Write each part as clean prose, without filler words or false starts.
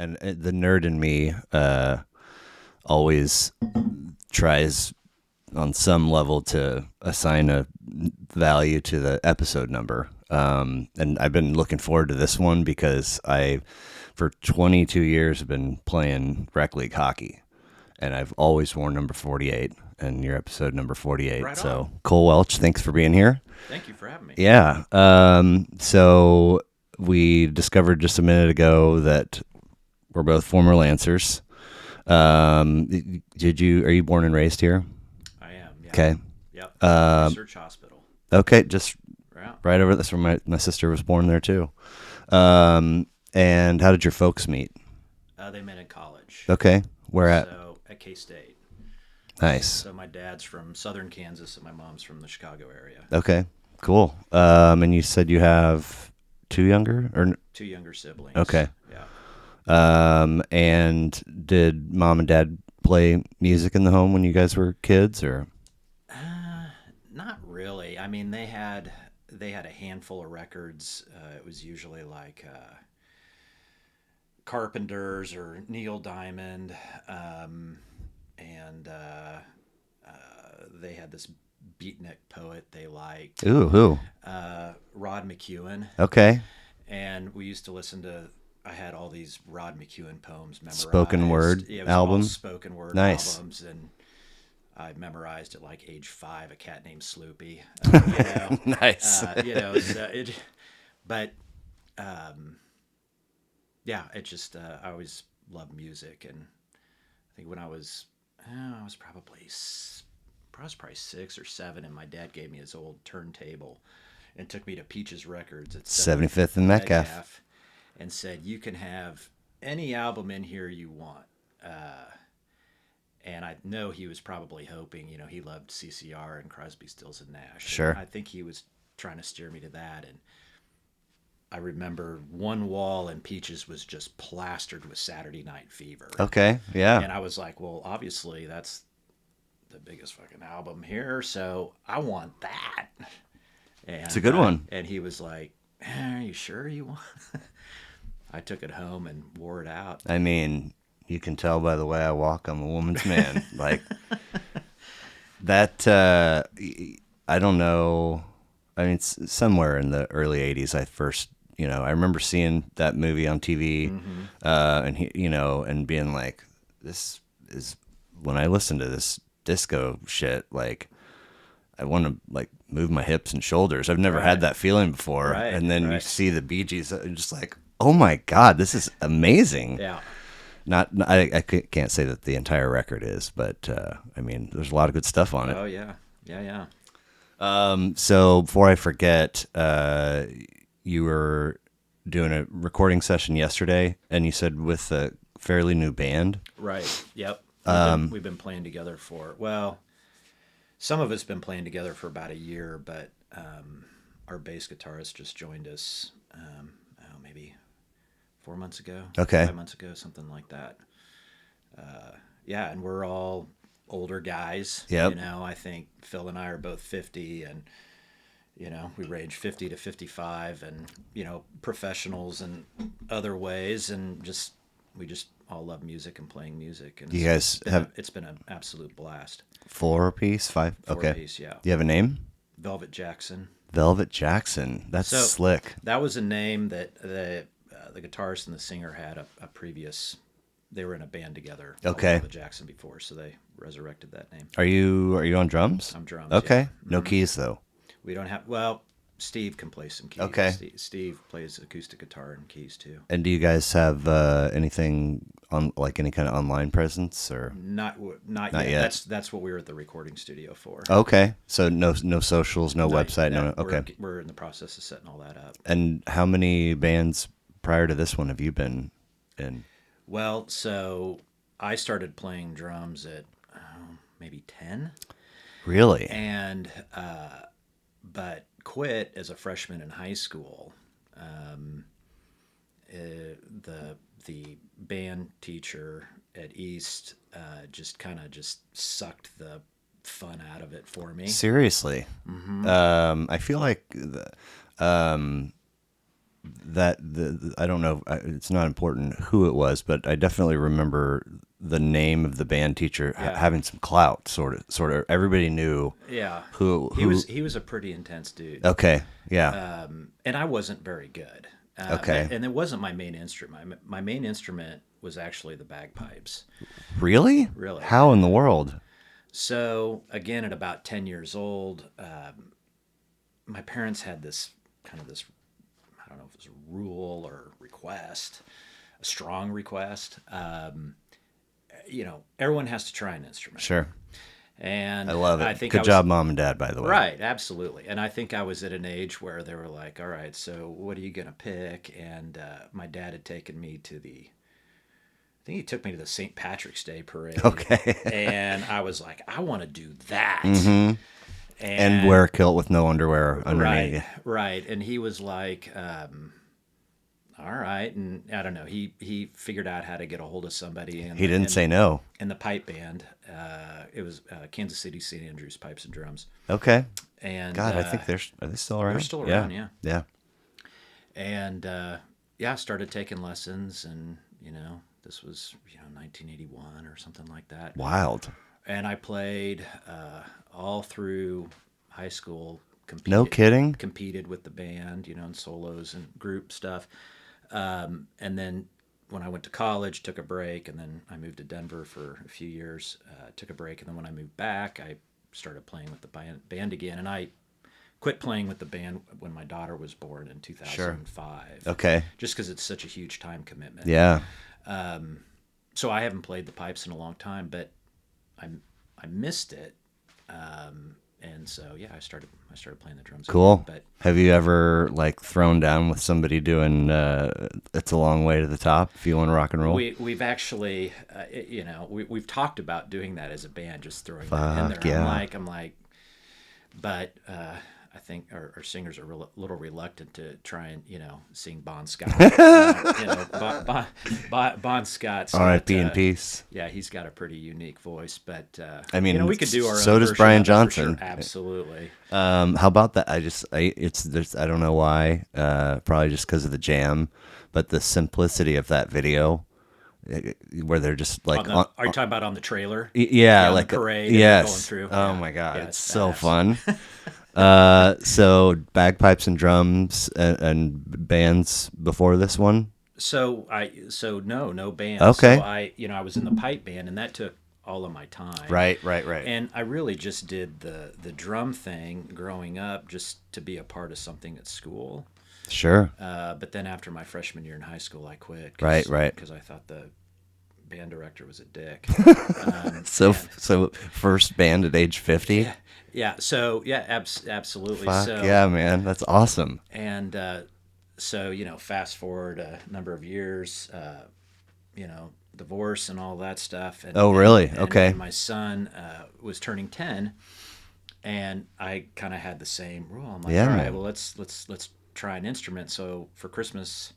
and the nerd in me always tries on some level to assign a value to the episode number. And I've been looking forward to this one because for 22 years, have been playing rec league hockey, and I've always worn number 48, and your episode number 48. Right so on. Cole Welch, thanks for being here. Thank you for having me. Yeah. So we discovered just a minute ago that we're both former Lancers. Are you born and raised here? I am. Yeah. Okay. Yep. Um, Research Hospital. okay. Just Yeah. right over. That's where my sister was born there too. And how did your folks meet? They met in college. Okay. Where at? So at K-State. Nice. So my dad's from southern Kansas and my mom's from the Chicago area. Okay. Cool. And you said you have two younger or? Two younger siblings. Okay. Yeah. And did mom and dad play music in the home when you guys were kids, or? Not really. I mean, they had a handful of records. It was usually like Carpenters or Neil Diamond, and they had this beatnik poet they liked, Ooh, who? Rod McEwen, Okay. and we used to listen to. I had all these Rod McEwen poems memorized. Spoken word Yeah, it was album? all spoken word Nice. albums, and I memorized at like age 5 a cat named Sloopy. Nice. So but yeah, it just I always loved music, and I think when I was probably 6 or 7, and my dad gave me his old turntable and took me to Peaches Records at 75th and Metcalf. and said, "You can have any album in here you want." And I know he was probably hoping, he loved CCR and Crosby, Stills and Nash. Sure. And I think he was trying to steer me to that. And I remember one wall in Peaches was just plastered with Saturday Night Fever. Okay. Yeah. And I was like, well, obviously that's the biggest fucking album here, so I want that. And, It's a good one. And he was like, "Are you sure you want?" I took it home and wore it out. I mean, you can tell by the way I walk, I'm a woman's man. Like that. I don't know. I mean, it's somewhere in the early '80s. I first, I remember seeing that movie on TV, and being like, "This is when I listen to this disco shit. Like, I want to like move my hips and shoulders. I've never had that feeling before." Right, and then you right. see the Bee Gees, and just like, "Oh my God, this is amazing." Yeah. I can't say that the entire record is, but I mean, there's a lot of good stuff on it. Oh yeah. Yeah. So before I forget, you were doing a recording session yesterday, and you said with a fairly new band. Right. Yep. We've been playing together some of us been playing together for about a year, but our bass guitarist just joined us maybe 4 months ago. Okay. 5 months ago, something like that. Yeah, and we're all older guys. Yep. I think Phil and I are both 50, and we range 50 to 55, and professionals in other ways, and we just all love music and playing music. And You guys it's been an absolute blast. 4-piece, 5. Okay. 4-piece, yeah. Do you have a name? Velvet Jackson. Velvet Jackson. That's So, slick. That was a name that the guitarist and the singer had a previous. They were in a band together. called Okay. Velvet Jackson before, so they resurrected that name. Are you on drums? I'm drums. Okay. Yeah. No keys though. We don't have. Well, Steve can play some keys. Okay. Steve plays acoustic guitar and keys too. And do you guys have anything on like any kind of online presence or? Not Not yet. yet. That's what we were at the recording studio for. Okay. So no socials, no Not- website, no. we're- Okay. We're in the process of setting all that up. And how many bands prior to this one have you been in? Well, so I started playing drums at maybe 10. Really? And but quit as a freshman in high school. The band teacher at East just kind of sucked the fun out of it for me. Seriously. I feel like I don't know. It's not important who it was, but I definitely remember the name of the band teacher Yeah. having some clout. Sort of. Everybody knew. Yeah. Who? He was a pretty intense dude. Okay. Yeah. And I wasn't very good. Okay. And it wasn't my main instrument. My main instrument was actually the bagpipes. Really? Really. How in the world? So again, at about 10 years old, my parents had this kind of this, I don't know if it was a rule or request, a strong request. Everyone has to try an instrument. Sure. And I love it. I think Good job, Mom and Dad, by the way. Right, absolutely. And I think I was at an age where they were like, all right, so what are you going to pick? And my dad had taken me to I think he took me to the St. Patrick's Day parade. Okay. And I was like, I want to do that. Mm-hmm. And wear a kilt with no underwear underneath. Right. And he was like, all right. And I don't know. He figured out how to get a hold of somebody. And he didn't say no. In the pipe band. It was Kansas City St. Andrews Pipes and Drums. Okay. And God, I think are they still around? They're still around, yeah. Yeah. And I started taking lessons, and this was 1981 or something like that. Wild. And I played all through high school. No kidding. Competed with the band, in solos and group stuff. And then when I went to college, took a break, and then I moved to Denver for a few years. Took a break, and then when I moved back, I started playing with the band again. And I quit playing with the band when my daughter was born in 2005. Sure. Okay. Just because it's such a huge time commitment. Yeah. So I haven't played the pipes in a long time, but I missed it. And so I started playing the drums. Cool. Again, but have you ever thrown down with somebody doing "It's a Long Way to the Top"? If you want to rock and roll, we've actually we've talked about doing that as a band, just throwing that in there. Yeah. I'm like, but I think our singers are a little reluctant to try and sing Bon Scott. Bon Scott's R.I.P. in peace. Yeah, he's got a pretty unique voice, but I mean, we could do our so own does version Brian of it for Johnson. sure. Absolutely. How about that? I don't know why. Probably just because of the jam, but the simplicity of that video, where they're just like. Are you talking about on the trailer? Yeah, like the parade. Yes. Going through. Oh my God, Yeah, it's so fun. So bagpipes and drums and bands before this one. So no band. Okay. So I was in the pipe band, and that took all of my time. Right. And I really just did the drum thing growing up, just to be a part of something at school. Sure. But then after my freshman year in high school, I quit. Right. Because I thought the band director was a dick. So first band at age 50. Yeah. So absolutely. Fuck so yeah, man, that's awesome. And so fast forward a number of years, divorce and all that stuff. And, really? And, okay. And my son was turning 10, and I kind of had the same rule. I'm like, all right, well let's try an instrument. So for Christmas,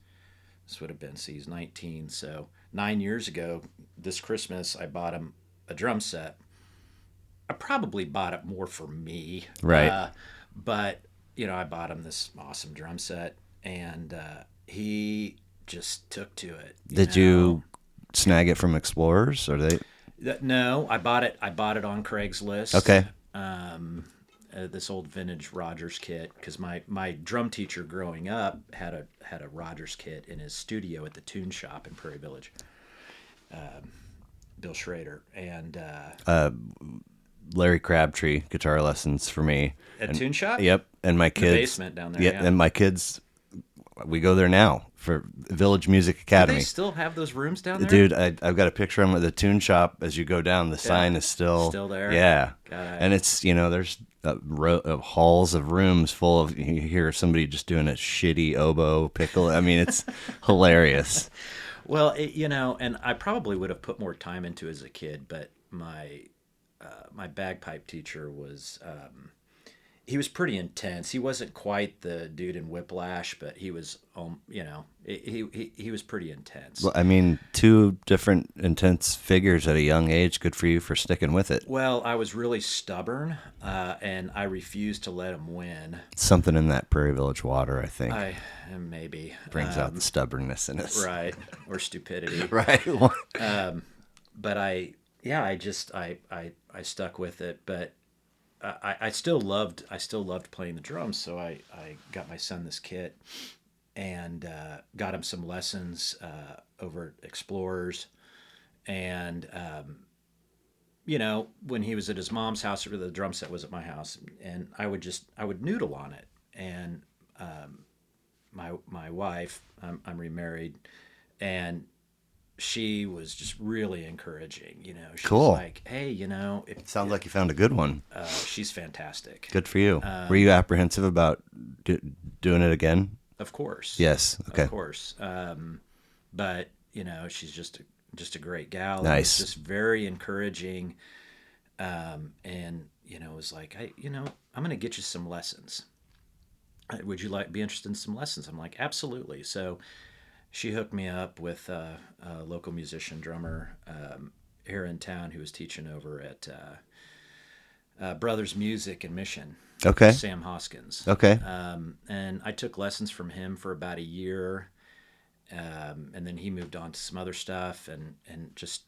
this would have been he's 19, so 9 years ago this Christmas, I bought him a drum set. I probably bought it more for me, right? But I bought him this awesome drum set, and he just took to it. Did you snag it from Explorers, or they? No, I bought it on Craigslist. Okay. This old vintage Rogers kit, because my drum teacher growing up had a Rogers kit in his studio at the Tune Shop in Prairie Village. Bill Schrader and Larry Crabtree guitar lessons for me at Tune Shop. Yep, and my kids. In the basement down there. Yeah, and my kids. We go there now for Village Music Academy. Do they still have those rooms down there? Dude, I've got a picture of them at the Tune Shop. As you go down, the sign is still there. Yeah, God, and it's there's halls of rooms full of, you hear somebody just doing a shitty oboe pickle. I mean, it's hilarious. Well, and I probably would have put more time into it as a kid, but my bagpipe teacher was he was pretty intense. He wasn't quite the dude in Whiplash, but he was, he was pretty intense. Well, I mean, two different intense figures at a young age. Good for you for sticking with it. Well, I was really stubborn, and I refused to let him win. Something in that Prairie Village water, I think, Maybe brings out the stubbornness in us. right, or stupidity. Right. But I stuck with it. But I still loved playing the drums. So I got my son this kit and got him some lessons over at Explorers. And when he was at his mom's house, or the drum set was at my house, and I would noodle on it. And my wife, I'm remarried, and she was just really encouraging. She Cool. was like, "Hey, It sounds like you found a good one. she's fantastic." Good for you. Were you apprehensive about doing it again? Of course. Yes. Okay. Of course. But she's just a great gal. Nice. Just very encouraging. And it was like, I'm going to get you some lessons. Would you be interested in some lessons? I'm like, absolutely. So she hooked me up with a local musician drummer here in town who was teaching over at Brothers Music in Mission. Okay. Sam Hoskins. Okay. And I took lessons from him for about a year. And then he moved on to some other stuff and just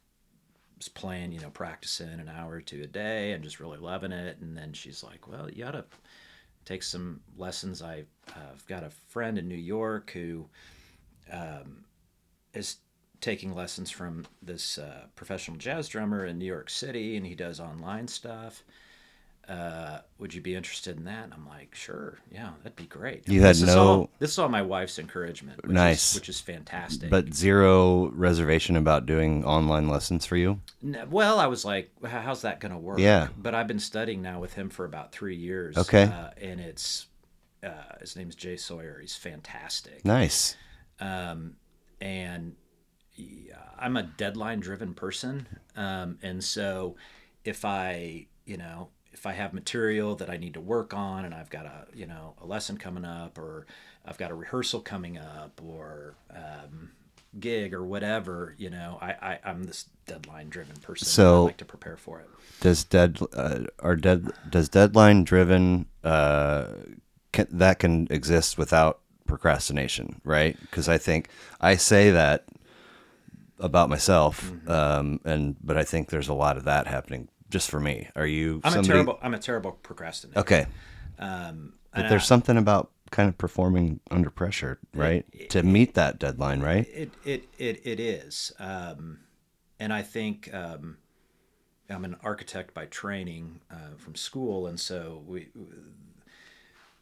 was playing, practicing an hour or two a day and just really loving it. And then she's like, well, you ought to take some lessons. I've got a friend in New York who is taking lessons from this professional jazz drummer in New York City, and he does online stuff. Would you be interested in that? And I'm like, sure, yeah, that'd be great. You had this is all my wife's encouragement, which is fantastic. But zero reservation about doing online lessons for you? Well, I was like, how's that going to work? Yeah. But I've been studying now with him for about 3 years. Okay. And it's his name's Jay Sawyer. He's fantastic. Nice. And I'm a deadline-driven person, and so if I have material that I need to work on, and I've got a lesson coming up, or I've got a rehearsal coming up, or gig or whatever, I'm this deadline-driven person. So I like to prepare for it. Does deadline-driven that can exist without procrastination, right? Because I think I say that about myself, but I think there's a lot of that happening just for me. Are you? I'm a terrible procrastinator. Okay. But there's something about kind of performing under pressure, right? To meet that deadline, right? It is. And I think I'm an architect by training from school, and so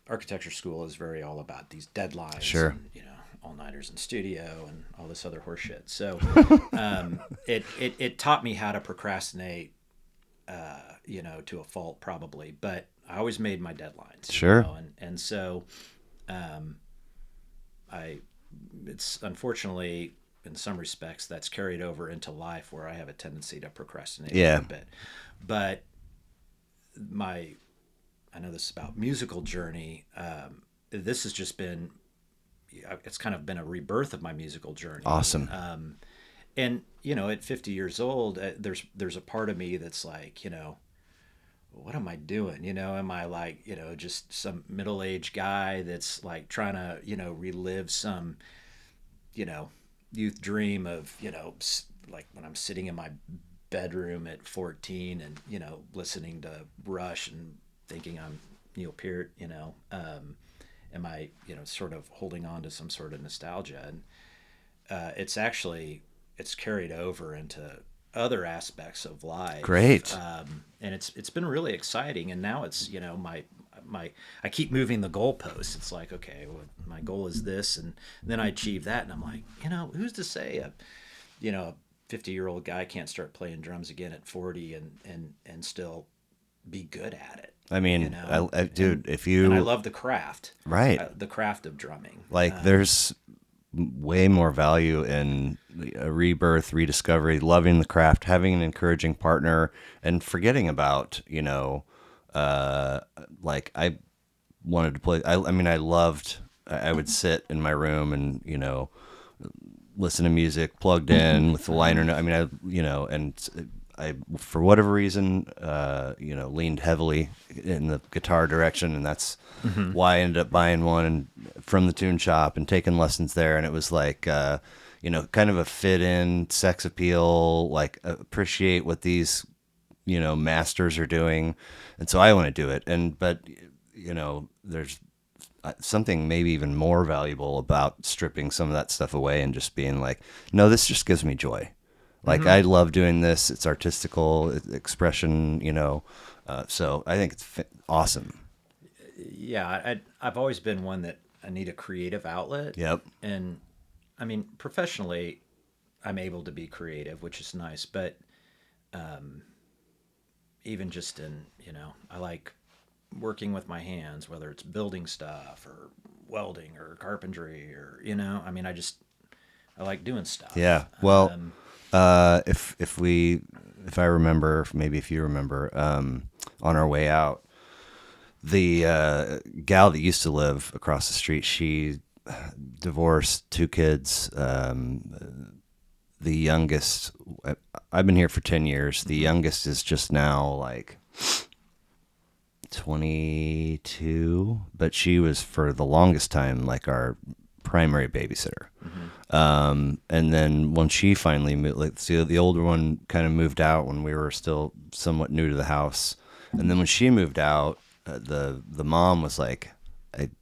architecture school is very all about these deadlines. Sure. And, all-nighters in studio and all this other horseshit. So it taught me how to procrastinate, to a fault probably, but I always made my deadlines. Sure. And so it's unfortunately, in some respects, that's carried over into life where I have a tendency to procrastinate a bit. But I know this is about musical journey. This has just been, it's kind of been a rebirth of my musical journey. Awesome. And at 50 years old, there's a part of me that's like, what am I doing? Am I like, just some middle-aged guy that's like trying to, relive some, youth dream of, like when I'm sitting in my bedroom at 14 and, listening to Rush and thinking I'm Neil Peart, am I, sort of holding on to some sort of nostalgia? And it's carried over into other aspects of life. Great. And it's been really exciting. And now it's, I keep moving the goalposts. It's like, okay, well, my goal is this, and then I achieve that, and I'm like, who's to say a 50-year-old guy can't start playing drums again at 40 and still be good at it? I mean, dude, and I love the craft, right? The craft of drumming. Like, there's way more value in a rebirth, rediscovery, loving the craft, having an encouraging partner, and forgetting about, like I wanted to play. I mean, I loved. I would sit in my room and listen to music plugged in with the liner note. I mean, and I for whatever reason, leaned heavily in the guitar direction, and that's why I ended up buying one from the tune shop and taking lessons there. And it was like, kind of a fit in, sex appeal, like appreciate what these masters are doing, and so I want to do it. But there's something maybe even more valuable about stripping some of that stuff away and just being like, no, this just gives me joy. Like I love doing this. It's artistical expression, so I think it's awesome. Yeah, I've always been one that I need a creative outlet. Yep. And I mean, professionally, I'm able to be creative, which is nice. But even just in, I like working with my hands, whether it's building stuff or welding or carpentry or, I mean, I like doing stuff. Yeah. Well, if I remember, maybe if you remember, on our way out, the gal that used to live across the street, she divorced, 2 kids. The youngest, I've been here for 10 years. The youngest is just now like 22, but she was for the longest time like our primary babysitter. And then when she finally moved, like, so the older one kind of moved out when we were still somewhat new to the house. And then when she moved out, the mom was like,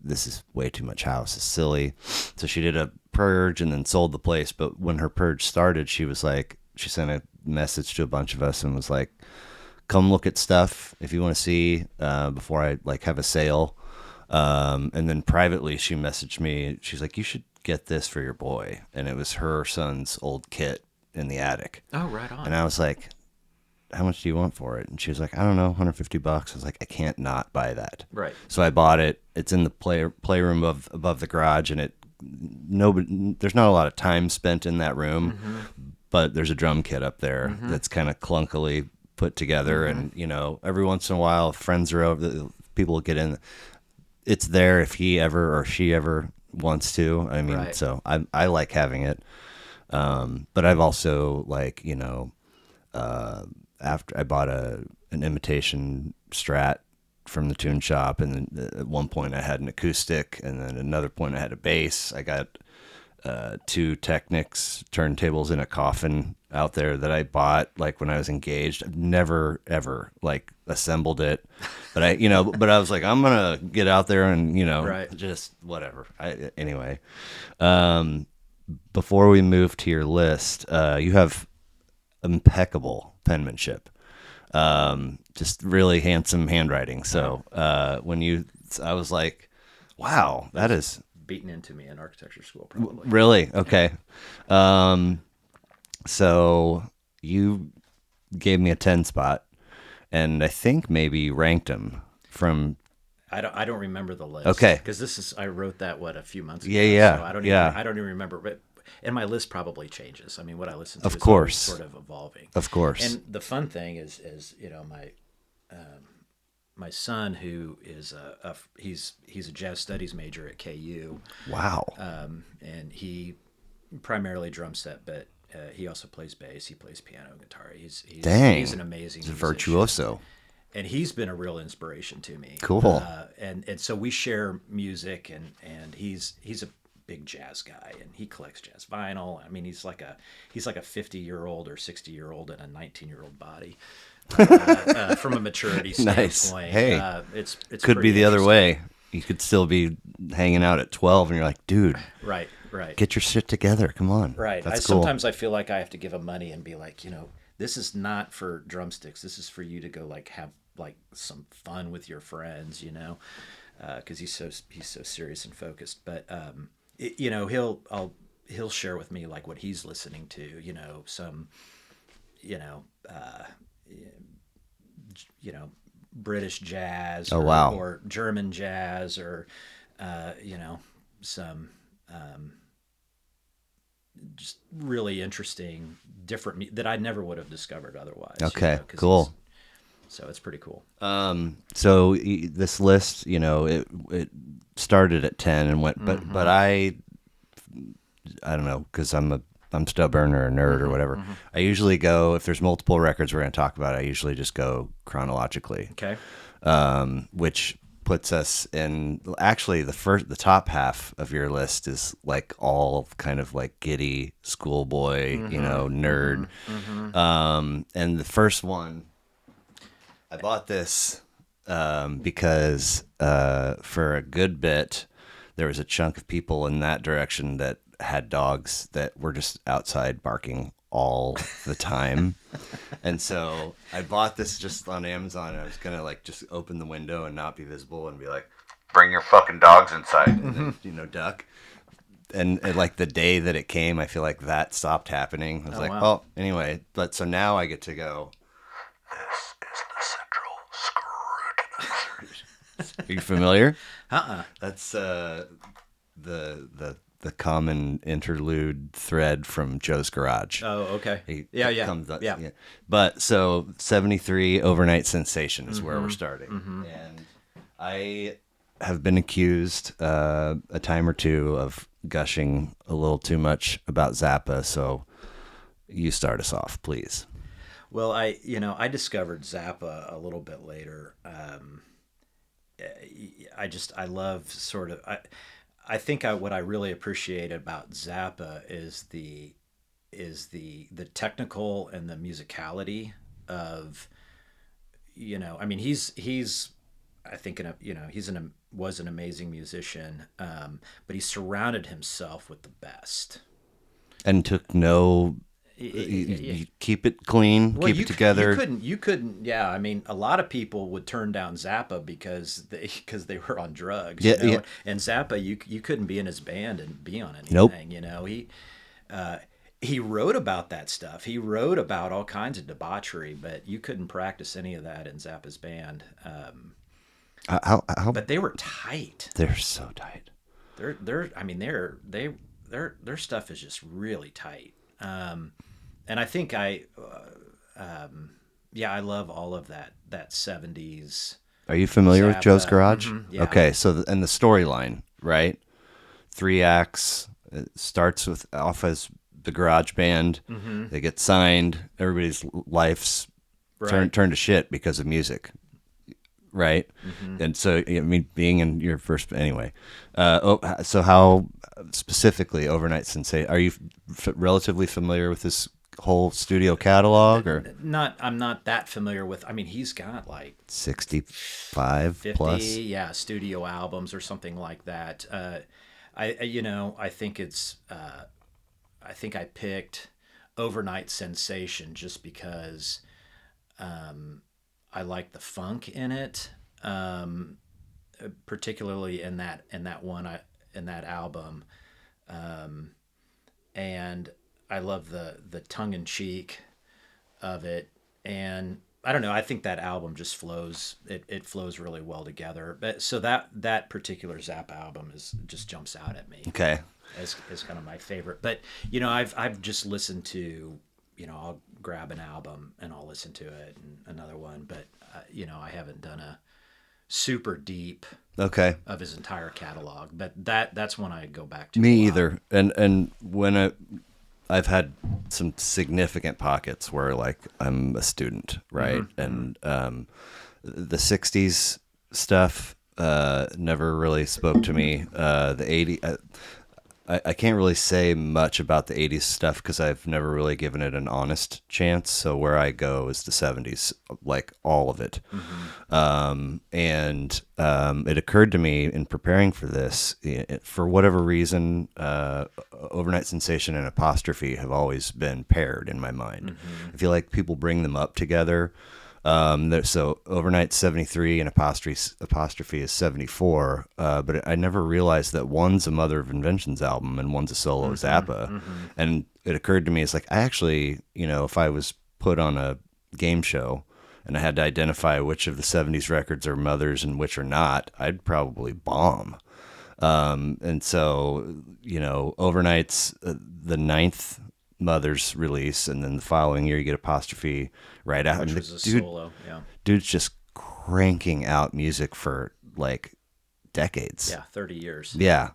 this is way too much house. It's silly. So she did a purge and then sold the place. But when her purge started, she was like, she sent a message to a bunch of us and was like, come look at stuff if you want to see, before I like have a sale. And then privately she messaged me. She's like, you should get this for your boy. And it was her son's old kit in the attic. Oh, right on. And I was like, how much do you want for it? And she was like, I don't know, $150. I was like, I can't not buy that. Right. So I bought it. It's in the playroom above the garage, and there's not a lot of time spent in that room, but there's a drum kit up there that's kind of clunkily put together, and every once in a while, if friends are over, people will get in. It's there if he ever or she ever wants to. I mean, Right. so I like having it, but I've also like after I bought an imitation Strat from the tune shop, and then at one point I had an acoustic, and then another point I had a bass. I got 2 Technics turntables in a coffin out there that I bought like when I was engaged. I've never ever like assembled it, but but I was like, I'm gonna get out there and Right. just whatever. Anyway, before we move to your list, you have impeccable penmanship, just really handsome handwriting. So I was like, wow, that is Beaten into me in architecture school, probably. really okay. So you gave me a 10 spot, and I think maybe you ranked them from. I don't remember the list. Okay. Because I wrote that a few months ago. Yeah. So I don't even remember. But and my list probably changes. I mean, what I listen to Of is course. always sort of evolving. Of course. And the fun thing is my son, who is he's a jazz studies major at KU. Wow. And he primarily drum set, but he also plays bass. He plays piano, guitar. Dang. He's an amazing He's a musician. virtuoso. And he's been a real inspiration to me. Cool. And so we share music, and he's a big jazz guy, and he collects jazz vinyl. I mean, he's like a 50-year-old or 60-year-old in a 19-year-old body. From a maturity standpoint. Nice. Hey, it's could be pretty the other interesting. way. You could still be hanging out at 12, and you're like, dude, Right. get your shit together. Come on. Right. That's cool. Sometimes I feel like I have to give him money and be like, this is not for drumsticks. This is for you to go like have like some fun with your friends, because he's so serious and focused. But he'll share with me like what he's listening to. Some British jazz. Oh, wow. Or German jazz, or some. Just really interesting, different that I never would have discovered otherwise. Okay, 'cause cool. So it's pretty cool. So this list, it started at 10 and went, but I don't know, because I'm stubborn or a nerd or whatever. I usually go, if there's multiple records we're going to talk about, I usually just go chronologically. Okay. Which puts us in, actually the top half of your list is like all kind of like giddy schoolboy, nerd. And the first one, I bought this because for a good bit there was a chunk of people in that direction that had dogs that were just outside barking all the time. And so I bought this just on Amazon. I was gonna like just open the window and not be visible and be like, bring your fucking dogs inside, and then duck. And like the day that it came, I feel like that stopped happening. I was like, wow. oh, anyway. But so now I get to go, this is the central scrutiny. Are you familiar? That's the common interlude thread from Joe's Garage. Oh, okay. Comes up, Yeah. But so 73 Over-Nite Sensation is where we're starting. And I have been accused a time or two of gushing a little too much about Zappa, so you start us off, please. Well, I discovered Zappa a little bit later. I love sort of, I think what I really appreciate about Zappa is the technical and the musicality of, I mean, he's I think was an amazing musician, but he surrounded himself with the best. And took no, you keep it clean, Well, keep it together. You couldn't. Yeah, I mean, a lot of people would turn down Zappa because they were on drugs. Yeah, yeah. And Zappa, you couldn't be in his band and be on anything. Nope. He wrote about that stuff. He wrote about all kinds of debauchery, but you couldn't practice any of that in Zappa's band. But they were tight. They're so tight. Their stuff is just really tight. And I think I love all of that 70s. Are you familiar with Joe's Garage? Yeah. Okay, so and the storyline, right? 3 acts. It starts off as the garage band. They get signed. Everybody's life's turned to shit because of music, right? And so, I mean, being in your first anyway. So how specifically Over-Nite Sensation? Are you relatively familiar with this whole studio catalog, or I'm not that familiar with. I mean, he's got like 65 50 plus, studio albums or something like that. I think it's I think I picked Over-Nite Sensation just because I like the funk in it, particularly in that album, and I love the tongue in cheek of it, and I don't know. I think that album just flows. It flows really well together. But so that particular Zappa album just jumps out at me. Okay, as kind of my favorite. But I've just listened to, I'll grab an album and I'll listen to it, and another one. But I haven't done a super deep of his entire catalog. But that's one I go back to. Me either. And when I've had some significant pockets where like I'm a student, right? And the 60s stuff never really spoke to me. The 80s, I can't really say much about the 80s stuff because I've never really given it an honest chance. So where I go is the 70s, like all of it. And it occurred to me in preparing for this, for whatever reason, Over-Nite Sensation and Apostrophe have always been paired in my mind. I feel like people bring them up together. So Over-Nite's 73 and Apostrophe is 74, but I never realized that one's a Mother of Inventions album and one's a solo Zappa. And it occurred to me, it's like, I actually, if I was put on a game show and I had to identify which of the 70s records are Mothers and which are not, I'd probably bomb. And so, Over-Nite's the ninth Mother's release, and then the following year you get Apostrophe right out. Which And was the a solo, yeah. dude's just cranking out music for like decades. Yeah, 30 years. Yeah.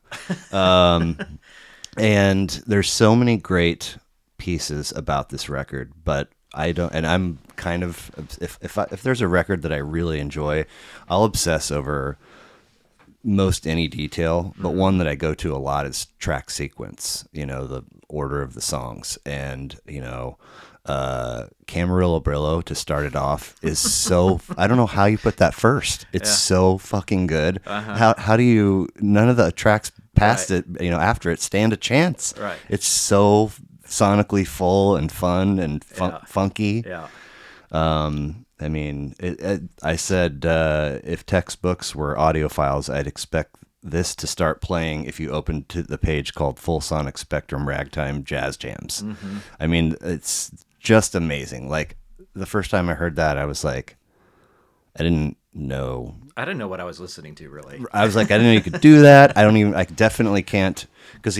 And there's so many great pieces about this record, but I don't, and I'm kind of, if there's a record that I really enjoy, I'll obsess over most any detail, but one that I go to a lot is track sequence, the order of the songs. And, Camarillo Brillo to start it off is so, I don't know how you put that first. It's so fucking good. How do you, none of the tracks past it, after it stand a chance. Right. It's so sonically full and fun and funky. Yeah. I mean, I said if textbooks were audio files, I'd expect this to start playing if you open to the page called Full Sonic Spectrum Ragtime Jazz Jams. Mm-hmm. I mean, it's just amazing. Like, the first time I heard that, I was like, I didn't know what I was listening to, really. I was like, I didn't know you could do that. I definitely can't, because,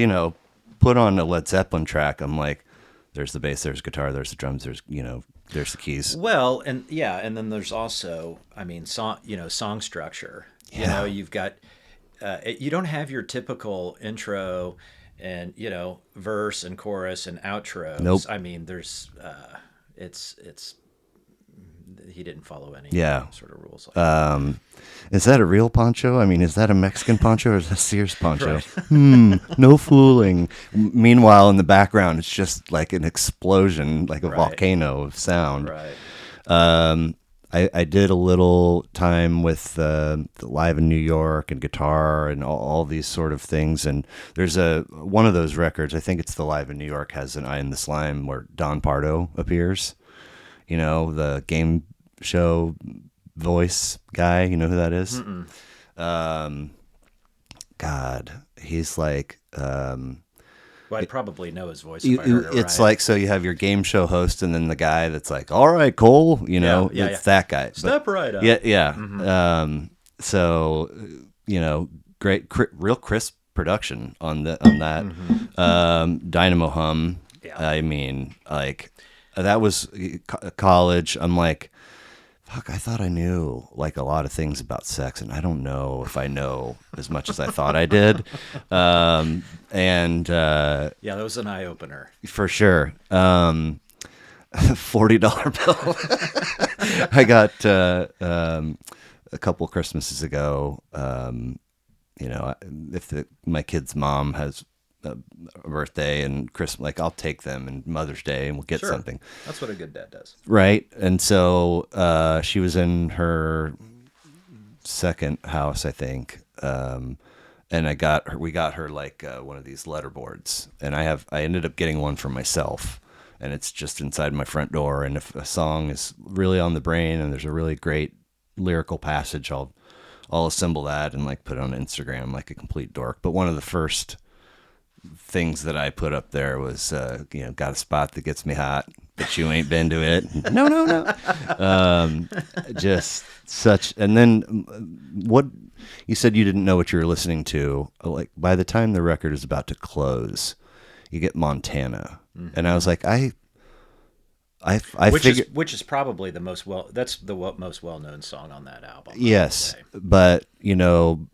put on a Led Zeppelin track, I'm like, there's the bass, there's guitar, there's the drums, there's the keys. Well, and then there's also, song structure. Yeah. You've got, you don't have your typical intro and, verse and chorus and outros. Nope. I mean, there's, he didn't follow any sort of rules like that. Is that a real poncho? I mean, is that a Mexican poncho or is that a Sears poncho? No fooling. Meanwhile, in the background, it's just like an explosion, like a volcano of sound. Right. I did a little time with the Live in New York and guitar and all these sort of things. And there's one of those records, I think it's the Live in New York, has an Eye in the Slime where Don Pardo appears. The game show voice guy. You know who that is? God, he's like... well, I'd probably know his voice if I heard it it's right. like, so you have your game show host and then the guy that's like, all right, Cole, it's that guy. Step right up. Yeah. Mm-hmm. So, great, real crisp production on that. Mm-hmm. Dynamo Hum. Yeah. I mean, like, that was college. I'm like, fuck, I thought I knew like a lot of things about sex, and I don't know if I know as much as I thought I did. Yeah, that was an eye opener for sure. $40 bill. I got a couple Christmases ago. If my kid's mom has a birthday and Christmas, like, I'll take them, and Mother's Day, and we'll get something. That's what a good dad does, right? And so she was in her second house, I think, and we got her like one of these letter boards, and I ended up getting one for myself, and it's just inside my front door. And if a song is really on the brain and there's a really great lyrical passage, I'll assemble that and like put it on Instagram like a complete dork. But one of the first things that I put up there was, got a spot that gets me hot, but you ain't been to it. No. Just such, and then what you said, you didn't know what you were listening to. Like, by the time the record is about to close, you get Montana. Mm-hmm. And I was like, which is probably most well-known song on that album. Yes, but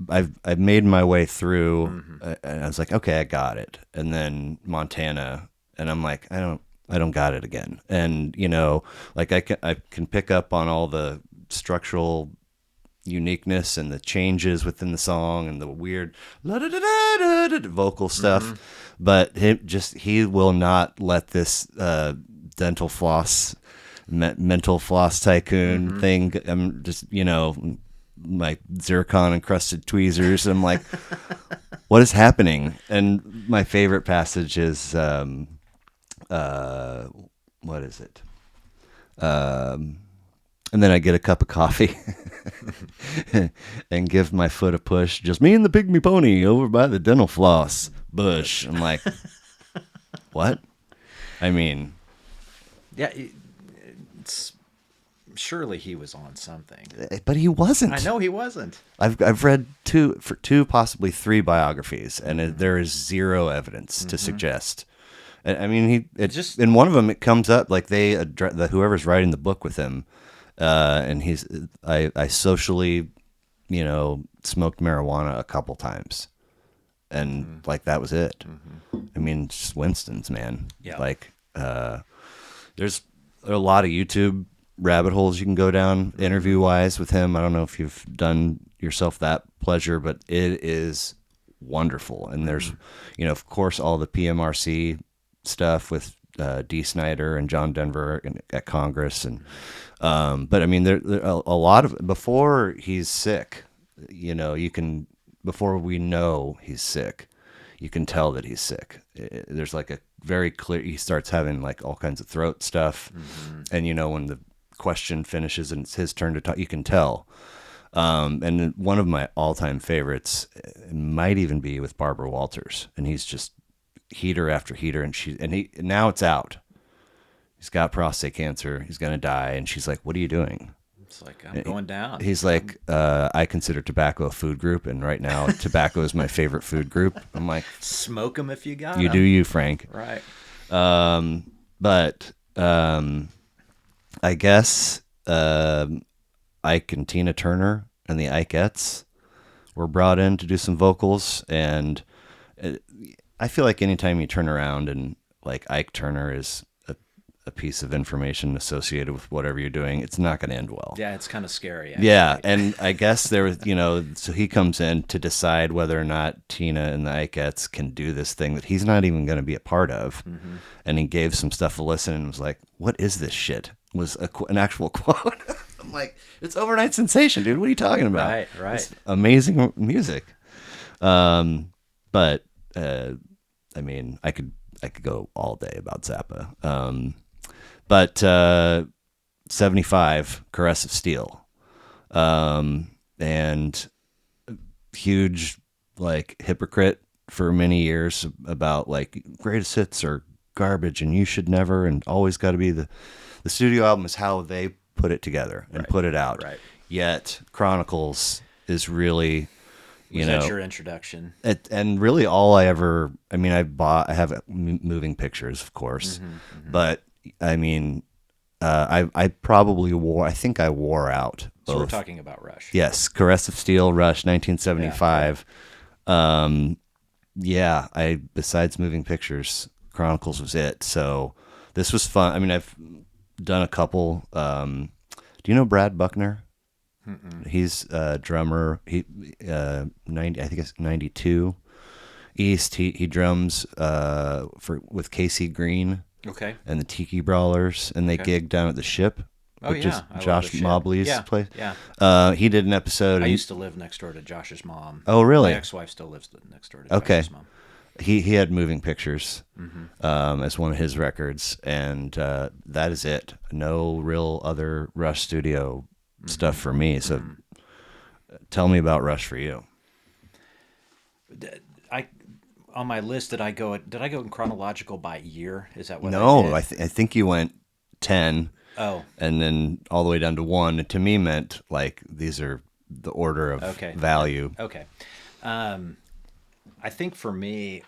I've made my way through, and I was like, okay, I got it. And then Montana, and I'm like, I don't got it again. And like I can pick up on all the structural uniqueness and the changes within the song and the weird vocal stuff, but he will not let this dental floss, mental floss tycoon thing. I'm just, like zircon encrusted tweezers. I'm like, what is happening? And my favorite passage is, what is it? And then I get a cup of coffee and give my foot a push. Just me and the pygmy pony over by the dental floss bush. I'm like, what? I mean, yeah, surely he was on something, but he wasn't. I know he wasn't. I've read two, possibly three biographies, and there is zero evidence to suggest. I mean, it Just just in one of them it comes up like whoever's writing the book with him, and I socially, smoked marijuana a couple times, and like that was it. I mean, just Winston's, man. yeah. Like, there's a lot of YouTube rabbit holes you can go down interview wise with him. I don't know if you've done yourself that pleasure, but it is wonderful. And there's, of course, all the PMRC stuff with D. Snyder and John Denver at Congress, but I mean, there a lot of before he's sick. You can before we know he's sick, you can tell that he's sick. There's like a very clear. He starts having like all kinds of throat stuff, and when the question finishes and it's his turn to talk, you can tell. And one of my all-time favorites might even be with Barbara Walters, and he's just heater after heater, and now it's out. He's got prostate cancer. He's gonna die, and she's like, "What are you doing?" It's like, I'm going down. He's like, "I consider tobacco a food group, and right now, tobacco is my favorite food group." I'm like, Smoke them if you got "You 'em. do you, Frank." Right. But I guess Ike and Tina Turner and the Ikeettes were brought in to do some vocals, and I feel like anytime you turn around and like Ike Turner is a piece of information associated with whatever you're doing, it's not going to end well. Yeah, it's kind of scary. Actually. Yeah, and I guess there was, so he comes in to decide whether or not Tina and the Ikeettes can do this thing that he's not even going to be a part of. And he gave some stuff a listen and was like, "What is this shit?" Was an actual quote. I'm like, "It's overnight sensation, dude. What are you talking about?" Right. It's amazing music. But I mean, I could go all day about Zappa. But 75, Caress of Steel, and huge like hypocrite for many years about like greatest hits are garbage and you should never and always got to be the studio album is how they put it together and put it out. Right. Yet Chronicles is really, Was that your introduction? and really all I have moving pictures, of course, but I mean, I probably I think I wore out both. So we're talking about Rush. Yes, Caress of Steel, Rush, 1975. Yeah, besides moving pictures, Chronicles was it. So this was fun. I mean, I've done a couple. Do you know Brad Buckner? He's a drummer. I think it's 92 East. He drums with Casey Green. Okay. And the Tiki Brawlers, and they gigged down at the Ship, which is Josh Mobley's place. Yeah. He did an episode. I used to live next door to Josh's mom. Oh, really? My ex-wife still lives next door to Josh's mom. He had moving pictures as one of his records, and that is it. No real other Rush studio stuff for me. So tell me about Rush for you. On my list, did I go in chronological by year? Is that what No, I did? I think you went 10. Oh. And then all the way down to 1. It to me meant like these are the order of value. Okay. I think for me,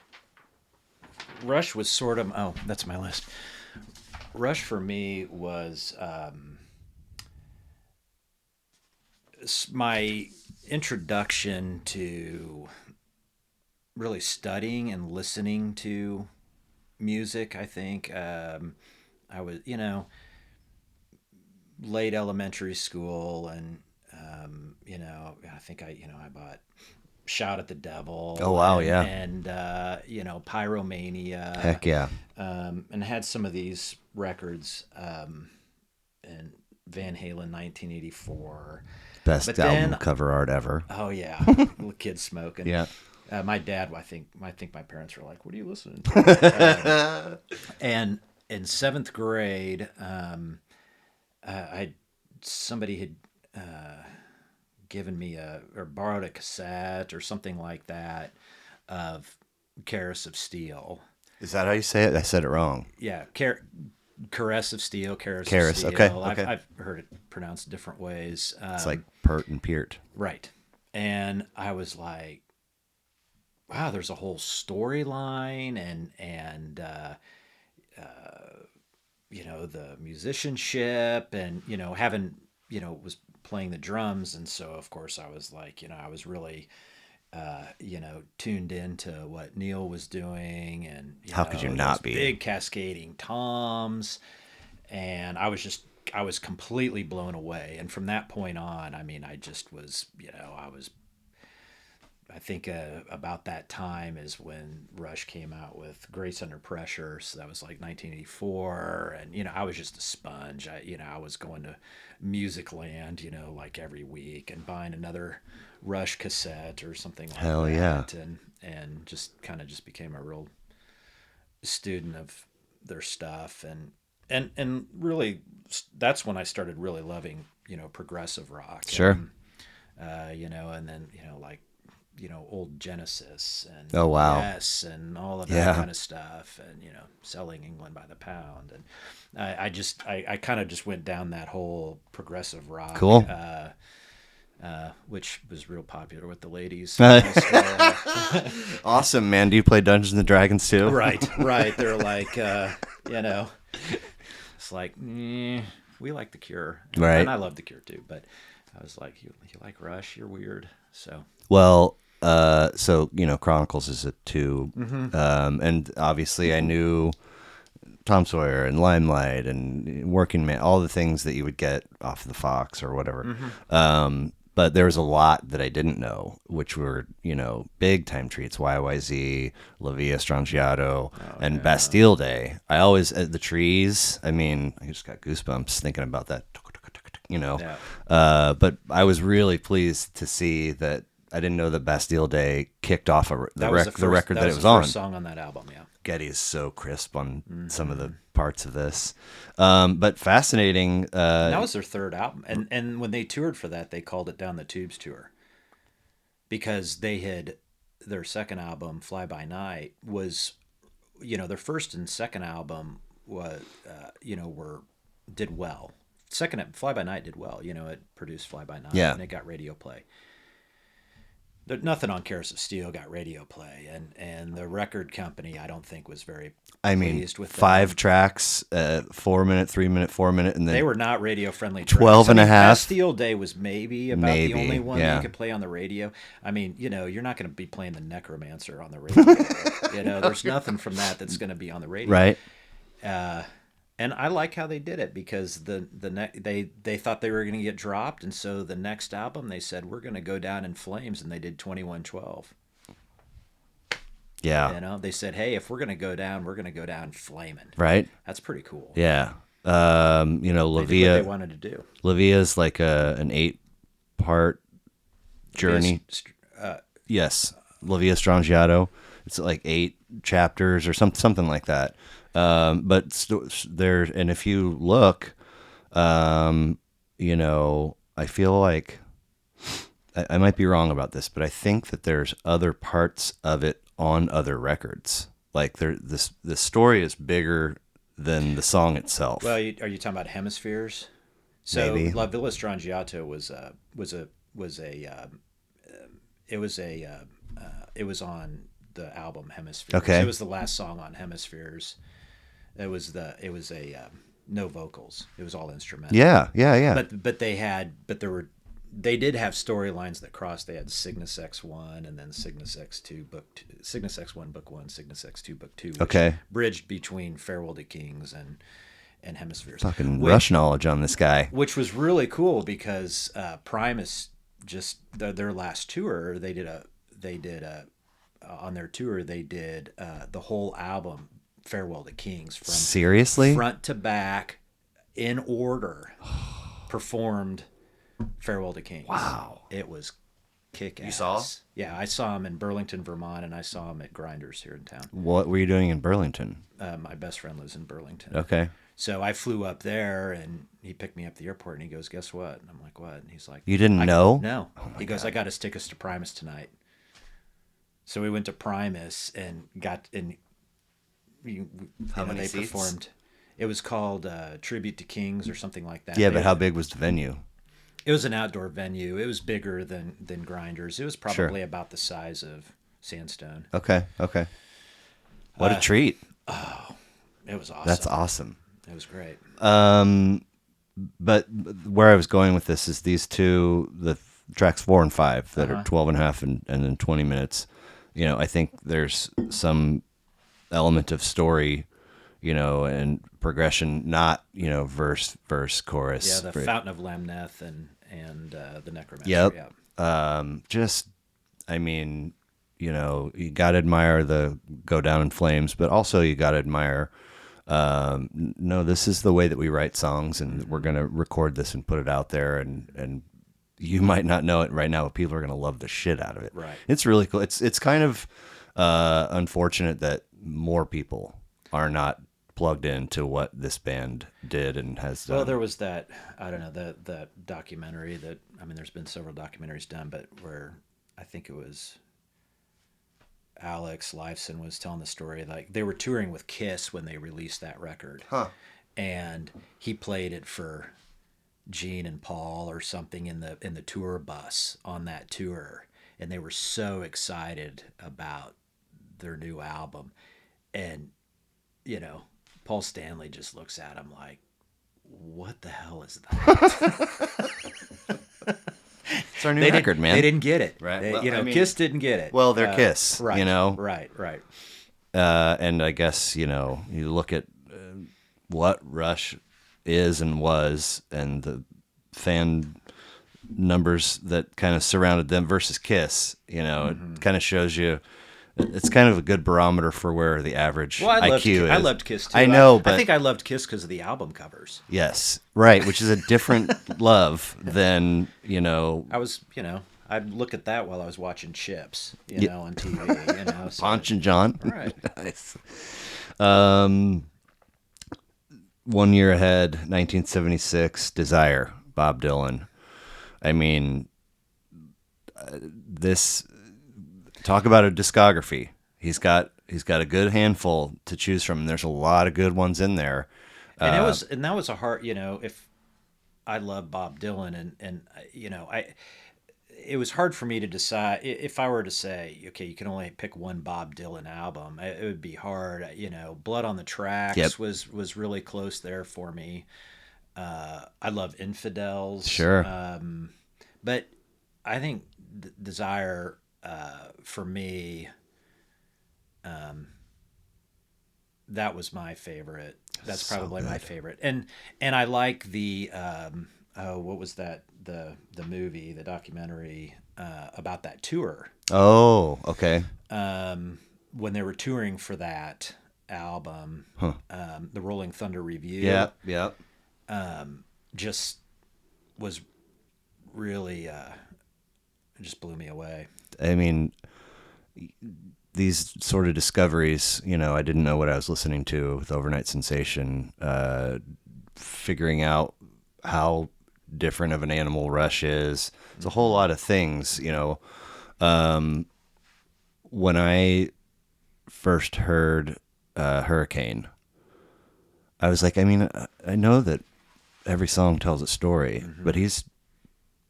Rush was sort of... Oh, that's my list. Rush for me was my introduction to really studying and listening to music. I think I was, late elementary school, and I think I bought Shout at the Devil. Oh wow, yeah. And Pyromania. Heck yeah. And had some of these records, and Van Halen 1984. Best album cover art ever. Oh yeah, little kids smoking. Yeah. My dad, I think my parents were like, "What are you listening to?" And in 7th grade, somebody had given me or borrowed a cassette or something like that of Caress of Steel. Is that how you say it? I said it wrong. Yeah, Caress of Steel, Caress of Steel. Okay. I've heard it pronounced different ways. It's like Pert and Peart. Right. And I was like, wow, there's a whole storyline, and the musicianship, and having was playing the drums, and so of course I was like, I was really tuned into what Neil was doing, and How could you those not be? big cascading toms, and I was completely blown away. And from that point on, I mean, I just was, I think about that time is when Rush came out with Grace Under Pressure. So that was like 1984. And, I was just a sponge. I was going to Music Land, like every week, and buying another Rush cassette or something like Hell that. yeah. And just kind of just became a real student of their stuff. And really, that's when I started really loving, progressive rock. Sure. And then, like, old Genesis and Oh, wow. Yes and all of that kind of stuff, and Selling England by the Pound, and I kind of just went down that whole progressive rock, Cool. Which was real popular with the ladies. Awesome, man. Do you play Dungeons and Dragons too? Right. They're like, it's like, we like The Cure, right? And I love The Cure too, but I was like, you like Rush? You're weird. So well. So Chronicles is a 2, and obviously I knew Tom Sawyer and Limelight and Working Man, all the things that you would get off the Fox or whatever. But there was a lot that I didn't know, which were big time treats: YYZ, La Via Strangiato, and Bastille Day. I always the trees. I mean, I just got goosebumps thinking about that. But I was really pleased to see that. I didn't know that Bastille Day kicked off the record that it was on. First song on that album, yeah. Geddy is so crisp on some of the parts of this, but fascinating. That was their third album, and when they toured for that, they called it Down the Tubes Tour, because they had their second album, Fly By Night, was, their first and second album was, did well. Second, Fly By Night did well. It produced Fly By Night, and it got radio play. Nothing on Carousel of Steel got radio play, and the record company I don't think was very pleased with 5 them. tracks, 4 minute, 3 minute, 4 minute, and then they were not radio friendly. 12 and a half. Bastille Day was maybe the only one that you could play on the radio. I mean, you're not going to be playing the Necromancer on the radio. There's nothing from that's going to be on the radio, right? And I like how they did it, because they thought they were going to get dropped, and so the next album they said, we're going to go down in flames, and they did 2112. Yeah. They said, hey, if we're going to go down flaming. Right. That's pretty cool. Yeah. La They did what they wanted to do. La Via's like an 8-part journey. Yes. La Via Strangiato. It's like 8 chapters or something like that. But there, and if you look, I feel like I might be wrong about this, but I think that there's other parts of it on other records. Like this story is bigger than the song itself. Well, are you talking about Hemispheres? So Maybe. La Villa Strangiato it was on the album Hemispheres. Okay. It was the last song on Hemispheres. It was no vocals. It was all instrumental. Yeah. They did have storylines that crossed. They had Cygnus X1 and then Cygnus X2 Cygnus X1 book 1, Cygnus X2 book 2. Which bridged between Farewell to Kings and Hemispheres. Fucking Rush knowledge on this guy. Which was really cool, because Primus, just their last tour, on their tour they did the whole album Farewell to Kings, from seriously front to back in order. Performed Farewell to Kings. Wow. It was kick-ass. You saw? Yeah, I saw him in Burlington, Vermont, and I saw him at Grinders here in town. What were you doing in Burlington? My best friend lives in Burlington. Okay. So I flew up there, and he picked me up at the airport, and he goes, guess what? And I'm like, what? And he's like, you didn't know? No. He goes, I got us tickets to Primus tonight. So we went to Primus and how many they seats? Performed. It was called Tribute to Kings or something like that. Yeah, but how big was the venue? It was an outdoor venue. It was bigger than Grinders. It was probably about the size of Sandstone. Okay. What a treat. Oh, It was awesome. That's awesome. It was great. But where I was going with this is these two, the tracks 4 and 5 that are 12 and a half and then 20 minutes. I think there's some element of story, and progression, not, verse, chorus. Yeah, the Fountain of Lamneth and the Necromancer. Yep. Yeah. You got to admire the Go Down in Flames, but also you got to admire, no, this is the way that we write songs, and we're going to record this and put it out there, and you might not know it right now, but people are going to love the shit out of it. Right. It's really cool. It's kind of unfortunate that more people are not plugged into what this band did and has done. Well, there was that, I don't know, that documentary that, there's been several documentaries done, but where I think it was Alex Lifeson was telling the story, like they were touring with Kiss when they released that record. And he played it for Gene and Paul or something in the tour bus on that tour, and they were so excited about their new album. And Paul Stanley just looks at him like, what the hell is that? It's our new record, man. They didn't get it. Right. Kiss didn't get it. Well, they're Kiss, right, Right. And I guess, you look at what Rush is and was, and the fan numbers that kind of surrounded them versus Kiss, it kind of shows you. It's kind of a good barometer for where the average IQ is. I loved Kiss too. I know, but I think I loved Kiss because of the album covers. Yes, right, which is a different love than I'd look at that while I was watching Chips, on TV. So. Ponch and John. Right. Nice. 1 year ahead, 1976, Desire, Bob Dylan. This. Talk about a discography. He's got a good handful to choose from, and there's a lot of good ones in there. And that was a hard, if I love Bob Dylan and it was hard for me to decide if I were to say, okay, you can only pick one Bob Dylan album. It would be hard. Blood on the Tracks was really close there for me. I love Infidels. Sure. But I think Desire, for me, that was my favorite. That's probably my favorite. And I like the what was that, the movie, the documentary about that tour. Oh, okay. When they were touring for that album, the Rolling Thunder Review. Yeah. Just was really it just blew me away. These sort of discoveries, I didn't know what I was listening to with Over-Nite Sensation, figuring out how different of an animal Rush is. It's a whole lot of things, when I first heard Hurricane, I was like, I know that every song tells a story, but he's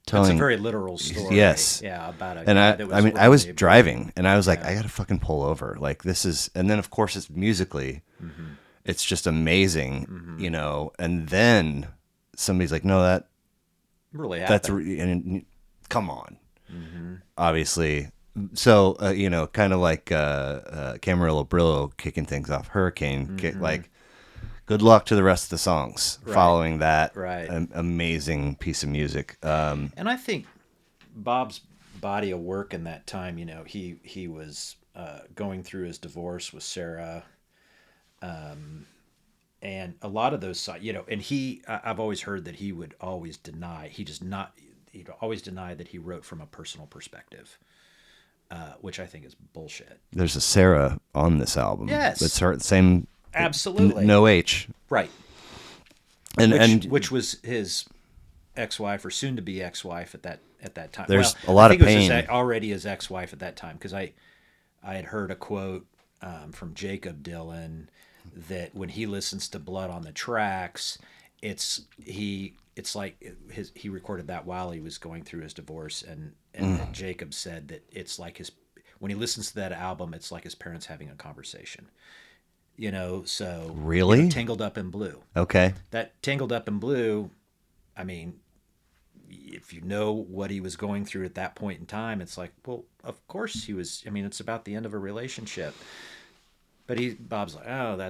telling... It's a very literal story. Yes. Yeah, about a and guy that was I was really driving, and I was like, I gotta fucking pull over. Like, this is... And then, of course, it's musically, it's just amazing, and then somebody's like, no, that... really happened. And come on. Obviously. So, kind of like Camarillo Brillo kicking things off. Hurricane, like... Good luck to the rest of the songs following that amazing piece of music. And I think Bob's body of work in that time, he was going through his divorce with Sarah, and a lot of those, and I've always heard that he would always deny, he'd always deny that he wrote from a personal perspective, which I think is bullshit. There's a Sarah on this album. Yes. It's her same... Absolutely. No H. Right. Which was his ex-wife or soon to be ex-wife at that time. There's a lot of pain. It was already his ex-wife at that time, because I had heard a quote from Jacob Dylan that when he listens to Blood on the Tracks, it's like he recorded that while he was going through his divorce, and Jacob said that it's like when he listens to that album, it's like his parents having a conversation. So Really? Tangled Up in Blue. Okay. That Tangled Up in Blue, I mean, if you know what he was going through at that point in time, it's like, well, of course he was. I mean, it's about the end of a relationship. But Bob's like, oh,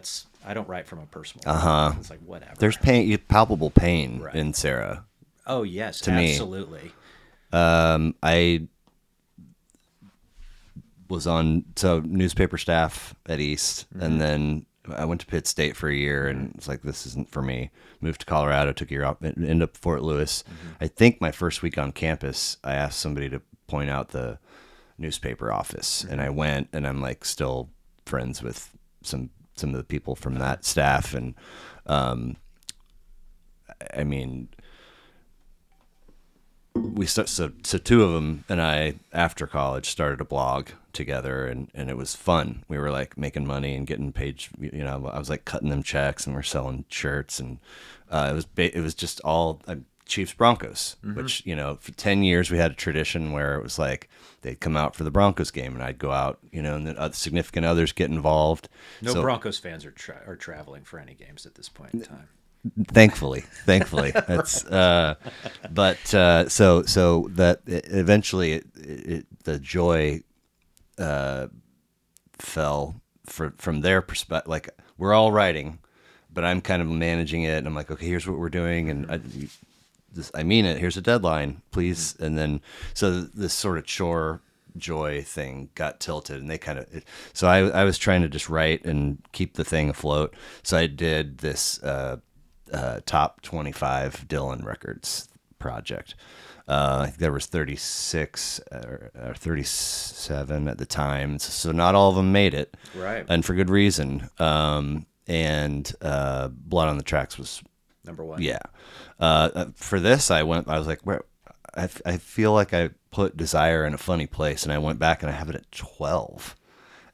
I don't write from a personal Uh-huh. place. It's like, whatever. There's pain, palpable pain Right. in Sarah. Oh, yes, to me. absolutely. I was on newspaper staff at East, and then I went to Pitt State for a year, and it's like, this isn't for me. Moved to Colorado, took a year off, ended up Fort Lewis. I think my first week on campus, I asked somebody to point out the newspaper office, and I went, and I'm like still friends with some of the people from that staff, and I mean, so two of them and I after college started a blog together, and it was fun. We were like making money and getting paid. I was like cutting them checks, and we're selling shirts, and it was just all Chiefs Broncos, which for 10 years we had a tradition where it was like they'd come out for the Broncos game, and I'd go out, and then other significant others get involved. No Broncos fans are traveling for any games at this point in time. Thankfully, that's but so that eventually the joy fell from their perspective. Like, we're all writing, but I'm kind of managing it, and I'm like, okay, here's what we're doing, and I mean it. Here's a deadline, please. And then so this sort of chore joy thing got tilted, and they kind of. So I was trying to just write and keep the thing afloat. So I did this top 25 Dylan records project. I think there was 36 or 37 at the time, so not all of them made it, right? And for good reason. And Blood on the Tracks was number one. Yeah. For this, I was like, where? I feel like I put Desire in a funny place, and I went back and I have it at 12,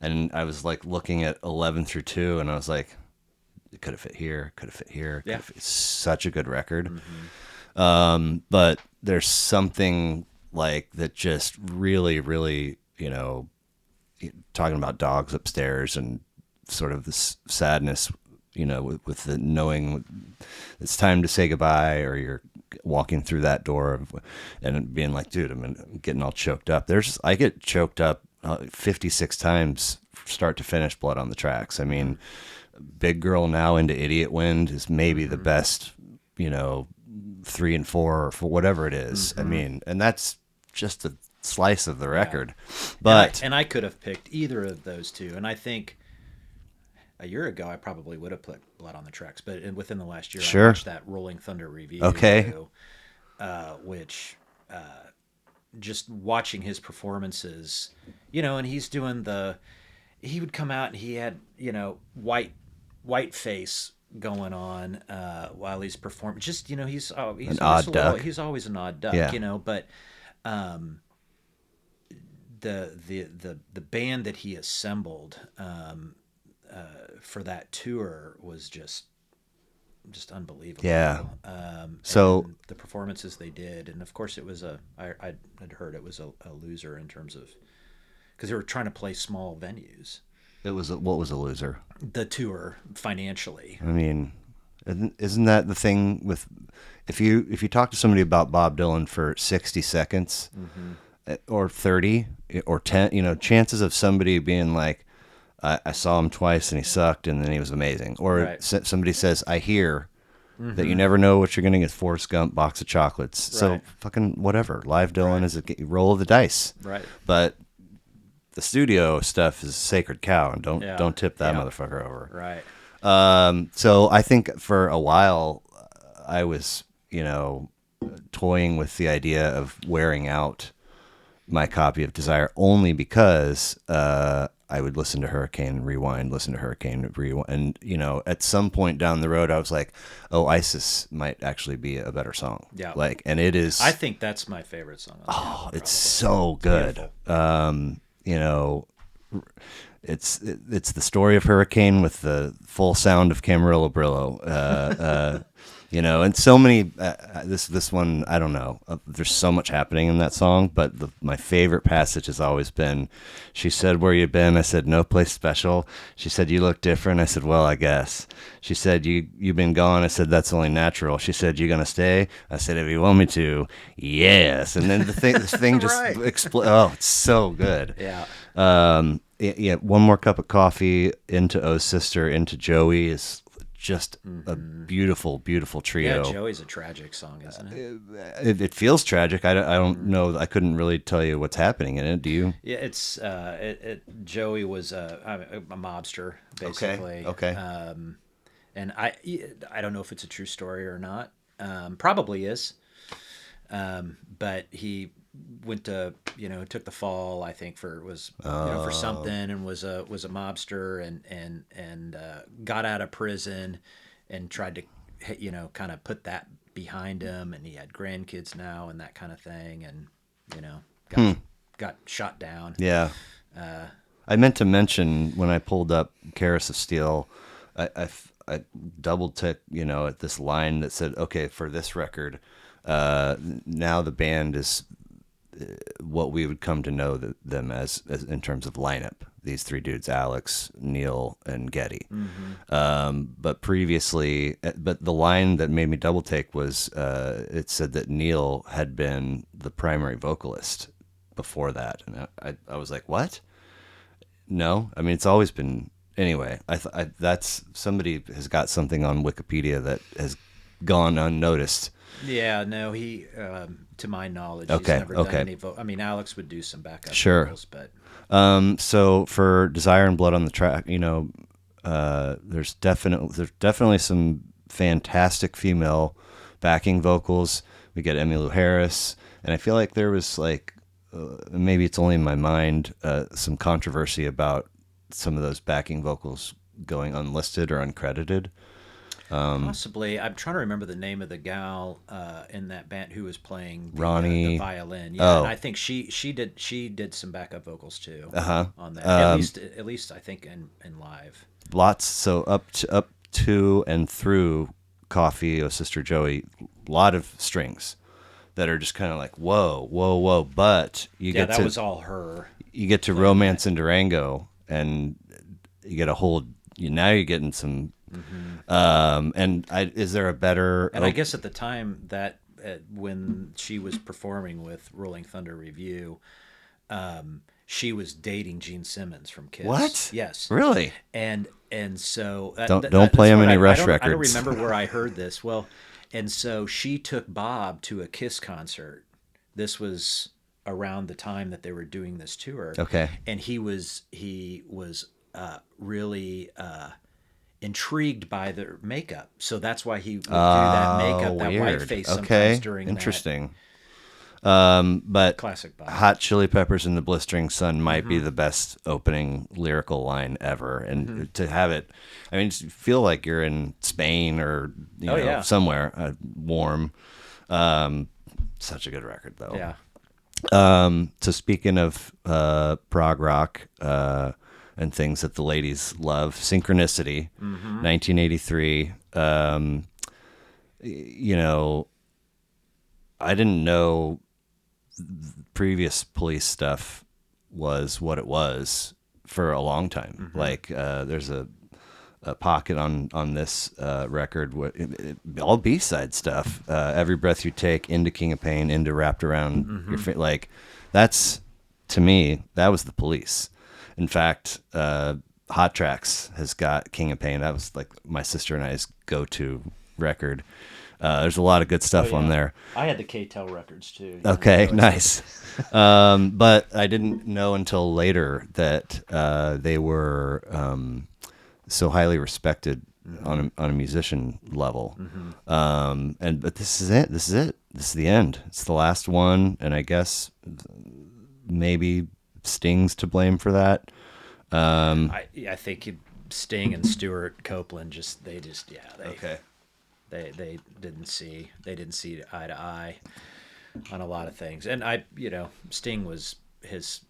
and I was like looking at 11 through 2, and I was like, it could have fit here, could have fit here. Yeah. It's such a good record. But there's something like that just really, really, talking about dogs upstairs and sort of this sadness, with the knowing it's time to say goodbye, or you're walking through that door and being like, dude, I'm getting all choked up. I get choked up 56 times start to finish Blood on the Tracks. I mean, Big Girl Now into Idiot Wind is maybe the best, 3 and 4 or for whatever it is. I mean, and that's just a slice of the record. But and I could have picked either of those two, and I think a year ago I probably would have put Blood on the Tracks, but within the last year I watched that Rolling Thunder review. Okay. Which just watching his performances, and he's doing he would come out and he had, white face going on while he's performing. Just, he's an odd duck. He's always an odd duck, but the band that he assembled for that tour was just unbelievable. Yeah. So the performances they did, and of course it was I'd heard it was a loser in terms of, because they were trying to play small venues. What was a loser? The tour financially. I mean, isn't that the thing with if you talk to somebody about Bob Dylan for 60 seconds or 30 or 10, chances of somebody being like, I saw him twice and he sucked and then he was amazing. Or somebody says, I hear that you never know what you're going to get, Forrest Gump, box of chocolates. Right. So fucking whatever. Live Dylan is a roll of the dice. Right. But the studio stuff is a sacred cow, and don't tip that motherfucker over. Right. So I think for a while I was, toying with the idea of wearing out my copy of Desire only because I would listen to Hurricane, rewind, and at some point down the road I was like, oh, Isis might actually be a better song. Yeah. And it is. I think that's my favorite song on the album, it's so good. It's the story of Hurricane with the full sound of Camarillo Brillo. And so many. This one, I don't know. There's so much happening in that song, but my favorite passage has always been, she said, "Where you been?" I said, "No place special." She said, "You look different." I said, "Well, I guess." She said, "You been gone?" I said, "That's only natural." She said, "You gonna stay?" I said, "If you want me to, yes." And then this thing just Right. explodes. Oh, it's so good. Yeah. Yeah. One more cup of coffee into Oh Sister into Joey is just a beautiful, beautiful Yeah, trio. Joey's a tragic song, isn't it? It feels tragic. I don't know. I couldn't really tell you what's happening in it. Do you? Yeah, it's Joey was a mobster basically. Okay. And I don't know if it's a true story or not. Probably is. But he went to took the fall, I think, for something, and was a mobster, and got out of prison and tried to kind of put that behind him, and he had grandkids now and that kind of thing, and you know got shot down. Yeah. I meant to mention when I pulled up Karis of Steel, I double ticked, at this line that said, okay, for this record, now the band is what we would come to know them as in terms of lineup. These three dudes, Alex, Neil, and Getty. But previously, but the line that made me double take was it said that Neil had been the primary vocalist before that. And I was like, what? No, I mean, it's always been. Anyway, that's somebody has got something on Wikipedia that has gone unnoticed. Yeah, no, he, to my knowledge, Okay, he's never done okay. any I mean, Alex would do some backup Sure. vocals, but So for Desire and Blood on the track, there's definitely some fantastic female backing vocals. We get Emmylou Harris, and I feel like there was maybe it's only in my mind, some controversy about some of those backing vocals going unlisted or uncredited. possibly. I'm trying to remember the name of the gal in that band who was playing the Ronnie. violin. Yeah, and Oh, I think she did some backup vocals too uh-huh. on that. At least I think in live. Lots. So up to and through Coffee, Oh Sister Joey, a lot of strings that are just kind of like whoa, whoa, whoa. But Yeah, that was all her. you get to Romance in Durango, and you get a whole. Now you're getting some. Is there a better? And I guess at the time that when she was performing with Rolling Thunder Review, she was dating Gene Simmons from Kiss. What? Yes. Really? And so Don't play him any Rush I records. don't remember where I heard this. Well, and so she took Bob to a Kiss concert. This was around the time that they were doing this tour. Okay. And he was really intrigued by their makeup, so that's why he would do that makeup, that white face sometimes during interesting. But that classic Bob. Hot Chili Peppers and the Blistering Sun might be the best opening lyrical line ever, and to have it, I mean, you feel like you're in Spain or somewhere warm. Such a good record, though. Yeah. So speaking of prog rock and things that the ladies love, Synchronicity, 1983. I didn't know previous Police stuff was what it was for a long time. Like there's a pocket on this record, all B-side stuff. Every Breath You Take, into King of Pain, into Wrapped Around Your Feet. Like that's, to me, that was the Police. In fact, Hot Tracks has got King of Pain. That was like my sister and I's go-to record. There's a lot of good stuff on there. I had the K-Tel records too. Okay, nice. But I didn't know until later that they were so highly respected on a musician level. But this is it. This is the end. It's the last one, and I guess maybe Sting's to blame for that. I think Sting and Stuart Copeland Okay. They didn't see eye to eye on a lot of things, and Sting was his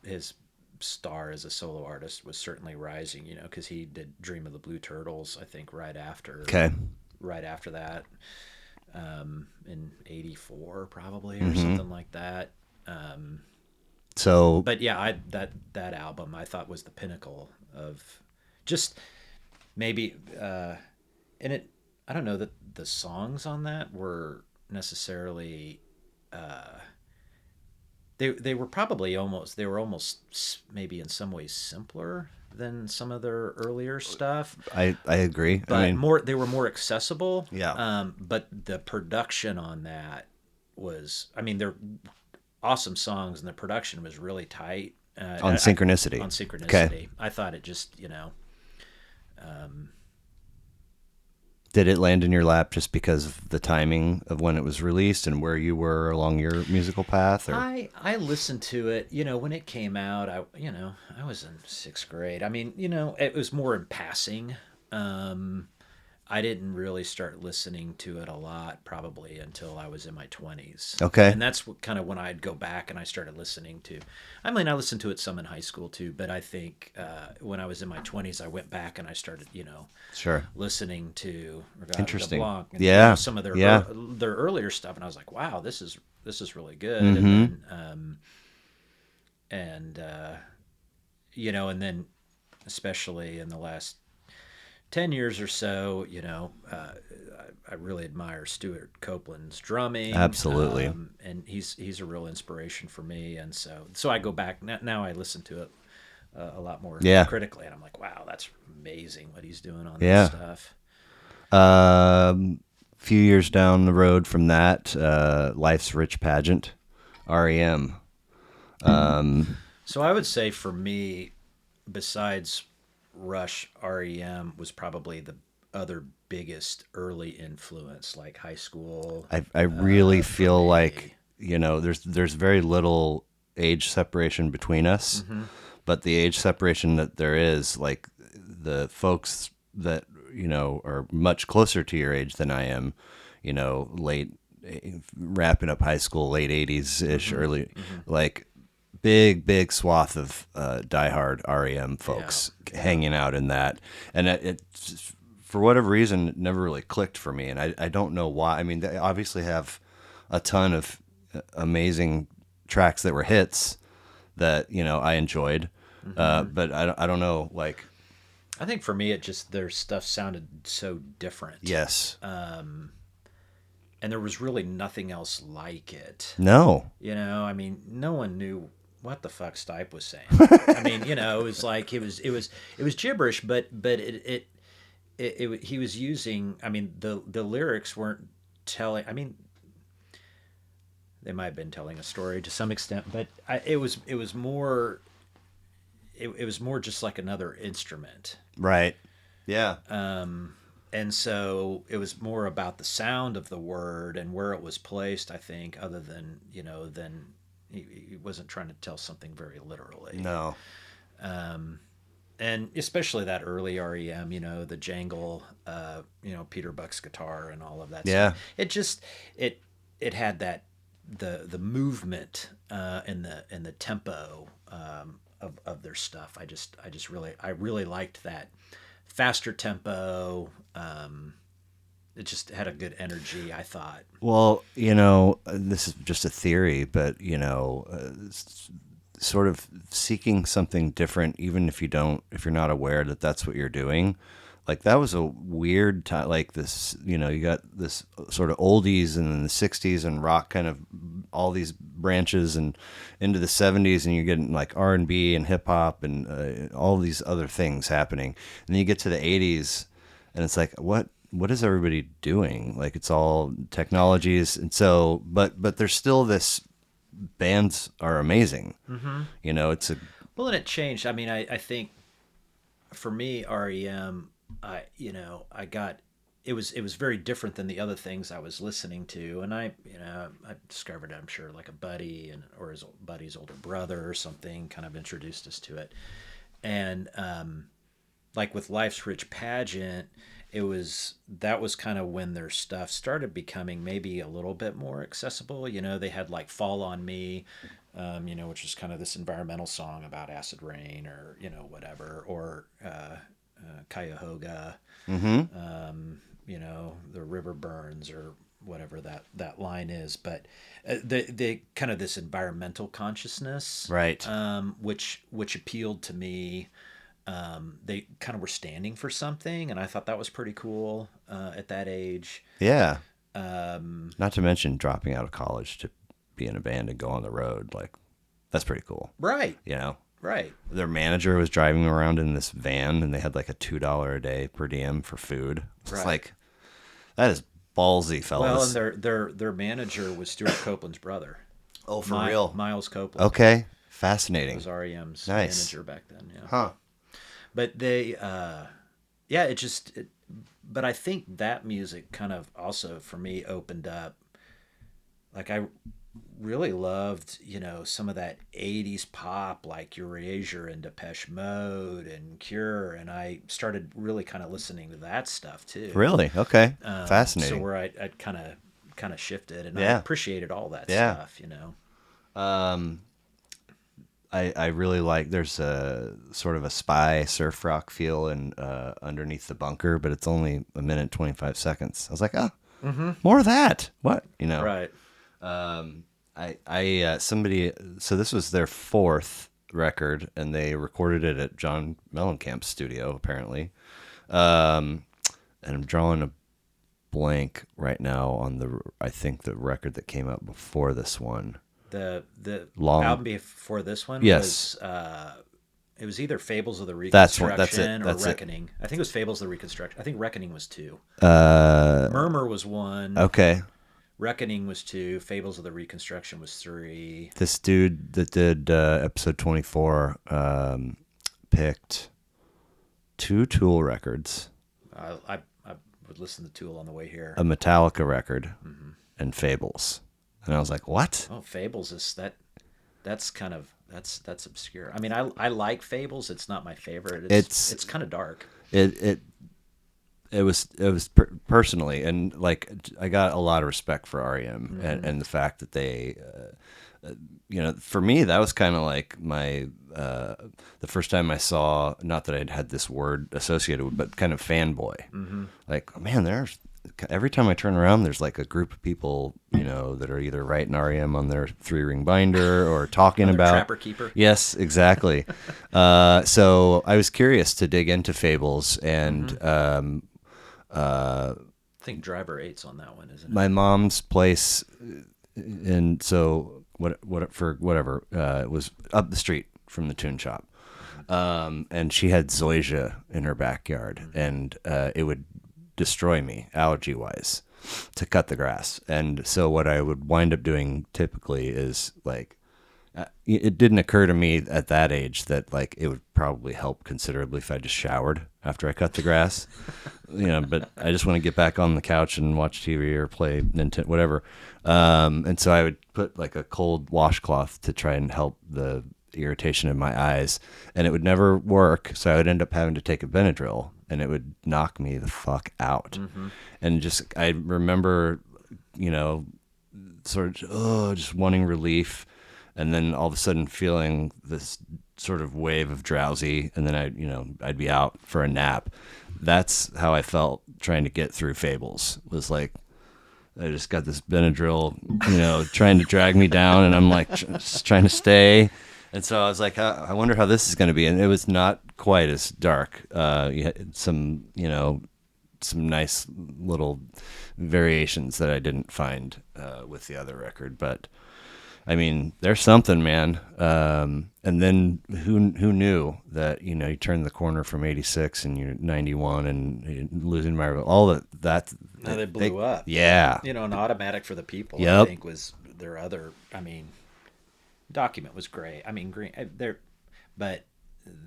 star as a solo artist was certainly rising, because he did Dream of the Blue Turtles, I think right after that, in '84 probably or Mm-hmm. something like that. So But yeah, that album I thought was the pinnacle of just maybe, and it. I don't know that the songs on that were necessarily. They were probably almost maybe in some ways simpler than some of their earlier stuff, I agree. I but mean, more they were more accessible. yeah, But the production on that was, I mean, they're awesome songs, and the production was really tight. on Synchronicity. On Okay. Synchronicity, I thought it just, Did it land in your lap just because of the timing of when it was released and where you were along your musical path, or? I listened to it, when it came out. I was in sixth grade. I mean, it was more in passing. Um, I didn't really start listening to it a lot probably until I was in my 20s. Okay. And that's kind of when I'd go back and I started listening to. I mean, I listened to it some in high school too, but I think when I was in my 20s, I went back and I started, Sure. listening to Regardez de Interesting. Blanc and Yeah. some of Yeah. their earlier stuff, and I was like, wow, this is really good. And Mm-hmm. then and and then especially in the last 10 years or so, I really admire Stuart Copeland's drumming, Absolutely. and he's a real inspiration for me. And so I go back now. I listen to it a lot more Yeah. critically, and I'm like, wow, that's amazing what he's doing on this Yeah. stuff. Few years down the road from that, Life's Rich Pageant, R.E.M. So I would say for me, besides Rush, REM was probably the other biggest early influence, like high school. I really For feel me. like, there's very little age separation between us, Mm-hmm. but the age separation that there is, like the folks that are much closer to your age than I am, late wrapping up high school, late 80s ish, Mm-hmm. early, Mm-hmm. like big swath of diehard REM Yeah. folks Yeah. hanging out in that, and it for whatever reason it never really clicked for me, and I don't know why. I mean, they obviously have a ton of amazing tracks that were hits that I enjoyed, Mm-hmm. but I don't know, like, I think for me, it just their stuff sounded so different, yes, and there was really nothing else like it. no, I mean, no one knew what the fuck Stipe was saying. I mean, it was like it was gibberish, but he was using. I mean, the lyrics weren't telling. I mean, they might have been telling a story to some extent, but it was more. It was more just like another instrument. right, yeah, And so it was more about the sound of the word and where it was placed, I think, other than, than he wasn't trying to tell something very literally. no, And especially that early REM, the jangle, Peter Buck's guitar and all of that yeah, stuff. It had that the movement and the tempo of their stuff. I really liked that faster tempo. It just had a good energy, I thought. well, this is just a theory, but sort of seeking something different, even if you're not aware that that's what you're doing. Like, that was a weird time, like this, you got this sort of oldies and then the 60s and rock, kind of all these branches, and into the 70s, and you're getting like R&B and hip hop and all these other things happening. And then you get to the 80s and it's like, what is everybody doing? Like, it's all technologies. And so, but there's still this, bands are amazing. Mm-hmm. It's a, Well, and it changed. I mean, I think for me, REM, I got it was very different than the other things I was listening to, and I discovered, I'm sure, like a buddy or his buddy's older brother or something kind of introduced us to it, and like with Life's Rich Pageant, that was kind of when their stuff started becoming maybe a little bit more accessible. They had like Fall on Me, which is kind of this environmental song about acid rain or whatever, or Cuyahoga, mm-hmm. The River Burns, or whatever that line is, but the kind of this environmental consciousness, Right. which appealed to me. They kind of were standing for something, and I thought that was pretty cool at that age. Yeah. Not to mention dropping out of college to be in a band and go on the road. Like, that's pretty cool. Right. You know? Right. Their manager was driving around in this van, and they had like a $2 a day per diem for food. It's Right. like, that is ballsy, Well, fellas. and their manager was Stuart Copeland's brother. Oh, for real? Miles Copeland. Okay. He Fascinating. was R.E.M's Nice. manager back then. Yeah. Huh. But they, but I think that music kind of also for me opened up. Like I really loved, some of that 80s pop like Erasure and Depeche Mode and Cure. And I started really kind of listening to that stuff too. Really? Okay. So Fascinating. where I kind of shifted and I Yeah. appreciated all that Yeah. stuff, I really like, there's a sort of a spy surf rock feel in Underneath the Bunker, but it's only a minute 25 seconds. I was like, more of that. What? Right. So this was their fourth record, and they recorded it at John Mellencamp's studio, apparently. And I'm drawing a blank right now on I think the record that came out before this one. The Long- album before this one Yes. was it was either Fables of the That's Reconstruction it. That's or it. Reckoning. I think it was Fables of the Reconstruction. I think Reckoning was 2. Uh, Murmur was 1. okay. Reckoning was 2. Fables of the Reconstruction was 3. This dude that did episode 24 picked 2 Tool records, I would listen to Tool on the way here. a Metallica record, and Fables. And I was like, what? Oh, Fables is that's kind of that's obscure. I mean, I like Fables. It's not my favorite. It's kind of dark. It was personally, and like I got a lot of respect for R.E.M. and the fact that they, for me that was kind of like my the first time I saw, not that I'd had this word associated with, but kind of fanboy. Like, man, every time I turn around, there's like a group of people, that are either writing R.E.M. on their 3-ring binder or talking about Trapper Keeper. Yes, exactly. So I was curious to dig into Fables, and I think Driver 8's on that one, isn't it? my mom's place, and so whatever, it was up the street from the tune shop, and she had zoysia in her backyard, and it would destroy me allergy wise to cut the grass. And so what I would wind up doing typically is like, it didn't occur to me at that age that like it would probably help considerably if I just showered after I cut the grass, but I just want to get back on the couch and watch TV or play Nintendo, whatever. And so I would put like a cold washcloth to try and help the irritation in my eyes, and it would never work. So I would end up having to take a Benadryl, and it would knock me the fuck out. And I remember, sort of just wanting relief, and then all of a sudden feeling this sort of wave of drowsy, and then I'd be out for a nap. That's how I felt trying to get through Fables. Was like, I just got this Benadryl, trying to drag me down, and I'm like just trying to stay. And so I was like, I wonder how this is going to be. And it was not quite as dark. You had some nice little variations that I didn't find with the other record. But I mean, there's something, man. And then who knew that, you turn the corner from 86 and you're 91 and you're losing all that. Now they blew up. Yeah. An Automatic for the People, Yep. I think, was their other. I mean, Document was great. I mean, Green. But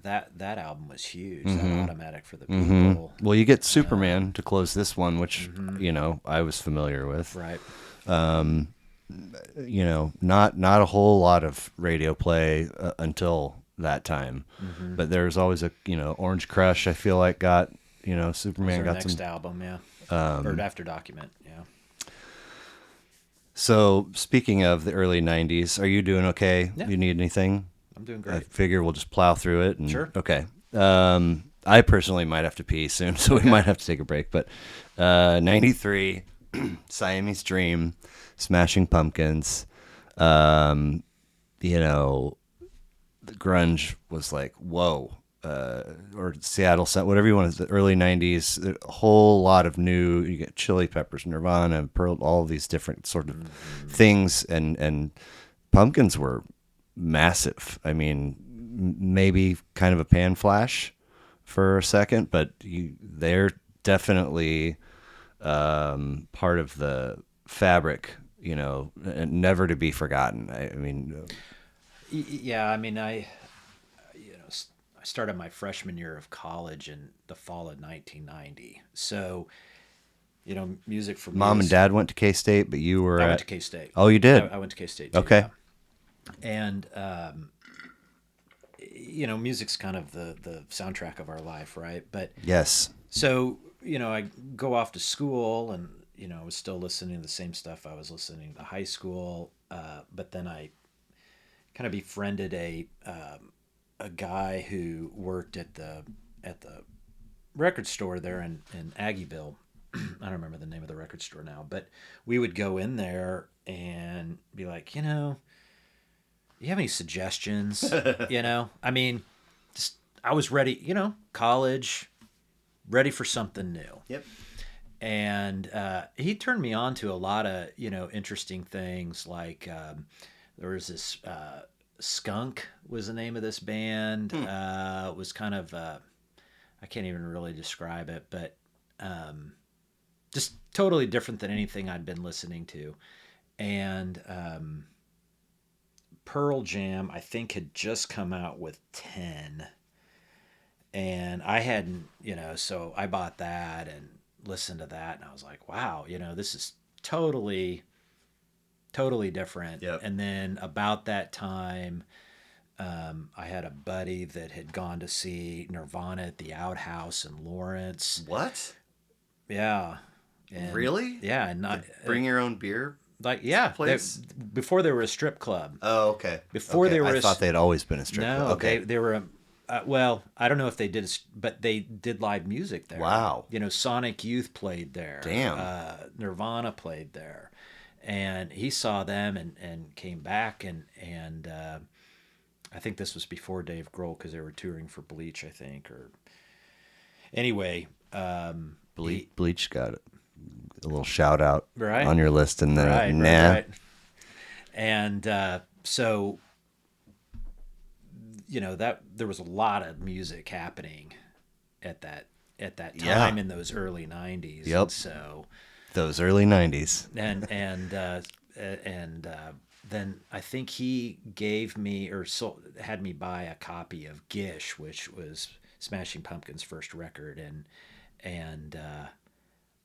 that album was huge. That Automatic for the People. Well, you get Superman to close this one, which I was familiar with. Right. Not a whole lot of radio play until that time, but there's always a Orange Crush. I feel like got Superman got next some album, yeah. Or after Document, yeah. So speaking of the early '90s, are you doing okay? Yeah. You need anything? I'm doing I great. figure we'll just plow through it. Sure. Okay. I personally might have to pee soon, so we might have to take a break. But 93, Siamese Dream, Smashing Pumpkins. You know, the grunge was like, whoa. Or Seattle, whatever you want, the early 90s, a whole lot of new, you get Chili Peppers, Nirvana, Pearl, all these different sort of things. And Pumpkins were massive. I mean, maybe kind of a pan flash for a second, but they're definitely part of the fabric, you know, and never to be forgotten. I mean, yeah, I mean, I started my freshman year of college in the fall of 1990. So, music for me. Mom and Dad went to K-State, but you were I went to K-State. Oh, you did? I went to K-State too. Okay. Yeah. And, music's kind of the soundtrack of our life, right? But yes. So, I go off to school and, I was still listening to the same stuff I was listening to high school. But then I kind of befriended a guy who worked at the record store there in Aggieville. I don't remember the name of the record store now, but we would go in there and be like, you have any suggestions? I mean, I was ready, college, ready for something new. Yep. And he turned me on to a lot of, interesting things. Like there was this Skunk was the name of this band. It was kind of, I can't even really describe it, but just totally different than anything I'd been listening to. And Pearl Jam, I think, had just come out with 10. And I hadn't, so I bought that and listened to that. And I was like, wow, this is totally different. Yep. And then about that time, I had a buddy that had gone to see Nirvana at the Outhouse in Lawrence. What? Yeah. And, really? Yeah. And not bring your own beer. Like, yeah, place? Before they were a strip club. Oh, okay. Before they were, I thought they'd always been a strip club. No, okay. they were. Well, I don't know if they did, but they did live music there. Wow. Sonic Youth played there. Damn. Nirvana played there, and he saw them and came back and I think this was before Dave Grohl because they were touring for Bleach, I think, or anyway. Bleach got a little shout out right on your list, and then right. And so, that there was a lot of music happening at that time in those early 90s. Yep. And so those early 90s. And then I think he gave me had me buy a copy of Gish, which was Smashing Pumpkins' first record, and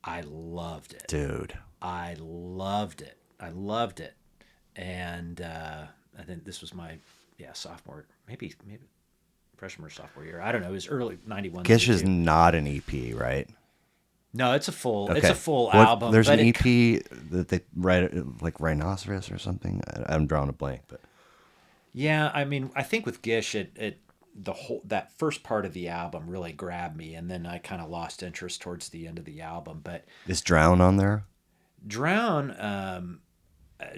I loved it. Dude. I loved it. And I think this was my sophomore, maybe freshman or sophomore year. I don't know. It was early 91. Gish is not an EP, right? No, it's a full. Okay. It's a full album. There's an EP that they write like Rhinoceros or something. I'm drawing a blank, but yeah, I mean, I think with Gish, that first part of the album really grabbed me, and then I kind of lost interest towards the end of the album. But is Drown on there?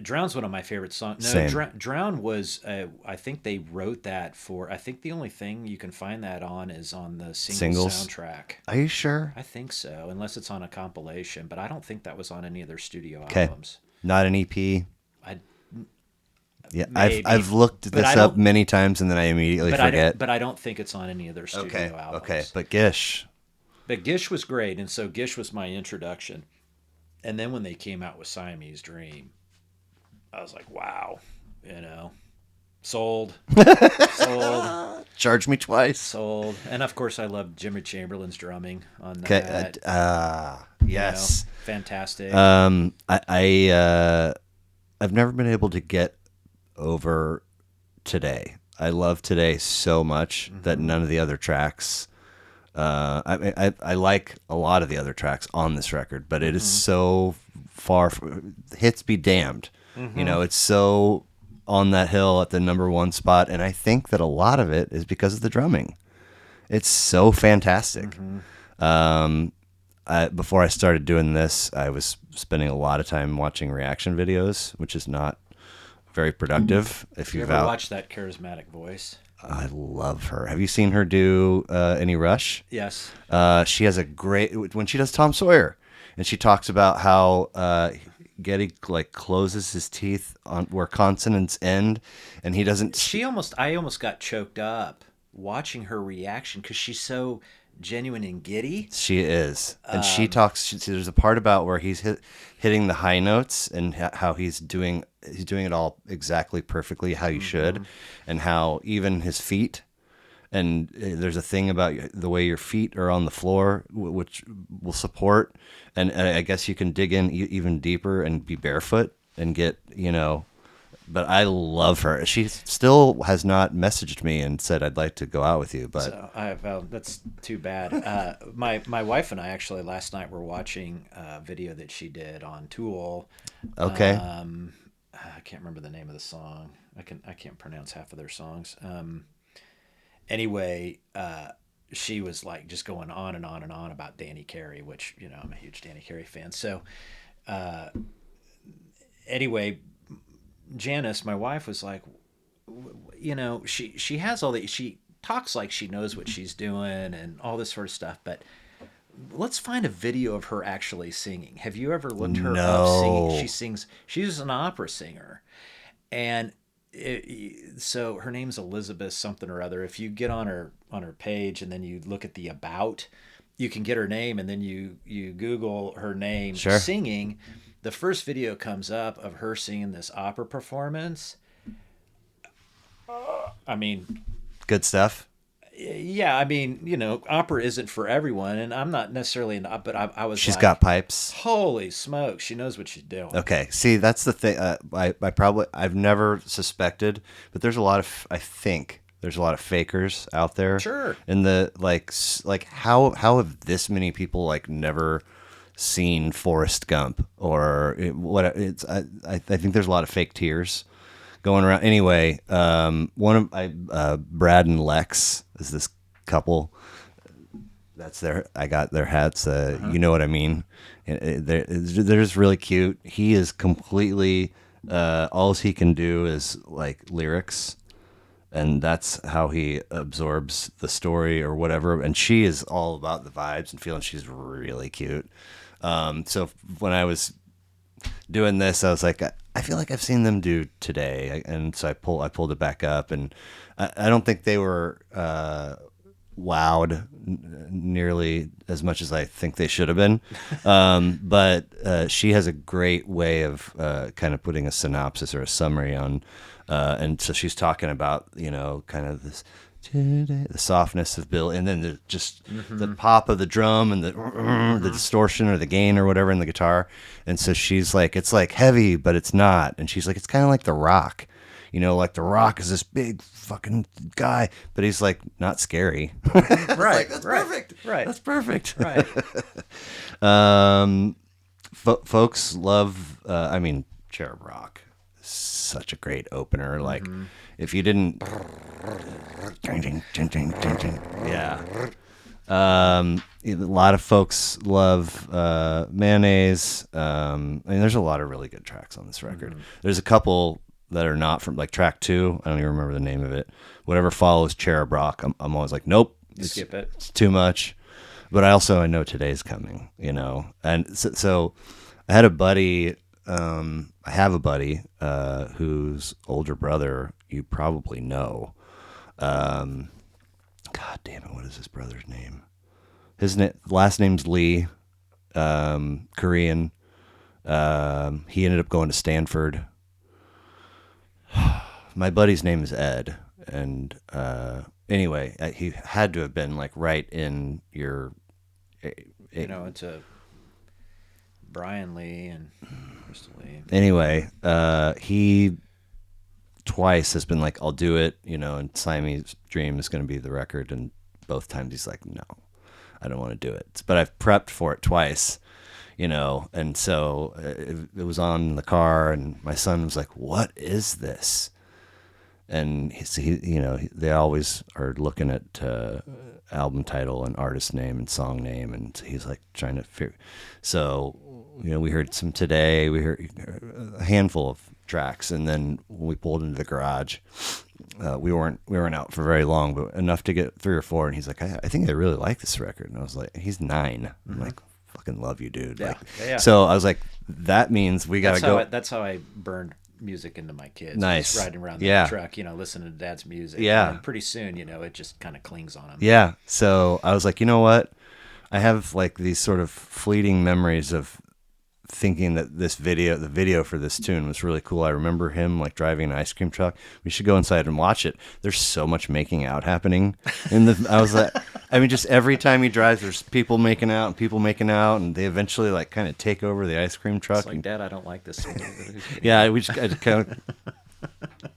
Drown's one of my favorite songs. No, Same. Drown was, I think they wrote that for, I think the only thing you can find that on is on the singles soundtrack. Are you sure? I think so, unless it's on a compilation, but I don't think that was on any of their studio Okay. albums. Not an EP? Yeah, maybe, I've looked this up many times and then I immediately forget. But I don't think it's on any of their studio albums. Okay, but Gish. But Gish was great, and so Gish was my introduction. And then when they came out with Siamese Dream, I was like, wow, sold. Charge me twice. Sold. And of course, I loved Jimmy Chamberlain's drumming on that. Yes. Fantastic. I've never been able to get over Today. I love Today so much that none of the other tracks. I like a lot of the other tracks on this record, but it is so far. Hits be damned. It's so on that hill at the number one spot, and I think that a lot of it is because of the drumming. It's so fantastic. before I started doing this, I was spending a lot of time watching reaction videos, which is not very productive. If You you've ever watch that charismatic voice? I love her. Have you seen her do any Rush? Yes. She has a great when she does Tom Sawyer, and she talks about how Getty like closes his teeth on where consonants end, and he doesn't. I almost got choked up watching her reaction because she's so genuine and giddy. She is, and she talks. There's a part about where he's hitting the high notes and how he's doing it all exactly perfectly how you should, and how even his feet. And there's a thing about the way your feet are on the floor, which will support. And I guess you can dig in even deeper and be barefoot and get, But I love her. She still has not messaged me and said, I'd like to go out with you. But That's too bad. My wife and I actually last night were watching a video that she did on Tool. Okay. I can't remember the name of the song. I can't pronounce half of their songs. Anyway, she was like just going on and on and on about Danny Carey, which, I'm a huge Danny Carey fan. So, anyway, Janice, my wife, was like, she has all the, she talks like she knows what she's doing and all this sort of stuff, but let's find a video of her actually singing. Have you ever looked her up singing? She's an opera singer. And so her name's Elizabeth something or other. If you get on her page and then you look at the about, you can get her name, and then you Google her name singing. The first video comes up of her singing this opera performance. I mean, good stuff. Yeah, I mean, opera isn't for everyone, and I'm not necessarily but I was. She's got pipes. Holy smoke, she knows what she's doing. Okay, see, that's the thing. I've never suspected, but there's a lot of, I think there's a lot of fakers out there. Sure. In the how have this many people never seen Forrest Gump or what? I think there's a lot of fake tears going around. Anyway, one of Brad and Lex is this couple. That's I got their hats. You know what I mean? They're just really cute. He is completely, all he can do is lyrics, and that's how he absorbs the story or whatever. And she is all about the vibes and feeling. She's really cute. So when I was doing this, I was like, I feel like I've seen them do Today, and so I pulled it back up, and I don't think they were wowed nearly as much as I think they should have been. But she has a great way of kind of putting a synopsis or a summary on, and so she's talking about kind of this. The softness of Bill, and then the pop of the drum and the distortion or the gain or whatever in the guitar. And so she's like, it's heavy, but it's not. And she's like, it's kind of like The Rock, The Rock is this big fucking guy, but he's not scary. Right. That's right, perfect. Right. That's perfect. Right. Folks love. Cherub Rock, such a great opener. If you didn't, yeah. A lot of folks love Mayonnaise. There's a lot of really good tracks on this record. There's a couple that are not from track 2. I don't even remember the name of it. Whatever follows Cherub Rock, I'm always like, nope, skip it. It's too much. But I know Today's coming, And so I had a buddy. I have a buddy whose older brother you probably know. God damn it, what is his brother's name? His last name's Lee, Korean. He ended up going to Stanford. My buddy's name is Ed, and anyway, he had to have been right in your. Into Brian Lee and Crystal Lee. Anyway, he twice has been like, I'll do it, and Siamese Dream is going to be the record. And both times he's like, no, I don't want to do it. But I've prepped for it twice, and so it was on in the car, and my son was like, what is this? and they always are looking at album title and artist name and song name, and he's like trying to figure. So, we heard some today. We heard a handful of tracks, and then when we pulled into the garage, we weren't out for very long, but enough to get 3 or 4. And he's like, I think I really like this record. And I was like, he's 9. I'm like, fucking love you, dude. Yeah. Like, Yeah. So I was like, that means we gotta go. That's how I burned music into my kids. Nice. Just riding around the truck, listening to dad's music. Yeah. And pretty soon, it just kind of clings on them. Yeah. So I was like, you know what? I have like these sort of fleeting memories of thinking that the video for this tune was really cool. I remember him like driving an ice cream truck. We should go inside and watch it. There's so much making out happening I was like, just every time he drives, there's people making out, and they eventually like kind of take over the ice cream truck. It's like, Dad, I don't like this. Yeah, I just kind of,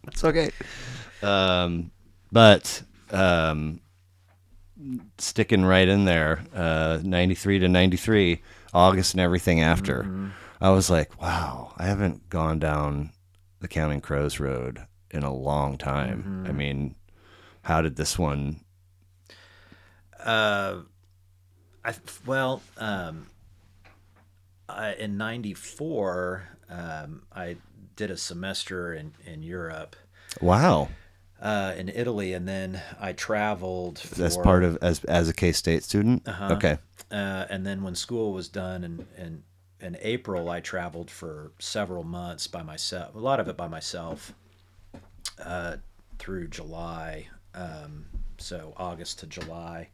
it's okay. But sticking right in there, 93 to 93, August and everything after. I was like, wow, I haven't gone down the Counting Crows road in a long time. How did this one? In '94, I did a semester in Europe. Wow. In Italy, and then I traveled as part of as a K-State student. Okay. And then when school was done in April, I traveled for several months by myself. A lot of it by myself through July. So August to July,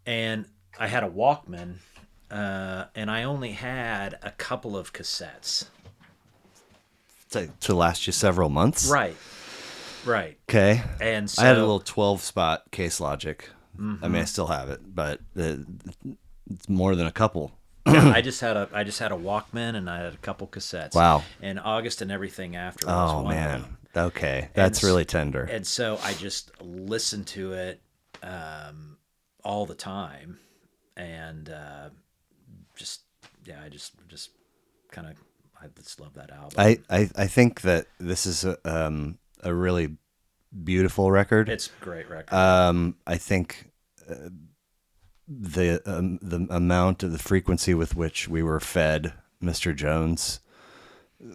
and I had a Walkman, and I only had a couple of cassettes. To last you several months. Right. Okay. And so I had a little 12-spot Case Logic. I still have it, but it's more than a couple. Yeah, I just had a Walkman, and I had a couple cassettes. Wow. And August and everything after was one man. of them. Okay. That's really tender. And so I just listened to it all the time, and I just kind of, I just love that album. I think that this is a really beautiful record. It's a great record. I think the amount of the frequency with which we were fed Mr. Jones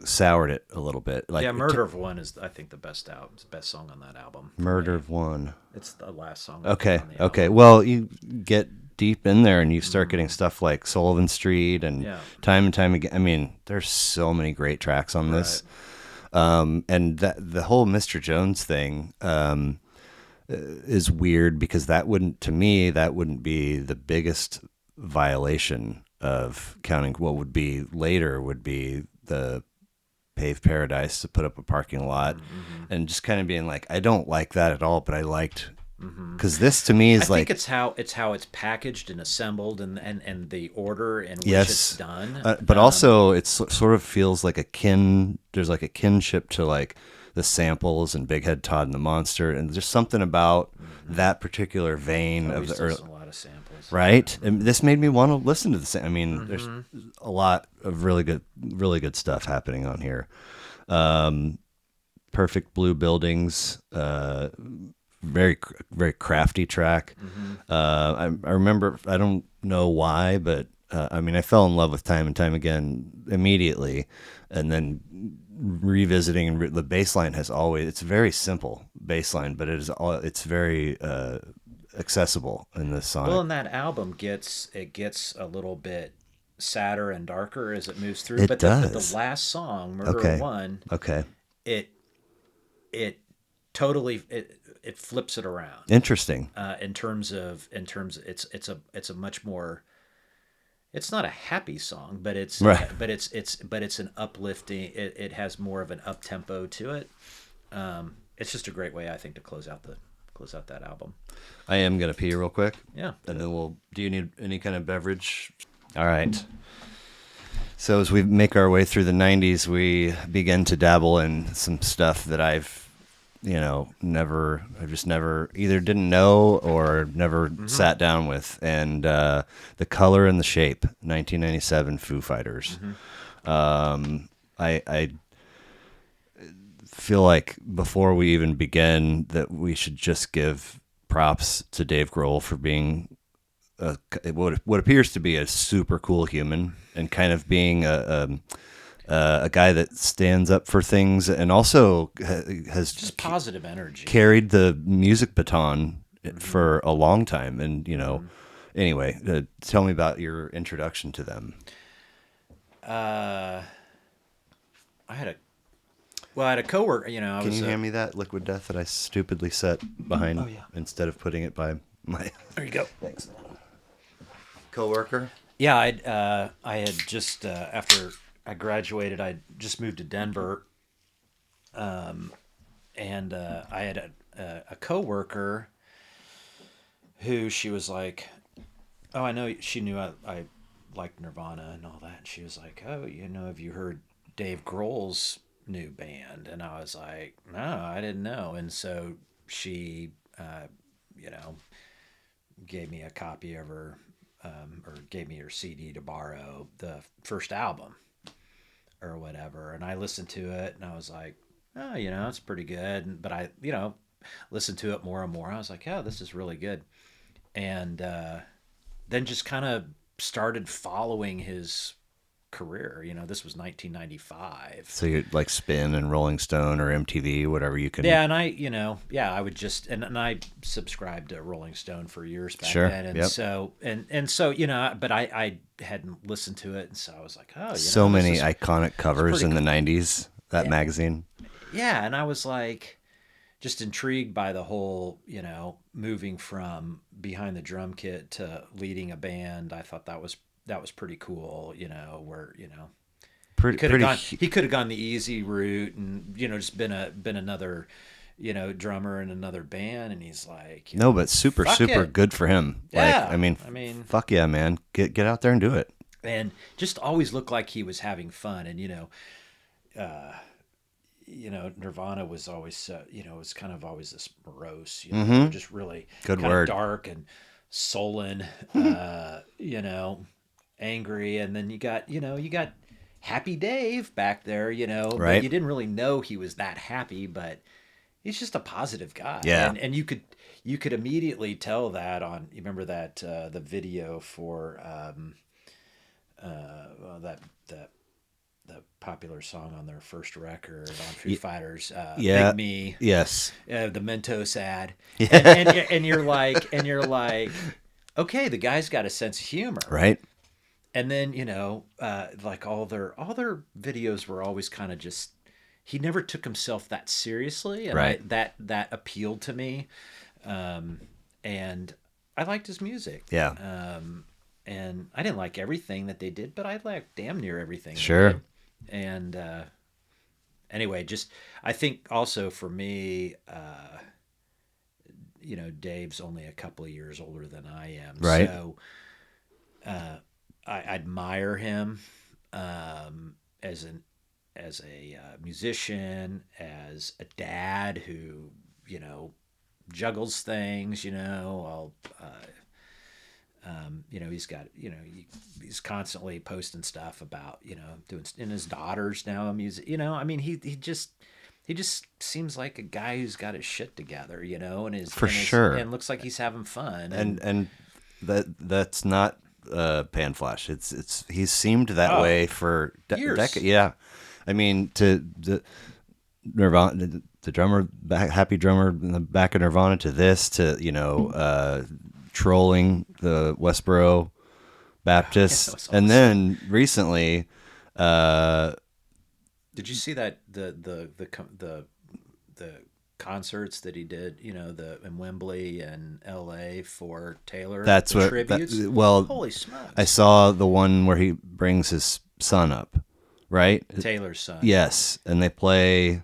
soured it a little bit. Like, Murder of One is, I think, the best song on that album. Murder of One. It's the last song. Okay. On the Okay. album. Well, you get deep in there and you start getting stuff like Sullivan Street and time and time again. There's so many great tracks on this. And the whole Mr. Jones thing is weird because that wouldn't be the biggest violation of counting. What would be later would be the paved paradise to put up a parking lot and just kind of being like, I don't like that at all, but I liked, because this to me is I like, think it's how it's packaged and assembled and the order in which yes, it's done. But also it sort of feels like there's like a kinship to like the Samples and Big Head Todd and the Monster, and there's something about that particular vein of the early, a lot of samples, right? And this made me want to listen to the. There's a lot of really good stuff happening on here. Perfect Blue Buildings, very very crafty track. I remember, I don't know why, but I fell in love with Time and Time Again immediately, and then revisiting, and the bass line it's a very simple bass line, but it's very accessible in this song. Well, and that album gets a little bit sadder and darker as it moves through. But the last song, Murder of One, it totally it flips it around. Interesting. In terms of it's a much more. It's not a happy song, but it's right. But it's an uplifting. It has more of an up tempo to it. It's just a great way, I think, to close out that album. I am gonna pee real quick. Yeah. And then do you need any kind of beverage? All right. So as we make our way through the 90s, we begin to dabble in some stuff that I've just never either didn't know or never sat down with. And The Color and the Shape, 1997 Foo Fighters. I feel like before we even begin that we should just give props to Dave Grohl for being what appears to be a super cool human and kind of being a guy that stands up for things and also has just positive energy, carried the music baton for a long time. And, anyway, tell me about your introduction to them. I had a coworker, Can you hand me that Liquid Death that I stupidly set behind instead of putting it by my... There you go. Thanks. Coworker? Yeah, I had just, after I graduated, I just moved to Denver. And I had a coworker who she was like, oh, I know, she knew I liked Nirvana and all that. And she was like, oh, have you heard Dave Grohl's new band? And I was like, no, I didn't know. And so she, gave me a copy of her, or gave me her CD to borrow, the first album or whatever. And I listened to it and I was like, oh, it's pretty good. But I, listened to it more and more. I was like, oh, this is really good. And then just kind of started following his career. This was 1995. So you like Spin and Rolling Stone or MTV, whatever you can. Yeah, and I would just and I subscribed to Rolling Stone for years back then, and so but I hadn't listened to it, and so I was like, oh, so many iconic covers in the '90s. That magazine. Yeah, and I was like, just intrigued by the whole, moving from behind the drum kit to leading a band. I thought that was pretty cool, where, he could have gone the easy route and, just been another, drummer in another band. And he's like, no, but super good for him. Yeah. Like, I mean, fuck yeah, man. Get out there and do it. And just always looked like he was having fun. And, Nirvana was always, it was kind of always this morose, just really good kind word. Of dark and sullen, angry. And then you got Happy Dave back there, right. But you didn't really know he was that happy, but he's just a positive guy. Yeah. And you could immediately tell that on, you remember that, the video for, the popular song on their first record on Foo Fighters, Big Me. Yes. The Mentos ad. Yeah. And you're like, okay, the guy's got a sense of humor. Right. And then, like all their videos were always kind of just, he never took himself that seriously. And right. that appealed to me. And I liked his music. Yeah. And I didn't like everything that they did, but I liked damn near everything. Sure. They did. And anyway, just I think also for me, Dave's only a couple of years older than I am. Right. So I admire him as a musician, as a dad who juggles things. He's got, he's constantly posting stuff about, doing, and his daughter's now a music, he just seems like a guy who's got his shit together, and sure. And looks like he's having fun. And that's not pan flash. He's seemed that way for years. Yeah. I mean, to the Nirvana, the drummer, happy drummer in the back of Nirvana, to this, to, trolling the Westboro Baptists, awesome. And then recently, did you see that the concerts that he did, in Wembley and L.A. for Taylor? That's what tributes. Holy smokes! I saw the one where he brings his son up, right? Taylor's son. Yes, and they play.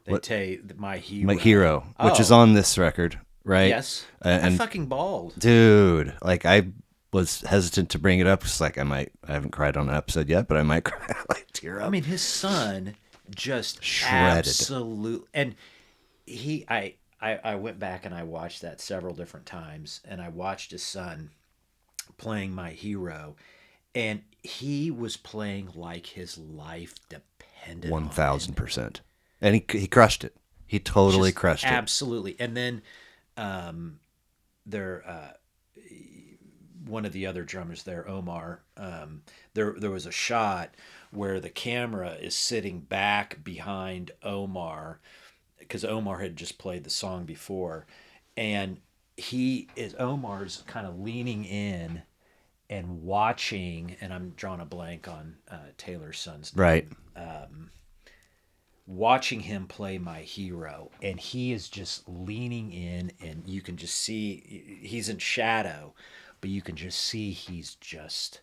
My Hero. Which is on this record. Right. Yes. And I fucking bawled. Dude, like I was hesitant to bring it up. It's like I haven't cried on an episode yet, but I might cry, like tear up. I mean, his son just shredded. Absolute. And I went back and I watched that several different times, and I watched his son playing My Hero, and he was playing like his life depended 1,000%. And he crushed it. He totally Just crushed it. absolutely. And then there, one of the other drummers there, Omar, there was a shot where the camera is sitting back behind Omar because Omar had just played the song before, and Omar's kind of leaning in and watching, and I'm drawing a blank on Taylor's son's name. Right. Watching him play My Hero, and he is just leaning in, and you can just see he's in shadow, but you can just see he's just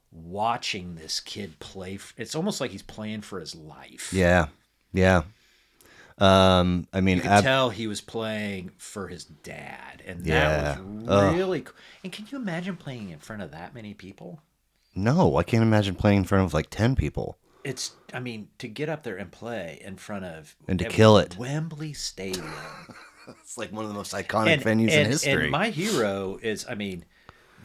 watching this kid play. It's almost like he's playing for his life. Yeah. Yeah. I mean, You could tell he was playing for his dad, and that was really cool. And can you imagine playing in front of that many people? No, I can't imagine playing in front of like 10 people. I mean, to get up there and play in front of and to kill it, Wembley Stadium. It's like one of the most iconic venues in history. And My Hero is, I mean,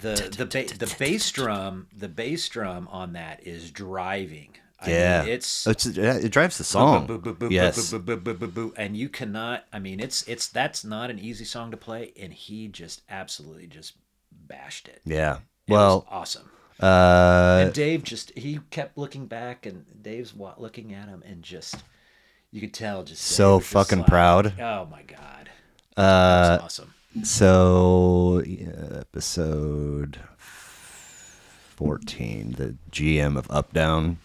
the bass drum on that is driving. I mean, it drives the song. Yes, and you cannot. I mean, that's not an easy song to play, and he just absolutely just bashed it. Yeah, it was awesome. And Dave he kept looking back, and Dave's looking at him, and just you could tell just so fucking just proud. Oh my god, that was awesome. So episode 14, the GM of Up Down,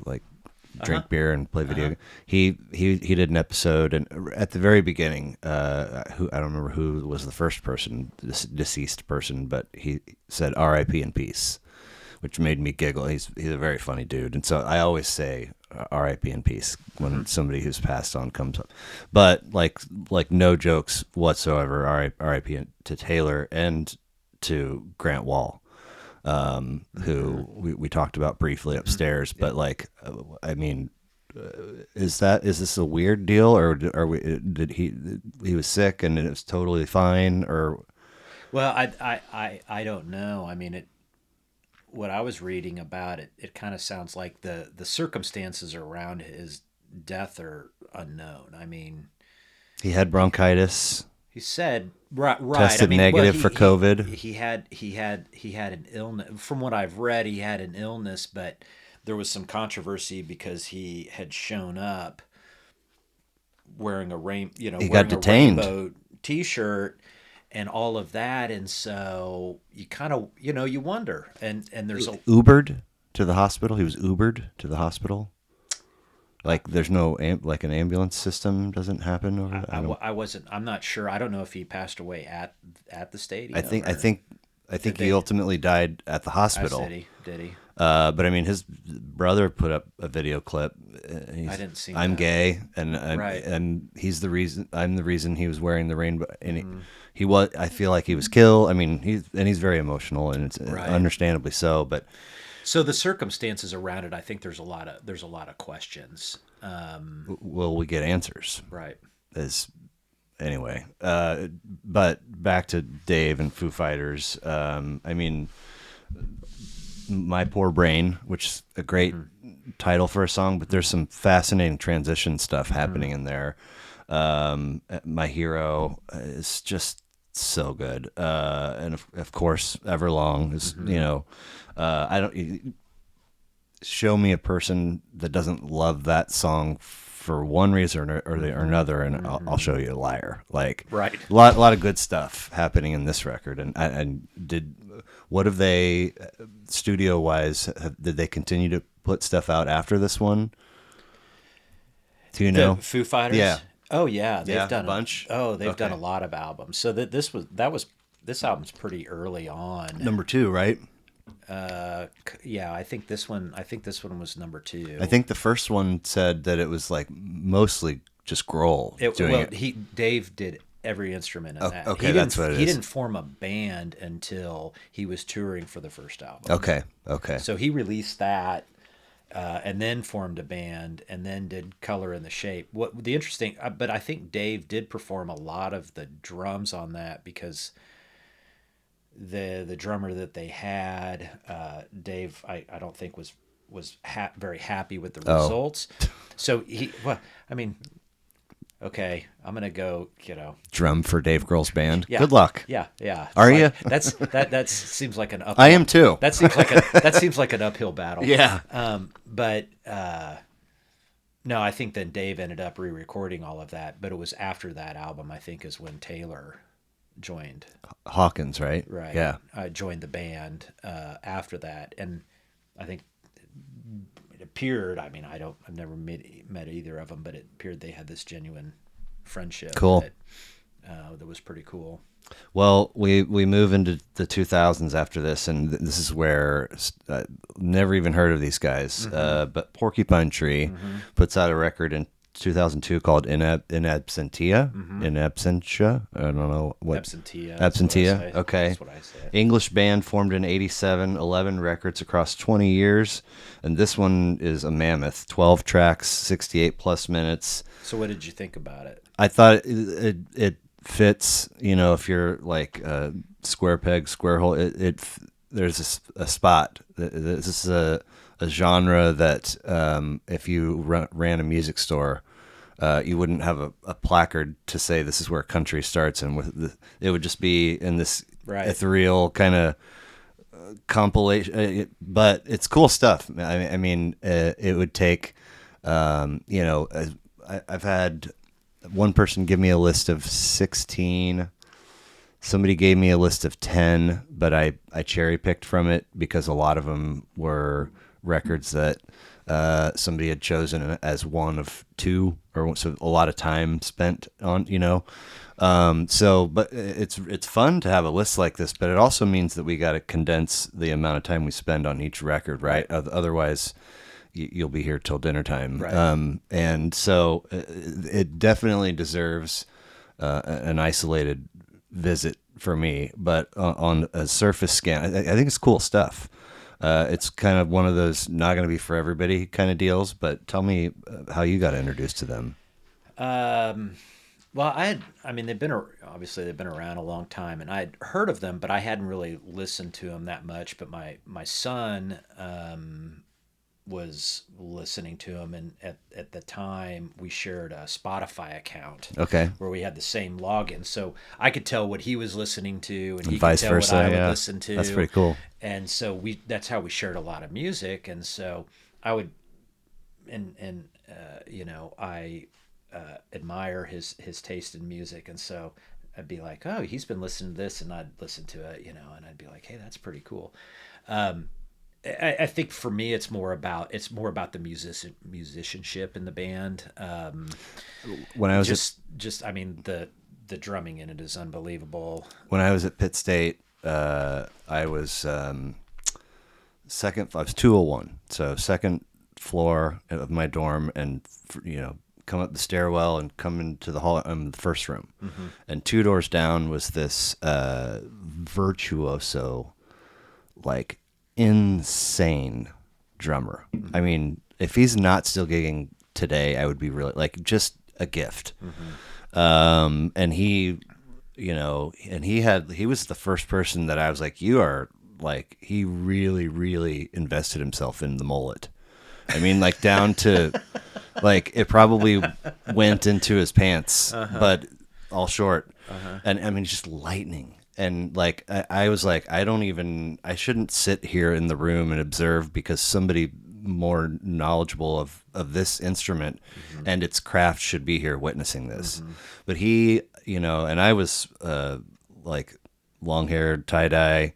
like drink beer and play video. He did an episode, and at the very beginning, I don't remember who was the first person, this deceased person, but he said R.I.P. in peace, which made me giggle. He's a very funny dude, and so I always say R.I.P. in peace when somebody who's passed on comes up. But like no jokes whatsoever. R.I.P. to Taylor and to Grant Wall. Who we talked about briefly upstairs, but like, I mean, is this a weird deal, or did he was sick and it was totally fine, or? Well, I don't know. I mean, what I was reading about it kind of sounds like the circumstances around his death are unknown. I mean, he had bronchitis. He said right. Tested negative for COVID. He had an illness. From what I've read, he had an illness, but there was some controversy because he had shown up wearing he got detained. A rainbow T-shirt and all of that, and so you kind of you wonder. And there's Ubered to the hospital. He was Ubered to the hospital. Like there's no like an ambulance system doesn't happen over there. I'm not sure. I don't know if he passed away at the stadium. I think he ultimately died at the hospital. Did he? But I mean, his brother put up a video clip. I didn't see. I'm that. gay, and he's the reason. I'm the reason he was wearing the rainbow. And he was. I feel like he was killed. I mean, he's very emotional, and it's understandably so. But. So the circumstances around it, I think there's a lot of questions. Will we get answers? Right. Anyway, but back to Dave and Foo Fighters. I mean, My Poor Brain, which is a great title for a song, but there's some fascinating transition stuff happening in there. My Hero is just so good, and of course, Everlong is I don't show me a person that doesn't love that song for one reason or another, and I'll show you a liar. Like right, a lot of good stuff happening in this record. And what have they studio wise? Did they continue to put stuff out after this one? Do you know? The Foo Fighters? Yeah. Oh yeah, they've done a bunch. They've done a lot of albums. So this album's pretty early on. Number 2, right? Yeah, I think this one was number 2. I think the first one said that it was like mostly just Grohl doing it. Dave did every instrument in that. Okay, that's what it is. He didn't form a band until he was touring for the first album. Okay. So he released that, and then formed a band, and then did Color in the Shape. But I think Dave did perform a lot of the drums on that because the drummer that they had, Dave, I don't think was was very happy with the Oh. results. So okay, I'm gonna go, Drum for Dave Grohl's band. yeah, Good luck. Yeah. It's Are like, you? that seems like an uphill. I am too. That seems like an uphill battle. Yeah. But no, I think then Dave ended up re-recording all of that, but it was after that album, I think, is when Taylor joined. Hawkins, right? Right. Yeah. Joined the band after that, and I think it appeared. I mean, I've never met either of them, but it appeared they had this genuine friendship. Cool. That was pretty cool. Well, we move into the 2000s after this, and this is where never even heard of these guys. But Porcupine Tree puts out a record in 2002 called In Absentia. In Absentia. I don't know what. Absentia. Absentia. Okay. That's what I say. English band formed in 87, 11 records across 20 years. And this one is a mammoth. 12 tracks, 68 plus minutes. So what did you think about it? I thought it fits, if you're like square peg, square hole. There's a spot. This is a genre that if you ran a music store, you wouldn't have a placard to say this is where country starts, and it would just be in this ethereal kind of compilation. But it's cool stuff. I mean, it would take, I've had one person give me a list of 16. Somebody gave me a list of 10, but I cherry picked from it because a lot of them were records that somebody had chosen as one of two, or so a lot of time spent on, but it's fun to have a list like this, but it also means that we got to condense the amount of time we spend on each record, right? Otherwise you'll be here till dinner time. Right. And so it definitely deserves an isolated visit for me, but on a surface scan, I think it's cool stuff. It's kind of one of those not going to be for everybody kind of deals, but tell me how you got introduced to them. Well, they've been around a long time, and I'd heard of them, but I hadn't really listened to them that much. But my son was listening to them, and at the time we shared a Spotify account. Okay. Where we had the same login, so I could tell what he was listening to, and he vice could tell versa, what I would listen to. That's pretty cool. And so that's how we shared a lot of music, and so I would, I admire his taste in music, and so I'd be like, oh, he's been listening to this, and I'd listen to it, and I'd be like, hey, that's pretty cool. I think for me, it's more about the musicianship in the band. When I was the drumming in it is unbelievable. When I was at Pitt State, I was second. I was 201, so second floor of my dorm, and come up the stairwell and come into the hall. I'm in the first room, and two doors down was this virtuoso, like insane drummer. I mean, if he's not still gigging today, I would be really like just a gift. And he was the first person that I was like, you are like, he really, really invested himself in the mullet. I mean, like down to like it probably went into his pants, but all short. And I mean, just lightning. And like I was like, I shouldn't sit here in the room and observe, because somebody more knowledgeable of this instrument and its craft should be here witnessing this. But he, and I was like long-haired, tie-dye,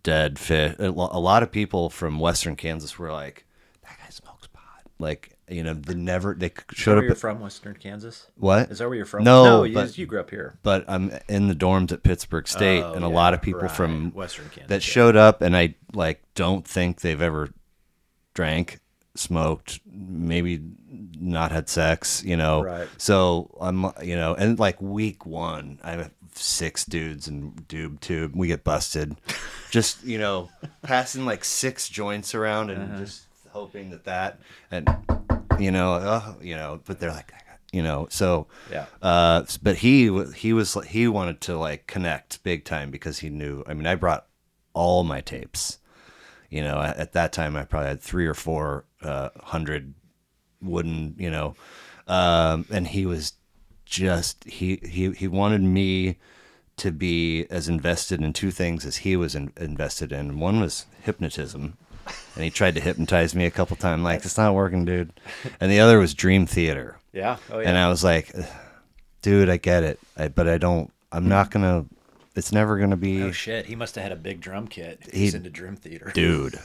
dead fish. A lot of people from Western Kansas were like, that guy smokes pot. Like, they showed up. You're from Western Kansas? What? Is that where you're from? No, you grew up here. But I'm in the dorms at Pittsburgh State, and a lot of people from Western Kansas that showed up, and I like don't think they've ever drank, smoked, maybe not had sex, Right. So I'm, and like week one, I have 6 dudes in tube. We get busted, just passing like 6 joints around and just hoping that and but they're like, so yeah. But he wanted to like connect big time, because he knew. I mean, I brought all my tapes. You know, at that time I probably had 3 or 4 hundred wooden, and he was just he wanted me to be as invested in 2 things as he was invested in. One was hypnotism, and he tried to hypnotize me a couple times. Like, it's not working, dude. And the other was dream theater. Yeah. Oh yeah. And I was like, dude, I get it, but I don't. I'm not gonna. It's never gonna be. Oh shit! He must have had a big drum kit. He's into drum theater, dude.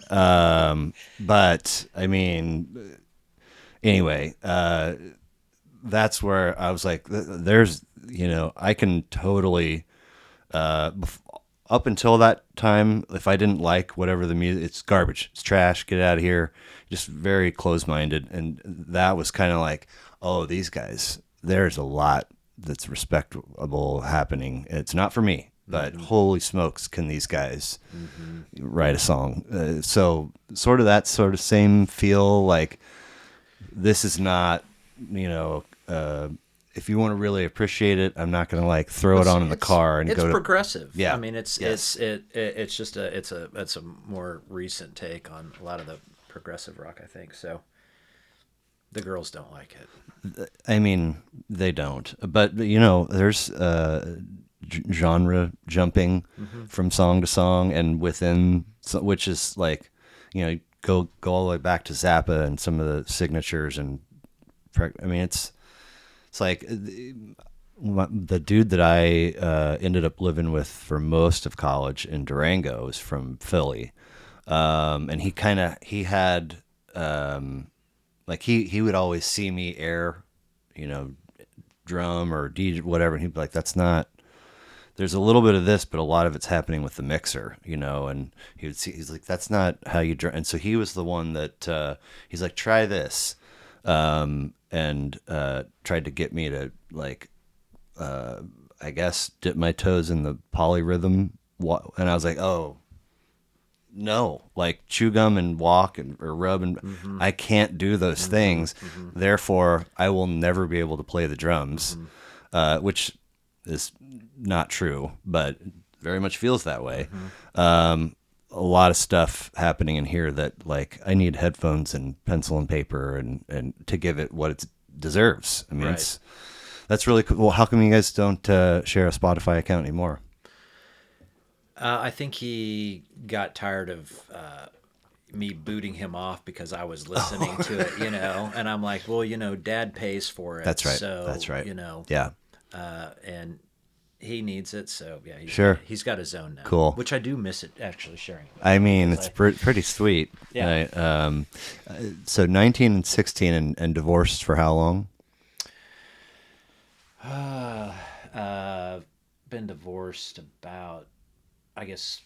But I mean, anyway, that's where I was like, there's, I can totally, up until that time, if I didn't like whatever the music, it's garbage, it's trash, get out of here. Just very close-minded. And that was kind of like, oh, these guys, there's a lot that's respectable happening. It's not for me, but holy smokes, can these guys write a song? So sort of that sort of same feel, like, this is not, if you want to really appreciate it, I'm not going to like throw it on in the car and go to. It's progressive. Yeah. I mean, it's just a more recent take on a lot of the progressive rock, I think. So the girls don't like it. I mean, they don't. But there's genre jumping from song to song, and within, which is like, go all the way back to Zappa and some of the signatures, and I mean, it's like the dude that I ended up living with for most of college in Durango is from Philly, and he had like he would always see me air, drum or DJ, whatever, and he'd be like, "That's not." There's a little bit of this, but a lot of it's happening with the mixer, and he's like, that's not how you drum. And so he was the one that, he's like, try this. And tried to get me to, like, I guess, dip my toes in the polyrhythm. And I was like, oh, no, like chew gum and walk or rub. And I can't do those things. Therefore, I will never be able to play the drums, which is not true, but very much feels that way. A lot of stuff happening in here that, like, I need headphones and pencil and paper and to give it what it deserves. I mean, that's really cool. Well, how come you guys don't share a Spotify account anymore? I think he got tired of me booting him off because I was listening to it, and I'm like, well, Dad pays for it. That's right. So, that's right. Yeah. And he needs it, so yeah. He's got his own now. Cool. Which I do miss it, actually, sharing. I mean, it's pretty sweet. Yeah. So 19 and 16 and divorced for how long? Been divorced about, I guess,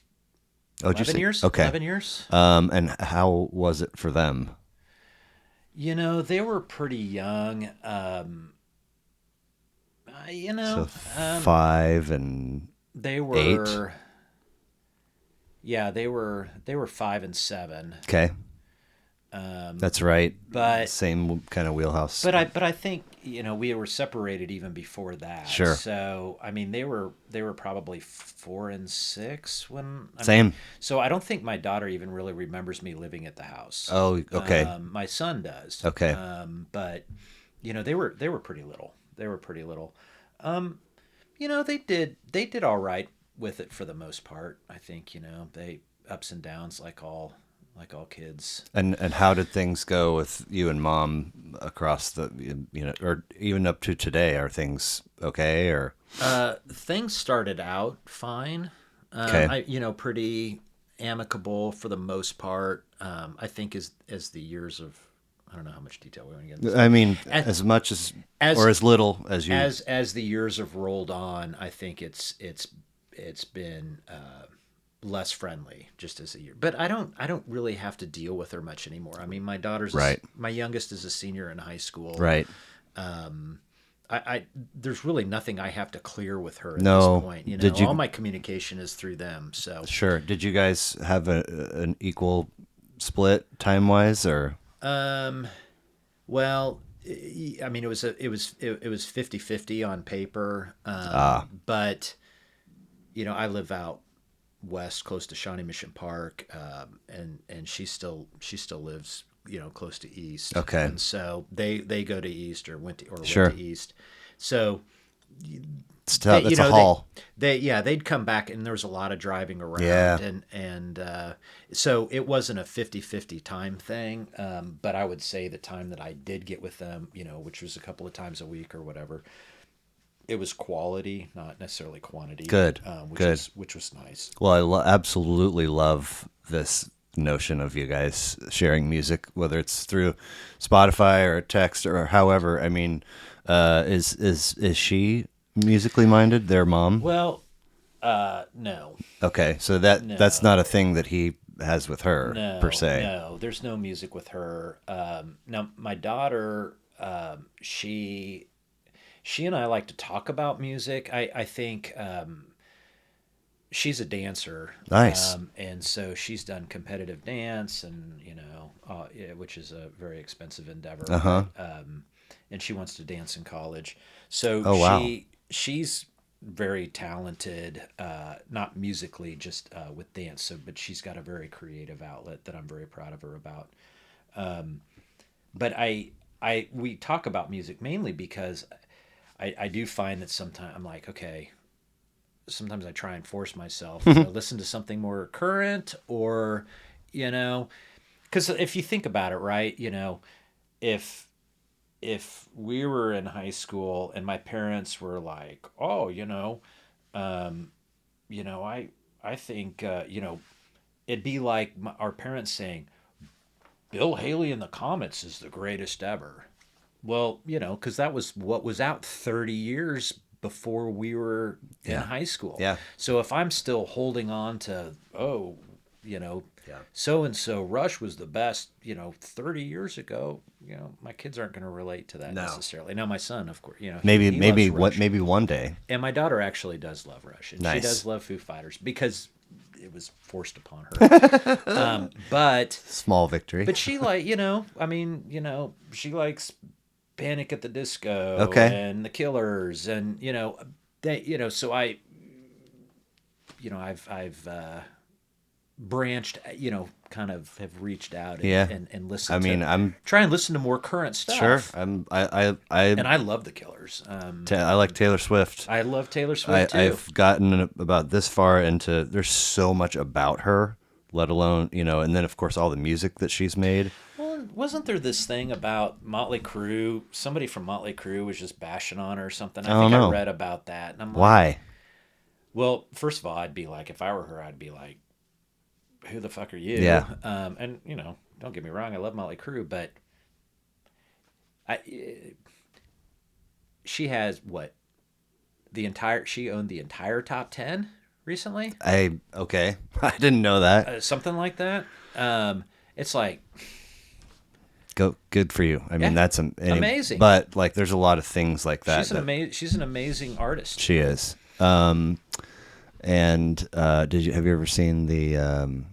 11 years. Okay. 11 years. And how was it for them? They were pretty young. So 5 and they were 8. Yeah, they were 5 and 7. Okay. That's right. But same kind of wheelhouse. But I think we were separated even before that. Sure. So I mean they were probably 4 and 6 when. Same. So I don't think my daughter even really remembers me living at the house. Oh, okay. My son does. Okay. But they were pretty little. They were pretty little. They did all right with it for the most part. I think they ups and downs like all kids. And how did things go with you and Mom across the or even up to today? Are things okay or? Things started out fine. Okay. Pretty amicable for the most part. I think as the years of. I don't know how much detail we want to get into. I mean, as much as or as little as you. As the years have rolled on, I think it's been less friendly just as a year. But I don't really have to deal with her much anymore. I mean, my daughter's right. My youngest is a senior in high school. Right. I there's really nothing I have to clear with her at no. this point. All my communication is through them. So sure. Did you guys have an equal split time wise or? Well, I mean, it was 50-50 on paper. But I live out west, close to Shawnee Mission Park, and she still lives, close to East. Okay. And so they go to East or Sure. went to East. So That's a haul. they'd come back, and there was a lot of driving around. Yeah. And so it wasn't a 50-50 time thing, but I would say the time that I did get with them, which was a couple of times a week or whatever, it was quality, not necessarily quantity. Good. Good. Which was nice. Well, I absolutely love this notion of you guys sharing music, whether it's through Spotify or text or however. I mean, is she musically minded? Their mom? Well, no. Okay, so that's not a thing that he has with her per se. No, there's no music with her. Now, my daughter, she and I like to talk about music. I think she's a dancer. Nice. And so she's done competitive dance, and which is a very expensive endeavor. Uh-huh. And she wants to dance in college. So Oh, wow. she's very talented, not musically, just with dance. So, but she's got a very creative outlet that I'm very proud of her about. But we talk about music mainly because I do find that sometimes I'm like, okay, sometimes I try and force myself to listen to something more current, or, because if you think about it, right, if we were in high school and my parents were like, oh, I think, it'd be like our parents saying, Bill Haley and the Comets is the greatest ever. Well, because that was what was out 30 years before we were in high school. Yeah. So if I'm still holding on to, so and so Rush was the best, 30 years ago, my kids aren't going to relate to that necessarily. Now my son, of course, Maybe he loves Rush. maybe one day. And my daughter actually does love Rush, and Nice. she does love Foo Fighters because it was forced upon her. But Small victory. But she she likes Panic at the Disco, Okay. and the Killers, and so I've branched, kind of have reached out and listened. I mean, I'm try and listen to more current stuff. sure. And I love the Killers. I like Taylor Swift. I love Taylor Swift too. I've gotten about this far into. There's so much about her, let alone and then of course all the music that she's made. Well, wasn't there this thing about Motley Crue? Somebody from Motley Crue was just bashing on her or something. I think I read about that, and I'm like, why? Well, first of all, I'd be like, if I were her, I'd be like, who the fuck are you? Yeah. And don't get me wrong, I love Motley Crue, but she has she owned the entire top 10 recently. Okay. I didn't know that. Something like that. It's like, good for you. I mean, that's amazing. But like, there's a lot of things like that. She's an amazing artist. She is. And have you ever seen the?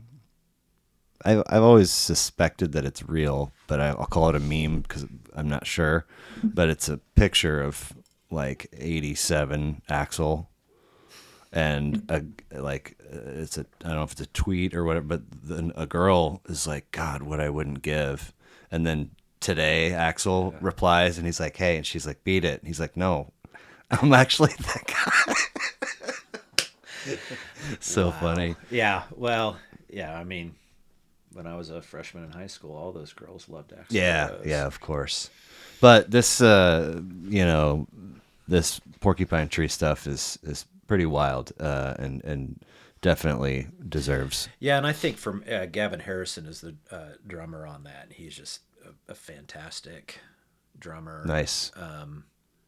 I've always suspected that it's real, but I'll call it a meme because I'm not sure. But it's a picture of like '87 Axl, and it's I don't know if it's a tweet or whatever, but then a girl is like, God, what I wouldn't give. And then today Axl replies and he's like, hey, and she's like, beat it. And he's like, no, I'm actually that guy. So funny. Yeah. Well, yeah. I mean, when I was a freshman in high school, all those girls loved Axl. Yeah, of course. But this, this Porcupine Tree stuff is pretty wild, and definitely deserves. Yeah, and I think from Gavin Harrison is the drummer on that. He's just a fantastic drummer. Nice.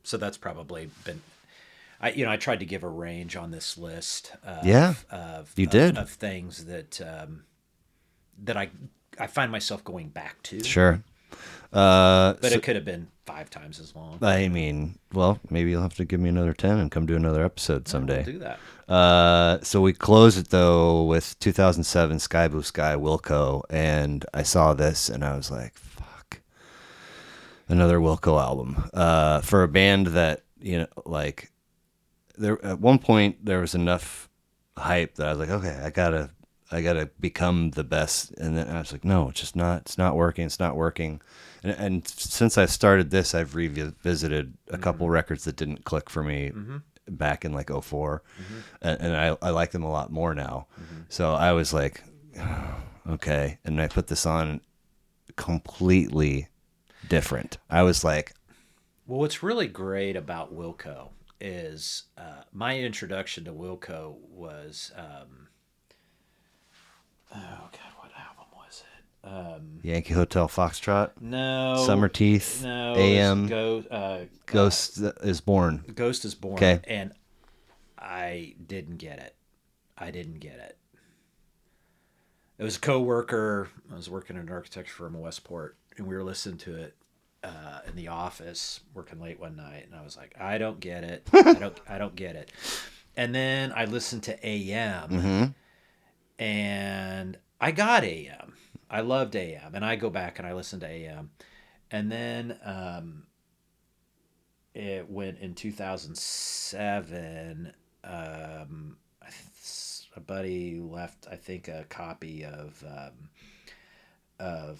So that's probably been. I tried to give a range on this list. You did of things that that I find myself going back to. Sure. But it could have been 5 times as long. I mean, well, maybe you'll have to give me another 10 and come do another episode someday. We'll do that. So we close it though with 2007 Sky Blue Sky Wilco, and I saw this and I was like, fuck, another Wilco album. For a band that, like, there at one point there was enough hype that I was like, okay, I gotta become the best. And then I was like, no, it's not working. It's not working. And since I started this, I've revisited a couple records that didn't click for me back in like '04, and I like them a lot more now. So I was like, okay. And I put this on, completely different. I was like, Well, what's really great about Wilco is my introduction to Wilco was oh god, what album was it? Yankee Hotel Foxtrot, No, Summer Teeth, no, it was AM, uh, Ghost is Born. Ghost is Born, Okay. and I didn't get it. I didn't get it. It was a coworker. I was working in an architecture firm in Westport, and we were listening to it in the office, working late one night, and I was like, I don't get it. I don't get it. And then I listened to AM, and I got AM. I loved AM, and I go back and I listen to AM, and then it went in 2007. A buddy left, I think, a copy of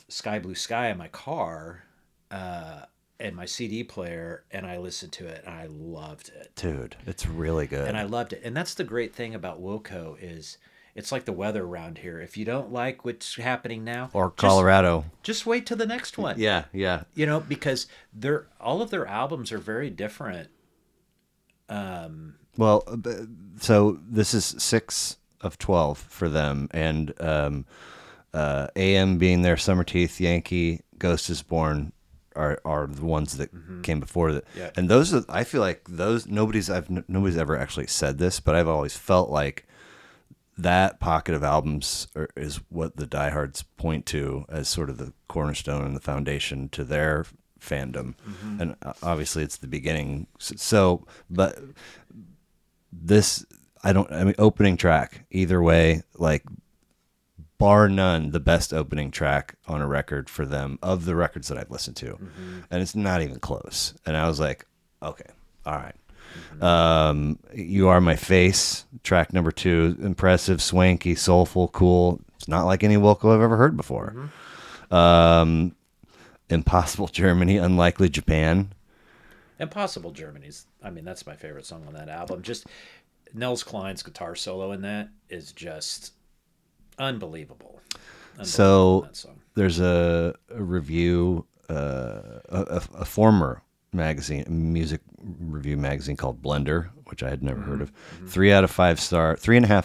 Sky Blue Sky in my car and my CD player, and I listened to it, and I loved it. Dude, it's really And I good. loved it. And that's the great thing about Wilco is it's like the weather around here. If you don't like what's happening now, Or Colorado. just wait till the next one. Yeah, yeah. You know, because they're all of their albums are very different. Well, so this is 6 of 12 for them, and AM being their Summer Teeth, Yankee, Ghost is Born are the ones that came before that. Yeah. And those are, I feel like those nobody's ever actually said this, but I've always felt like that pocket of albums is what the diehards point to as sort of the cornerstone and the foundation to their fandom. And obviously it's the beginning. So, but this, I mean, opening track, either way, like, bar none, the best opening track on a record for them of the records that I've listened to. And it's not even close. And I was like, okay, all right. You Are My Face, track number 2, impressive, swanky, soulful, cool. It's not like any Wilco I've ever heard before. Impossible Germany, Unlikely Japan. Impossible Germany's. I mean, that's my favorite song on that album. Just Nels Klein's guitar solo in that is just unbelievable. Unbelievable in So that song. there's a review, a former magazine, music review magazine called Blender, which I had never heard of. 3.5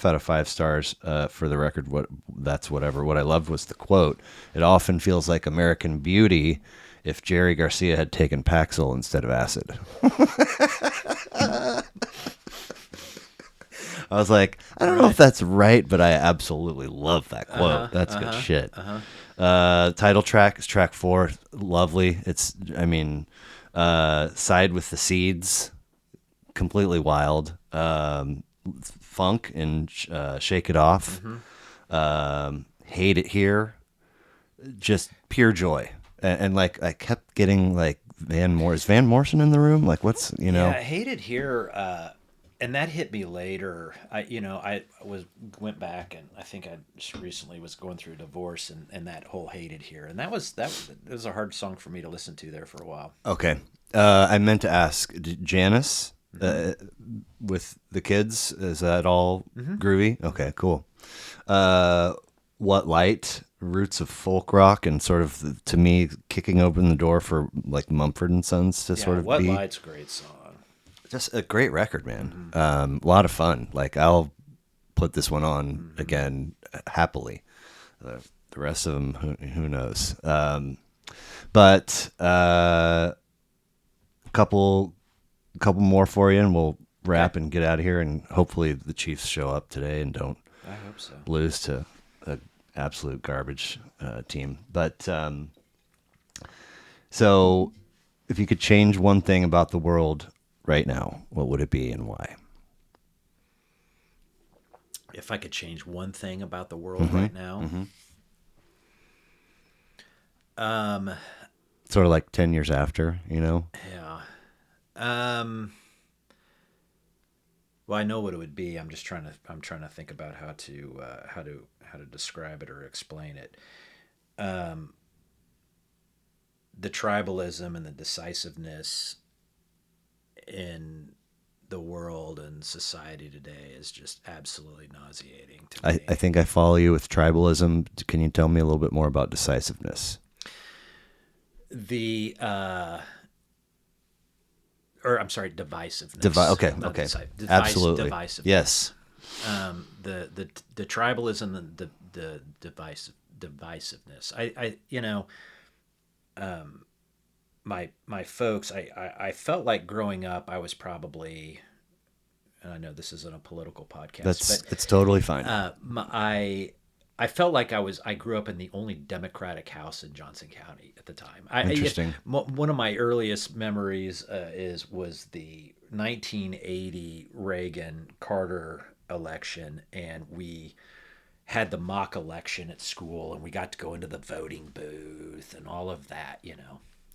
out of 5 stars for the record. That's whatever. What I loved was the quote. It often feels like American Beauty if Jerry Garcia had taken Paxil instead of acid. I was like, I don't know if that's right, but I absolutely love that quote. That's good shit. Title track is track 4. Lovely. It's, I mean, Side with the Seeds, completely wild. Funk and Shake It Off. Hate It Here, just pure joy. And like, I kept getting like is Van Morrison in the room? Like, what's, Yeah, I Hate It Here, and that hit me later. I went back, and I think I just recently was going through a divorce, and that whole Hate It Here, and that was it was a hard song for me to listen to there for a while. Okay. I meant to ask, Janice, with the kids, is that all groovy? Okay, cool. What Light, roots of folk rock, and sort of, to me, kicking open the door for like Mumford and Sons to sort of What be Light's a great song. just a great record, man. A lot of fun. Like, I'll put this one on again happily. The rest of them, who knows? But couple more for you, and we'll wrap and get out of here. And hopefully the Chiefs show up today and don't I hope so. lose to an absolute garbage team. But so, if you could change one thing about the world right now, what would it be and why? If I could change one thing about the world right now, Sort of like 10 years after, you know? yeah. Um, Well, I know what it would be. I'm trying to think about how to describe it or explain it. Um, the tribalism and the decisiveness in the world and society today is just absolutely nauseating to me. I think I follow you with tribalism. Can you tell me a little bit more about decisiveness? The or I'm sorry, divisiveness. Okay, Not okay, Absolutely divisiveness. Yes. The tribalism and the divisiveness. My folks. I felt like growing up, I was probably. And I know this isn't a political podcast, It's totally fine. I felt like I grew up in the only Democratic house in Johnson County at the time. Interesting. One of my earliest memories was the 1980 Reagan Carter election, and we had the mock election at school, and we got to go into the voting booth and all of that.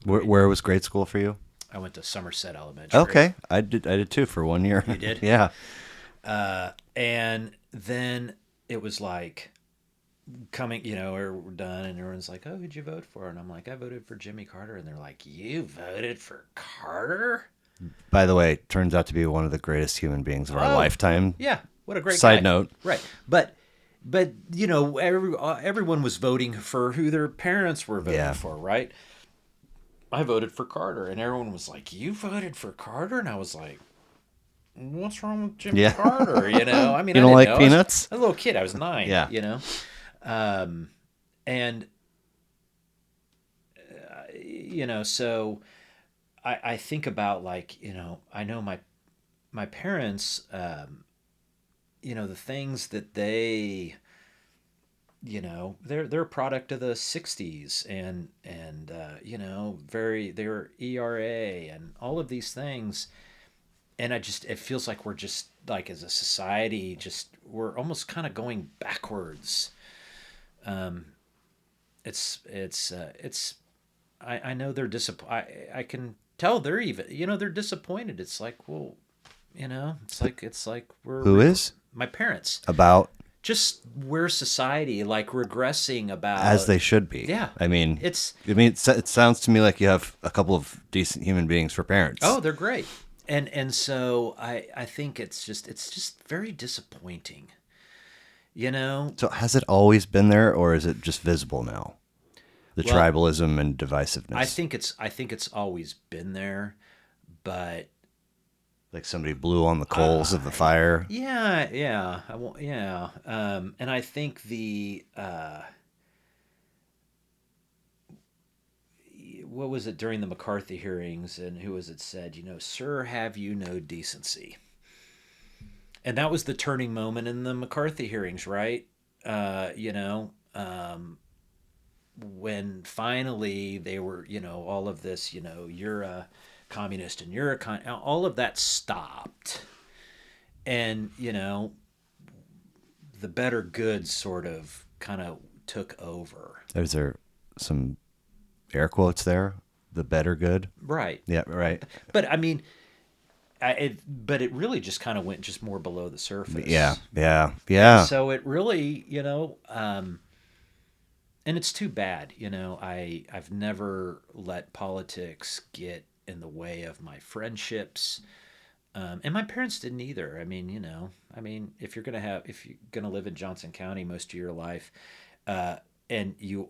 Where was grade school for you? I went to Somerset Elementary. Okay, I did too for 1 year. You did? Yeah. And then it was like coming, we're done, and everyone's like, "Oh, who'd you vote for?" And I'm like, "I voted for Jimmy Carter." And they're like, "You voted for Carter?" By the way, turns out to be one of the greatest human beings of our lifetime. Yeah, what a great Side guy. note. Right, but everyone was voting for who their parents were voting for, right? I voted for Carter, and everyone was like, "You voted for Carter?" And I was like, "What's wrong with Jimmy Carter?" I mean, you don't like know. peanuts? I was a little kid. I was 9. Yeah. And so I think about, like, I know my parents, the things that they, they're a product of the 60s, and they were ERA and all of these things. And it feels like we're just, like, as a society, we're almost kind of going backwards. I know they're disappointed. I can tell they're even, they're disappointed. It's like, well, it's like Who is? My parents. About? Just where society, like, regressing about. As they should be. Yeah. I mean, it sounds to me like you have a couple of decent human beings for parents. Oh, they're great. And so I think it's just very disappointing. So has it always been there, or is it just visible now? The tribalism and divisiveness. I think it's always been there, but like somebody blew on the coals of the fire. Yeah. And I think what was it during the McCarthy hearings, and who was it said, "Sir, have you no decency?" And that was the turning moment in the McCarthy hearings, right? When finally they were, all of this, you're a communist and you're all of that stopped. And, the better good sort of kind of took over. Is there some air quotes there? The better good? Right. Yeah, right. But I mean, but it really just kind of went just more below the surface. Yeah. And so it really, and it's too bad, I've never let politics get in the way of my friendships, and my parents didn't either. I mean, if you're gonna live in Johnson County most of your life, and you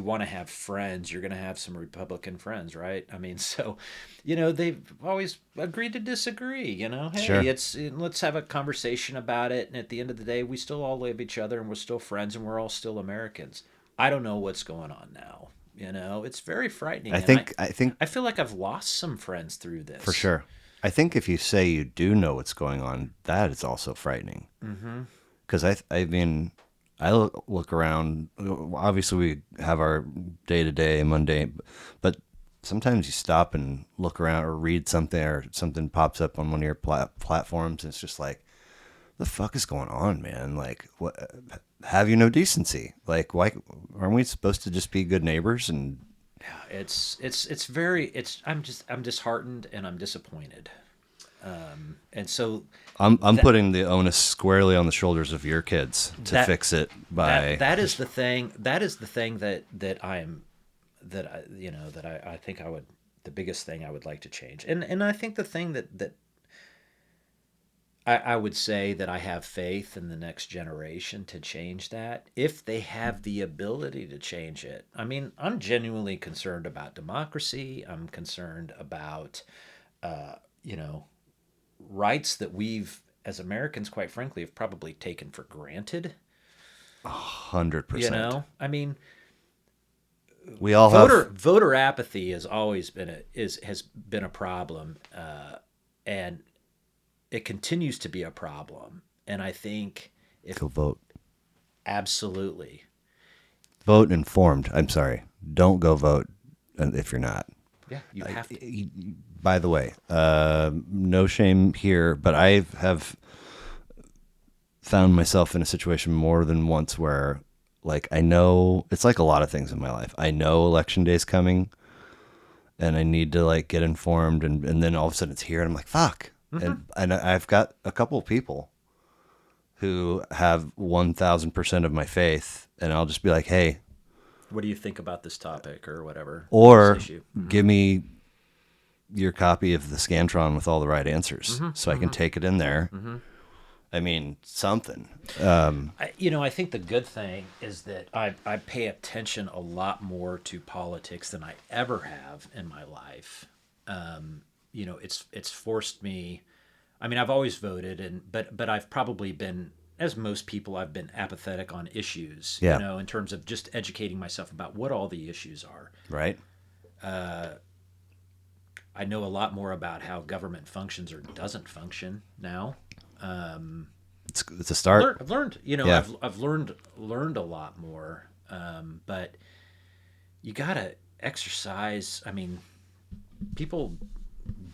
want to have friends, you're going to have some Republican friends, right? I mean, so, they've always agreed to disagree, hey, Sure. Let's have a conversation about it. And at the end of the day, we still all love each other, and we're still friends, and we're all still Americans. I don't know what's going on now. It's very frightening. I feel like I've lost some friends through this. For sure. I think if you say you do know what's going on, that is also frightening. Mm-hmm. Because I mean, I look around. Obviously, we have our day-to-day, mundane, but sometimes you stop and look around or read something, or something pops up on one of your platforms, and it's just like, the fuck is going on, man? Like, what? Have you no decency? Like, why aren't we supposed to just be good neighbors? And I'm disheartened, and I'm disappointed. And so I'm putting the onus squarely on the shoulders of your kids to fix it by that is the thing. That is the thing that I think I would, the biggest thing I would like to change. And I think the thing that I would say that I have faith in the next generation to change that if they have the ability to change it. I mean, I'm genuinely concerned about democracy. I'm concerned about, you know, rights that we've, as Americans, quite frankly, have probably taken for granted. 100%. You know, I mean, We all voter apathy has always been has been a problem, and it continues to be a problem. And I think if go vote. Absolutely. Vote informed. I'm sorry. Don't go vote if you're not. Yeah, you have to. By the way, no shame here, but I have found myself in a situation more than once where, like, I know it's like a lot of things in my life. I know election day is coming, and I need to like get informed, and then all of a sudden it's here, and I'm like, fuck. And I've got a couple of people who have 1,000% of my faith, and I'll just be like, hey, what do you think about this topic or whatever? Or give me your copy of the Scantron with all the right answers so I can take it in there. I mean, something. I think the good thing is that I pay attention a lot more to politics than I ever have in my life. It's forced me. I mean, I've always voted, but I've probably been, as most people, I've been apathetic on issues. Yeah. In terms of just educating myself about what all the issues are. Right. I know a lot more about how government functions or doesn't function now. It's a start. I've learned. I've learned a lot more. But you gotta exercise. I mean, people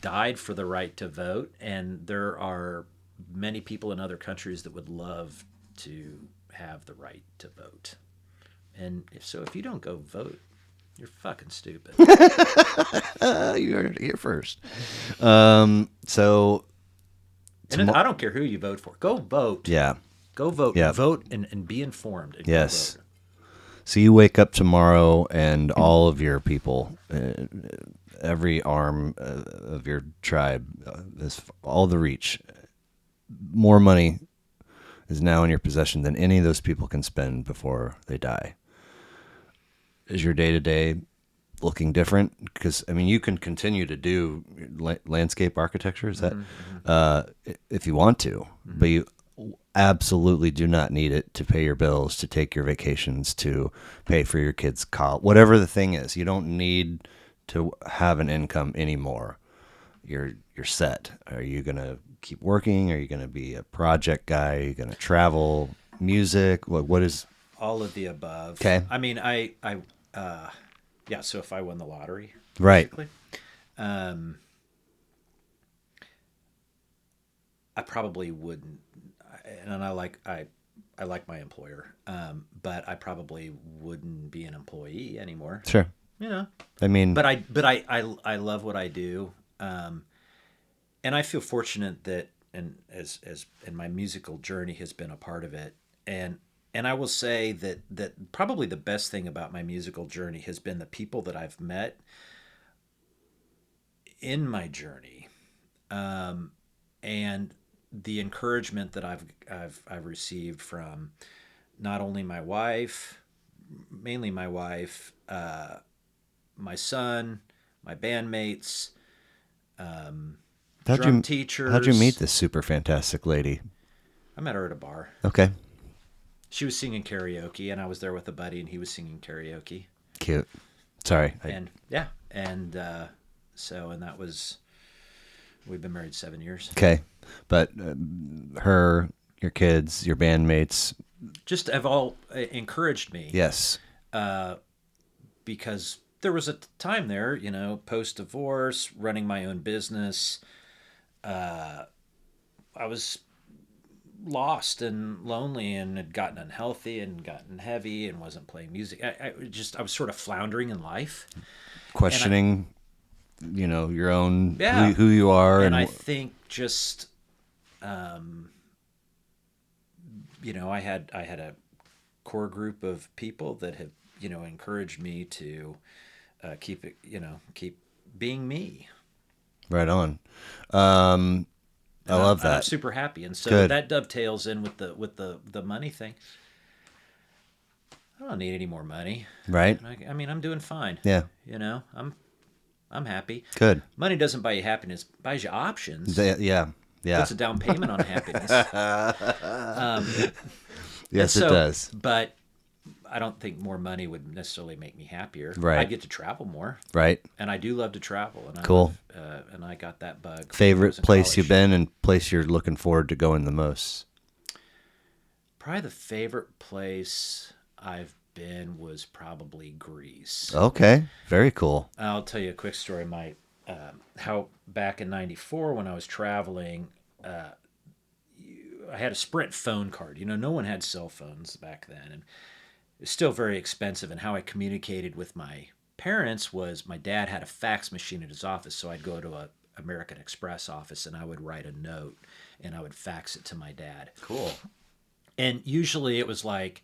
died for the right to vote, and there are many people in other countries that would love to have the right to vote. And if you don't go vote, you're fucking stupid. You heard it here first. So, and I don't care who you vote for. Go vote. Yeah. Go vote. Yeah. Vote and be informed. And yes. Go vote. So you wake up tomorrow, and all of your people, every arm of your tribe, is all the reach. More money is now in your possession than any of those people can spend before they die. Is your day-to-day looking different? Because, I mean, you can continue to do landscape architecture, is that, if you want to, but you absolutely do not need it to pay your bills, to take your vacations, to pay for your kids' college, whatever the thing is. You don't need to have an income anymore. You're set. Are you going to keep working? Are you going to be a project guy? Are you going to travel? Music? What is... All of the above. Okay. I mean, so if I won the lottery, right, I probably wouldn't, and I like my employer, but I probably wouldn't be an employee anymore. Sure. I mean, but I love what I do, and I feel fortunate that, and as my musical journey has been a part of it, and I will say that probably the best thing about my musical journey has been the people that I've met in my journey, and the encouragement that I've received from not only my wife, mainly my wife, my son, my bandmates, drum teachers. How'd you meet this super fantastic lady? I met her at a bar. Okay. She was singing karaoke, and I was there with a buddy, and he was singing karaoke. Cute. Sorry. And that was, we've been married 7 years. Okay. But her, your kids, your bandmates, just have all encouraged me. Yes. Because there was a time there, post-divorce, running my own business. I was lost and lonely and had gotten unhealthy and gotten heavy and wasn't playing music. I was sort of floundering in life. Questioning your own Yeah. who you are, and I think just I had a core group of people that have encouraged me to keep being me. right on. I love And I'm that. super happy, and so Good. that dovetails in with the money thing. I don't need any more money. Right. I mean, I'm doing fine. Yeah. I'm happy. Good. Money doesn't buy you happiness; it buys you options. Yeah. Yeah. Puts a down payment on happiness. Yes, it does. But I don't think more money would necessarily make me happier. Right. I get to travel more, Right. and I do love to travel. And Cool. And I got that bug. when I was Favorite in place college. you've been and place you're looking forward to going the most? Probably the favorite place I've been was probably Greece. Okay. Very cool. I'll tell you a quick story. How back in '94 when I was traveling, I had a Sprint phone card. No one had cell phones back then, and it's still very expensive. And how I communicated with my parents was my dad had a fax machine at his office, so I'd go to a American Express office and I would write a note and I would fax it to my dad. Cool. And usually it was like,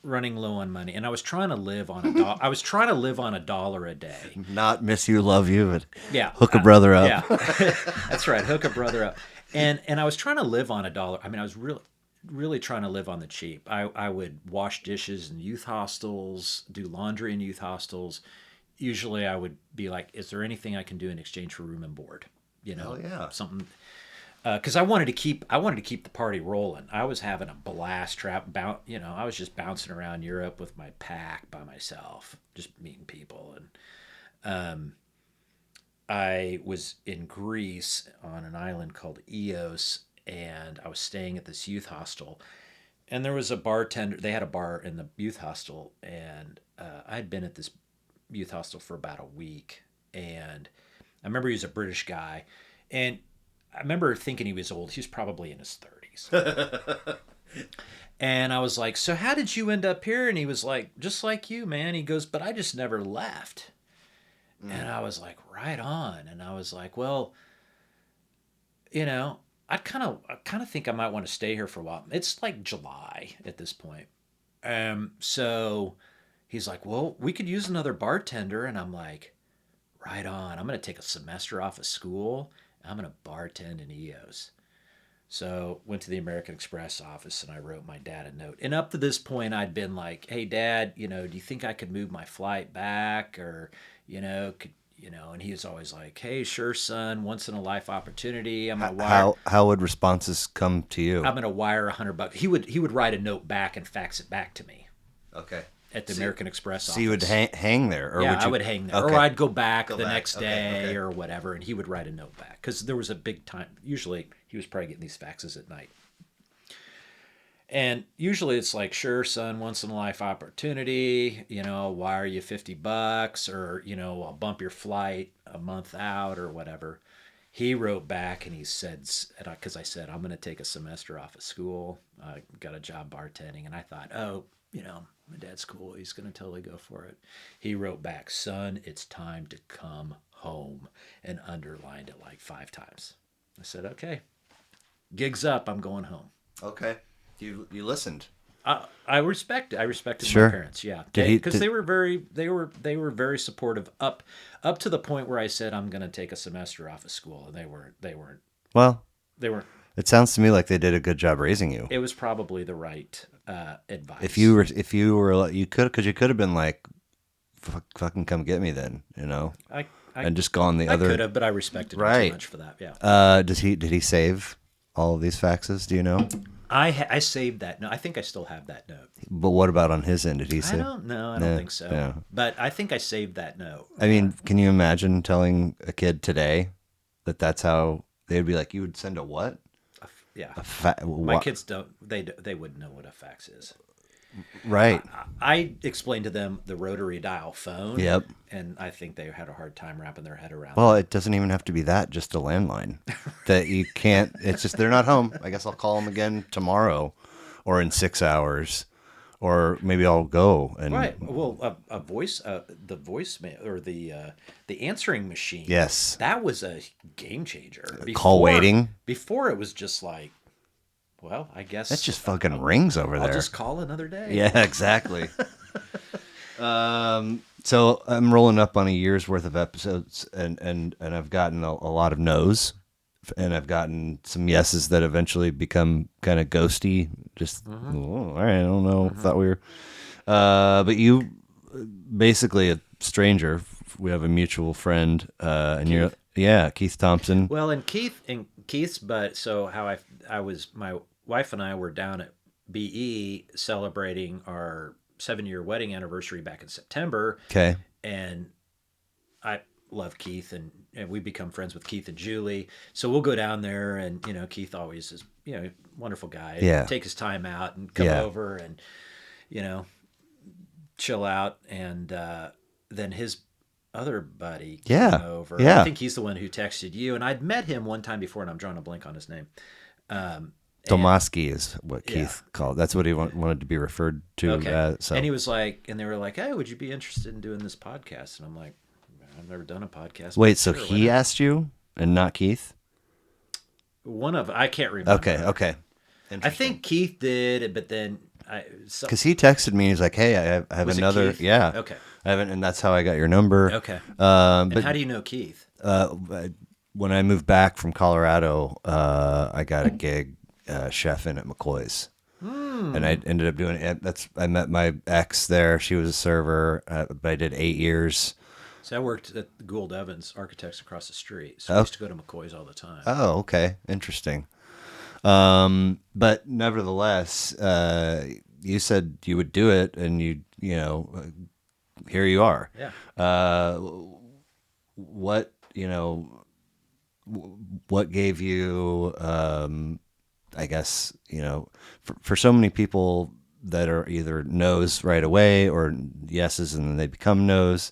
running low on money, and I was trying to live on I was trying to live on $1 a day. Not miss you, love you, but Yeah, hook a brother up. Yeah, that's right. Hook a brother up. And I was trying to live on $1. I mean, I was really trying to live on the cheap. I would wash dishes in youth hostels, do laundry in youth hostels. Usually, I would be like, "Is there anything I can do in exchange for room and board?" Oh yeah. Something. Because I wanted to keep the party rolling. I was having a blast I was just bouncing around Europe with my pack by myself, just meeting people. And I was in Greece on an island called Ios, and I was staying at this youth hostel. And there was a bartender. They had a bar in the youth hostel, and I had been at this youth hostel for about a week. And I remember he was a British guy, and I remember thinking he was old. He was probably in his 30s. And I was like, "So how did you end up here?" And he was like, "Just like you, man." He goes, "But I just never left." And I was like, "Right on." And I was like, "Well, I kind of think I might want to stay here for a while." It's like July at this point. So he's like, "Well, we could use another bartender." And I'm like, "Right on. I'm going to take a semester off of school. I'm going to bartend in EOS." So went to the American Express office and I wrote my dad a note. And up to this point, I'd been like, "Hey, Dad, do you think I could move my flight back, or And he was always like, "Hey, sure, son. Once in a life opportunity. I'm gonna wire. How would responses come to you? I'm gonna wire $100." He would write a note back and fax it back to me. Okay. At the American Express office. So you would hang there, or yeah, would you? I would hang there, Okay. or I'd go back the back. next day Okay. or whatever, and he would write a note back because there was a big time. Usually, he was probably getting these faxes at night, and usually it's like, "Sure, son, once in a life opportunity. I'll wire you $50, or I'll bump your flight a month out or whatever." He wrote back and he said, because I said, "I'm going to take a semester off of school. I got a job bartending," and I thought, "Oh, my dad's cool. He's going to totally go for it." He wrote back, "Son, it's time to come home," and underlined it like 5 times. I said, "Okay, gig's up. I'm going home." Okay. You listened. I respected Sure. my parents. Yeah, Did he- because they were very supportive up to the point where I said I'm going to take a semester off of school, and they weren't. Well, They weren't. it sounds to me like they did a good job raising you. It was probably the right advice. If you were, you could have been like, fucking come get me then, and just gone the I other. could have, but I respected him Right. too much for that. Yeah. Did he save all of these faxes? Do you know? I saved that note. I think I still have that note. But what about on his end? Did he I save? don't know. I don't Yeah, think so. yeah. But I think I saved that note. I mean, can you imagine telling a kid today that that's how they'd be like? You would send a what? Yeah. A My kids don't. They wouldn't know what a fax is. Right. I explained to them the rotary dial phone. Yep. And I think they had a hard time wrapping their head around. Well, it doesn't even have to be that. Just a landline that you can't. It's just they're not home. I guess I'll call them again tomorrow, or in 6 hours, or maybe I'll go Right. and Well, a voice, the voicemail or the answering machine. yes, That was a game changer. call waiting. Before it was just like, well, I That guess just fucking rings over I'll there. just call another day. Yeah, exactly. So I'm rolling up on a year's worth of episodes, and I've gotten a lot of no's, and I've gotten some yeses that eventually become kind of ghosty. Just all right, I don't know. Thought we were, but you basically a stranger. We have a mutual friend, and Keith. Keith Thompson. Well, and Keith's, but so how I was, my wife and I were down at BE celebrating our 7-year wedding anniversary back in September. Okay. And I love Keith, and we become friends with Keith and Julie. So we'll go down there, and Keith always is wonderful guy. Yeah. Take his time out and come over and chill out. And then his other buddy came over. Yeah. I think he's the one who texted you, and I'd met him one time before, and I'm drawing a blank on his name. Tomaski is what Keith called. That's what he wanted to be referred to. Okay. So. And he was like, and they were like, "Hey, would you be interested in doing this podcast?" And I'm like, "I've never done a podcast." Wait, so sure, he asked you and not Keith? I can't remember. Okay. I think Keith did, but then because he texted me. He's like, "Hey, I have Was it another." Keith? Yeah. Okay. I haven't, and that's how I got your number. Okay. But and how do you know Keith? When I moved back from Colorado, I got a gig chefing at McCoy's, and I ended up doing it. I met my ex there. She was a server, but I did 8 years. So I worked at Gould Evans Architects across the street. So I used to go to McCoy's all the time. Oh, okay, interesting. But nevertheless, you said you would do it, and here you are. Yeah. What gave you, I guess, for so many people that are either no's right away or yeses and then they become no's,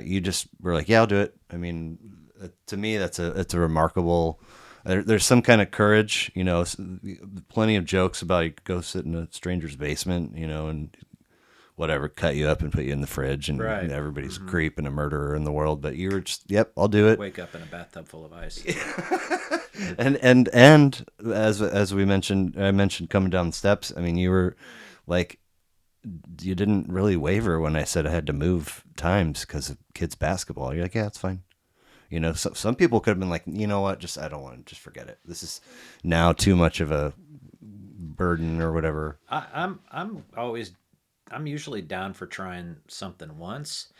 you just were like, yeah, I'll do it. I mean, to me, it's a remarkable, there's some kind of courage, plenty of jokes about you go sit in a stranger's basement, and whatever, cut you up and put you in the fridge, and Right. everybody's a creep and a murderer in the world, but you were just, yep, I'll do it. Wake up in a bathtub full of ice. And as I mentioned coming down the steps. I mean, you were like, you didn't really waver when I said I had to move times because of kids basketball. You're like, yeah, it's fine. Some people could have been like, you know what, I don't want to, just forget it. This is now too much of a burden or whatever. I'm usually down for trying something once.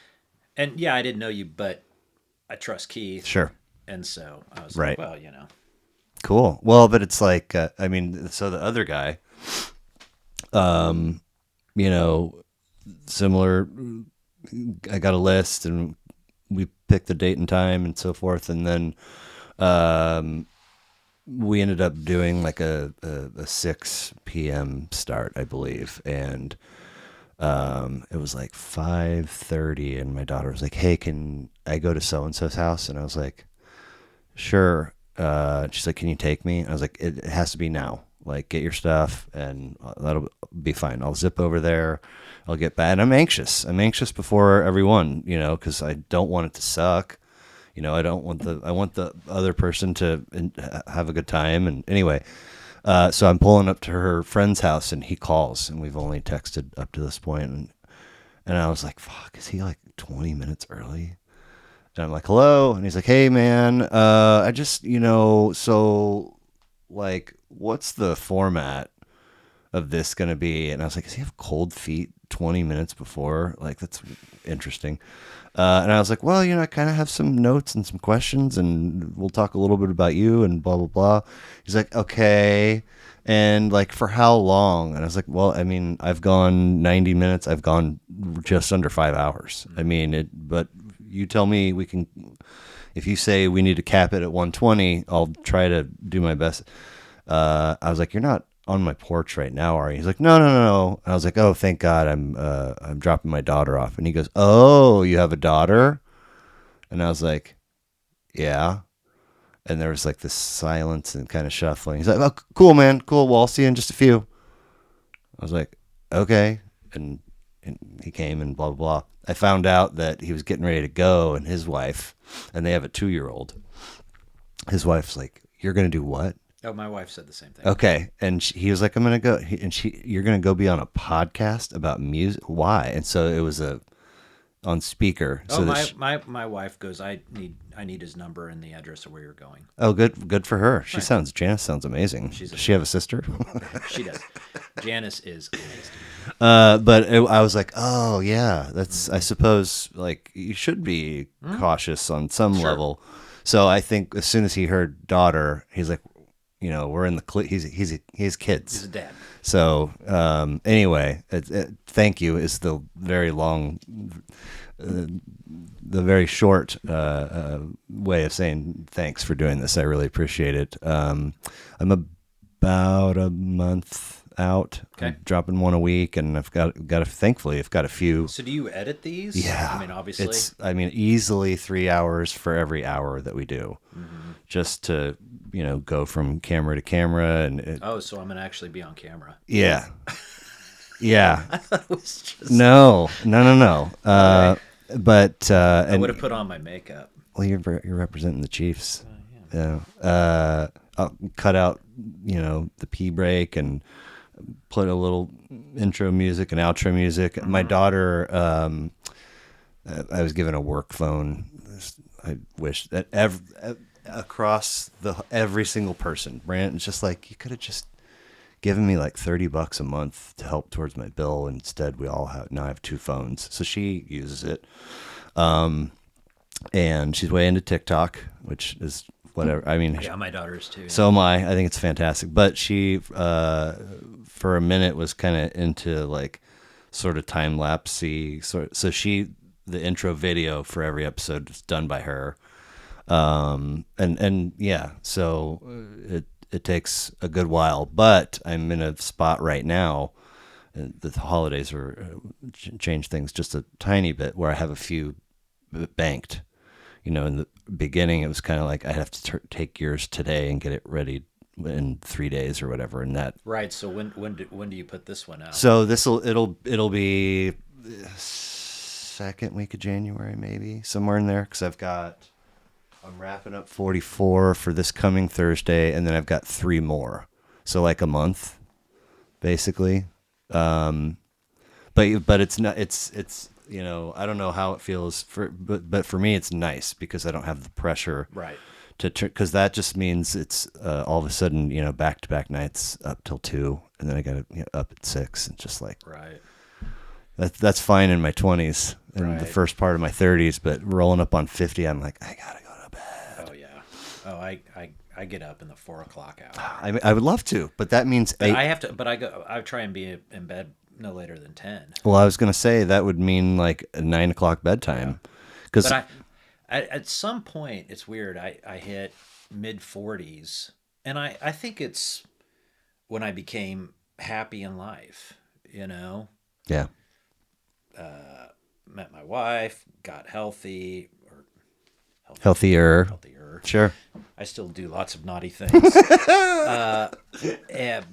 And yeah, I didn't know you, but I trust Keith. Sure. And so I was Right. like, well, Cool. Well, but it's like, so the other guy, similar, I got a list and we picked the date and time and so forth. And then, we ended up doing like a 6 p.m. start, I believe. And, it was like 5:30 and my daughter was like, hey, can I go to so-and-so's house? And I was like, sure. She's like, can you take me? And I was like, it has to be now. Like, get your stuff and that'll be fine. I'll zip over there. I'll get back. And I'm anxious. Before everyone, because I don't want it to suck. I want the other person to have a good time. And anyway, so I'm pulling up to her friend's house and he calls and we've only texted up to this point. And I was like, fuck, is he like 20 minutes early? And I'm like, hello. And he's like, hey, man, I just, so, like, what's the format of this going to be? And I was like, does he have cold feet 20 minutes before? Like, that's interesting. And I was like, well, I kind of have some notes and some questions, and we'll talk a little bit about you and blah, blah, blah. He's like, okay. And, like, for how long? And I was like, well, I mean, I've gone 90 minutes. I've gone just under 5 hours. I mean, but you tell me if you say we need to cap it at 120, I'll try to do my best. I was like, you're not on my porch right now, are you? He's like, no. I was like, oh, thank God, I'm dropping my daughter off. And he goes, oh, you have a daughter? And I was like, yeah. And there was like this silence and kind of shuffling. He's like, oh, cool, man, cool. Well, I'll see you in just a few. I was like, okay. And he came and blah, blah, blah. I found out that he was getting ready to go, and his wife, and they have a 2-year-old. His wife's like, "You're going to do what?" Oh, my wife said the same thing. Okay. And he was like, "I'm going to go." You're going to go be on a podcast about music. Why? And so it was on speaker. Oh, So my wife goes, I need his number and the address of where you're going. oh, good for her. Right. Janice sounds amazing. Does she have a sister? She does. Janice is amazing. I was like, oh yeah, that's, I suppose, like, you should be cautious on some level. So I think as soon as he heard daughter, he's like, we're in the he has kids. He's a dad. So anyway, thank you is the very long, the very short way of saying thanks for doing this. I really appreciate it. I'm about a month out. Okay. I'm dropping one a week, and thankfully I've got a few. So do you edit these? Yeah. I mean, obviously. Easily 3 hours for every hour that we do, just to go from camera to camera, and So I'm gonna actually be on camera. yeah. Yeah. I thought it was just. No. Okay. But I would have put on my makeup. well, you're representing the Chiefs. Yeah. I'll cut out, the pee break and put a little intro music and outro music. My daughter, I was given a work phone. I wish that across every single person, Brant, it's just like, you could have just given me like $30 a month to help towards my bill. Instead, now I have 2 phones, so she uses it. And she's way into TikTok, which is whatever. I mean, Yeah, my daughter's too. so am I. I think it's fantastic. But she, for a minute, was kind of into like sort of time lapsey. So the intro video for every episode is done by her. And yeah, so it takes a good while. But I'm in a spot right now. The holidays are change things just a tiny bit, where I have a few banked. In the beginning, it was kind of like I have to take yours today and get it ready in 3 days or whatever, and that. Right. So when do you put this one out? So it'll be the second week of January, maybe somewhere in there, because I'm wrapping up 44 for this coming Thursday, and then I've got 3 more, so like a month, basically. But it's not. It's. I don't know how it feels but for me, it's nice because I don't have the pressure, Right. because that just means it's all of a sudden, back-to-back nights up till 2, and then I got to up at 6, and just like, Right. that's fine in my 20s and Right. the first part of my 30s, but rolling up on 50, I'm like, I gotta go to bed. Oh yeah. Oh, I get up in the 4 o'clock hour. I would love to, but that means But 8. I have to. But I try and be in bed no later than 10. Well, I was gonna say that would mean like a 9 o'clock bedtime, because But at some point, it's weird. I hit mid 40s, and I think it's when I became happy in life. yeah, Met my wife, got healthy or healthier. Sure. I still do lots of naughty things. And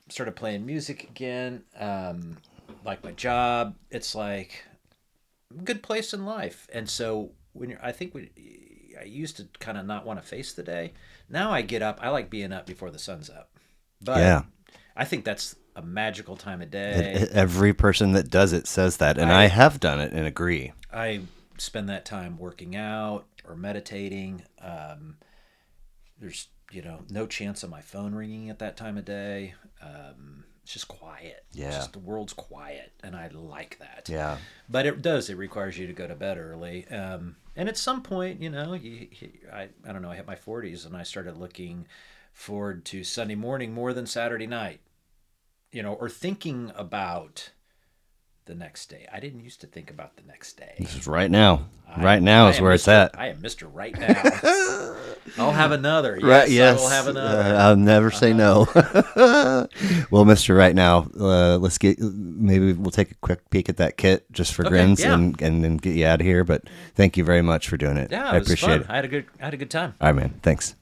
started playing music again. Like my job, it's like a good place in life. And so I used to kind of not want to face the day. Now I get up. I like being up before the sun's up. But Yeah. I think that's a magical time of day. Every person that does it says that, and I have done it and agree. I spend that time working out or meditating. There's no chance of my phone ringing at that time of day. It's just quiet. Yeah. It's just the world's quiet, and I like that. Yeah. But it requires you to go to bed early. And at some point, I don't know, I hit my 40s, and I started looking forward to Sunday morning more than Saturday night, or thinking about the next day. I didn't used to think about the next day. This is right now. Right now is where it's at. I am Mr. Right Now. I'll have another. Yes, Right, yes. I will have another. I'll never say no. Well, Mr. Right Now, maybe we'll take a quick peek at that kit just for grins, yeah. and then get you out of here. But thank you very much for doing it. Yeah, I it was appreciate fun. it. I had a good time. All right, man. Thanks.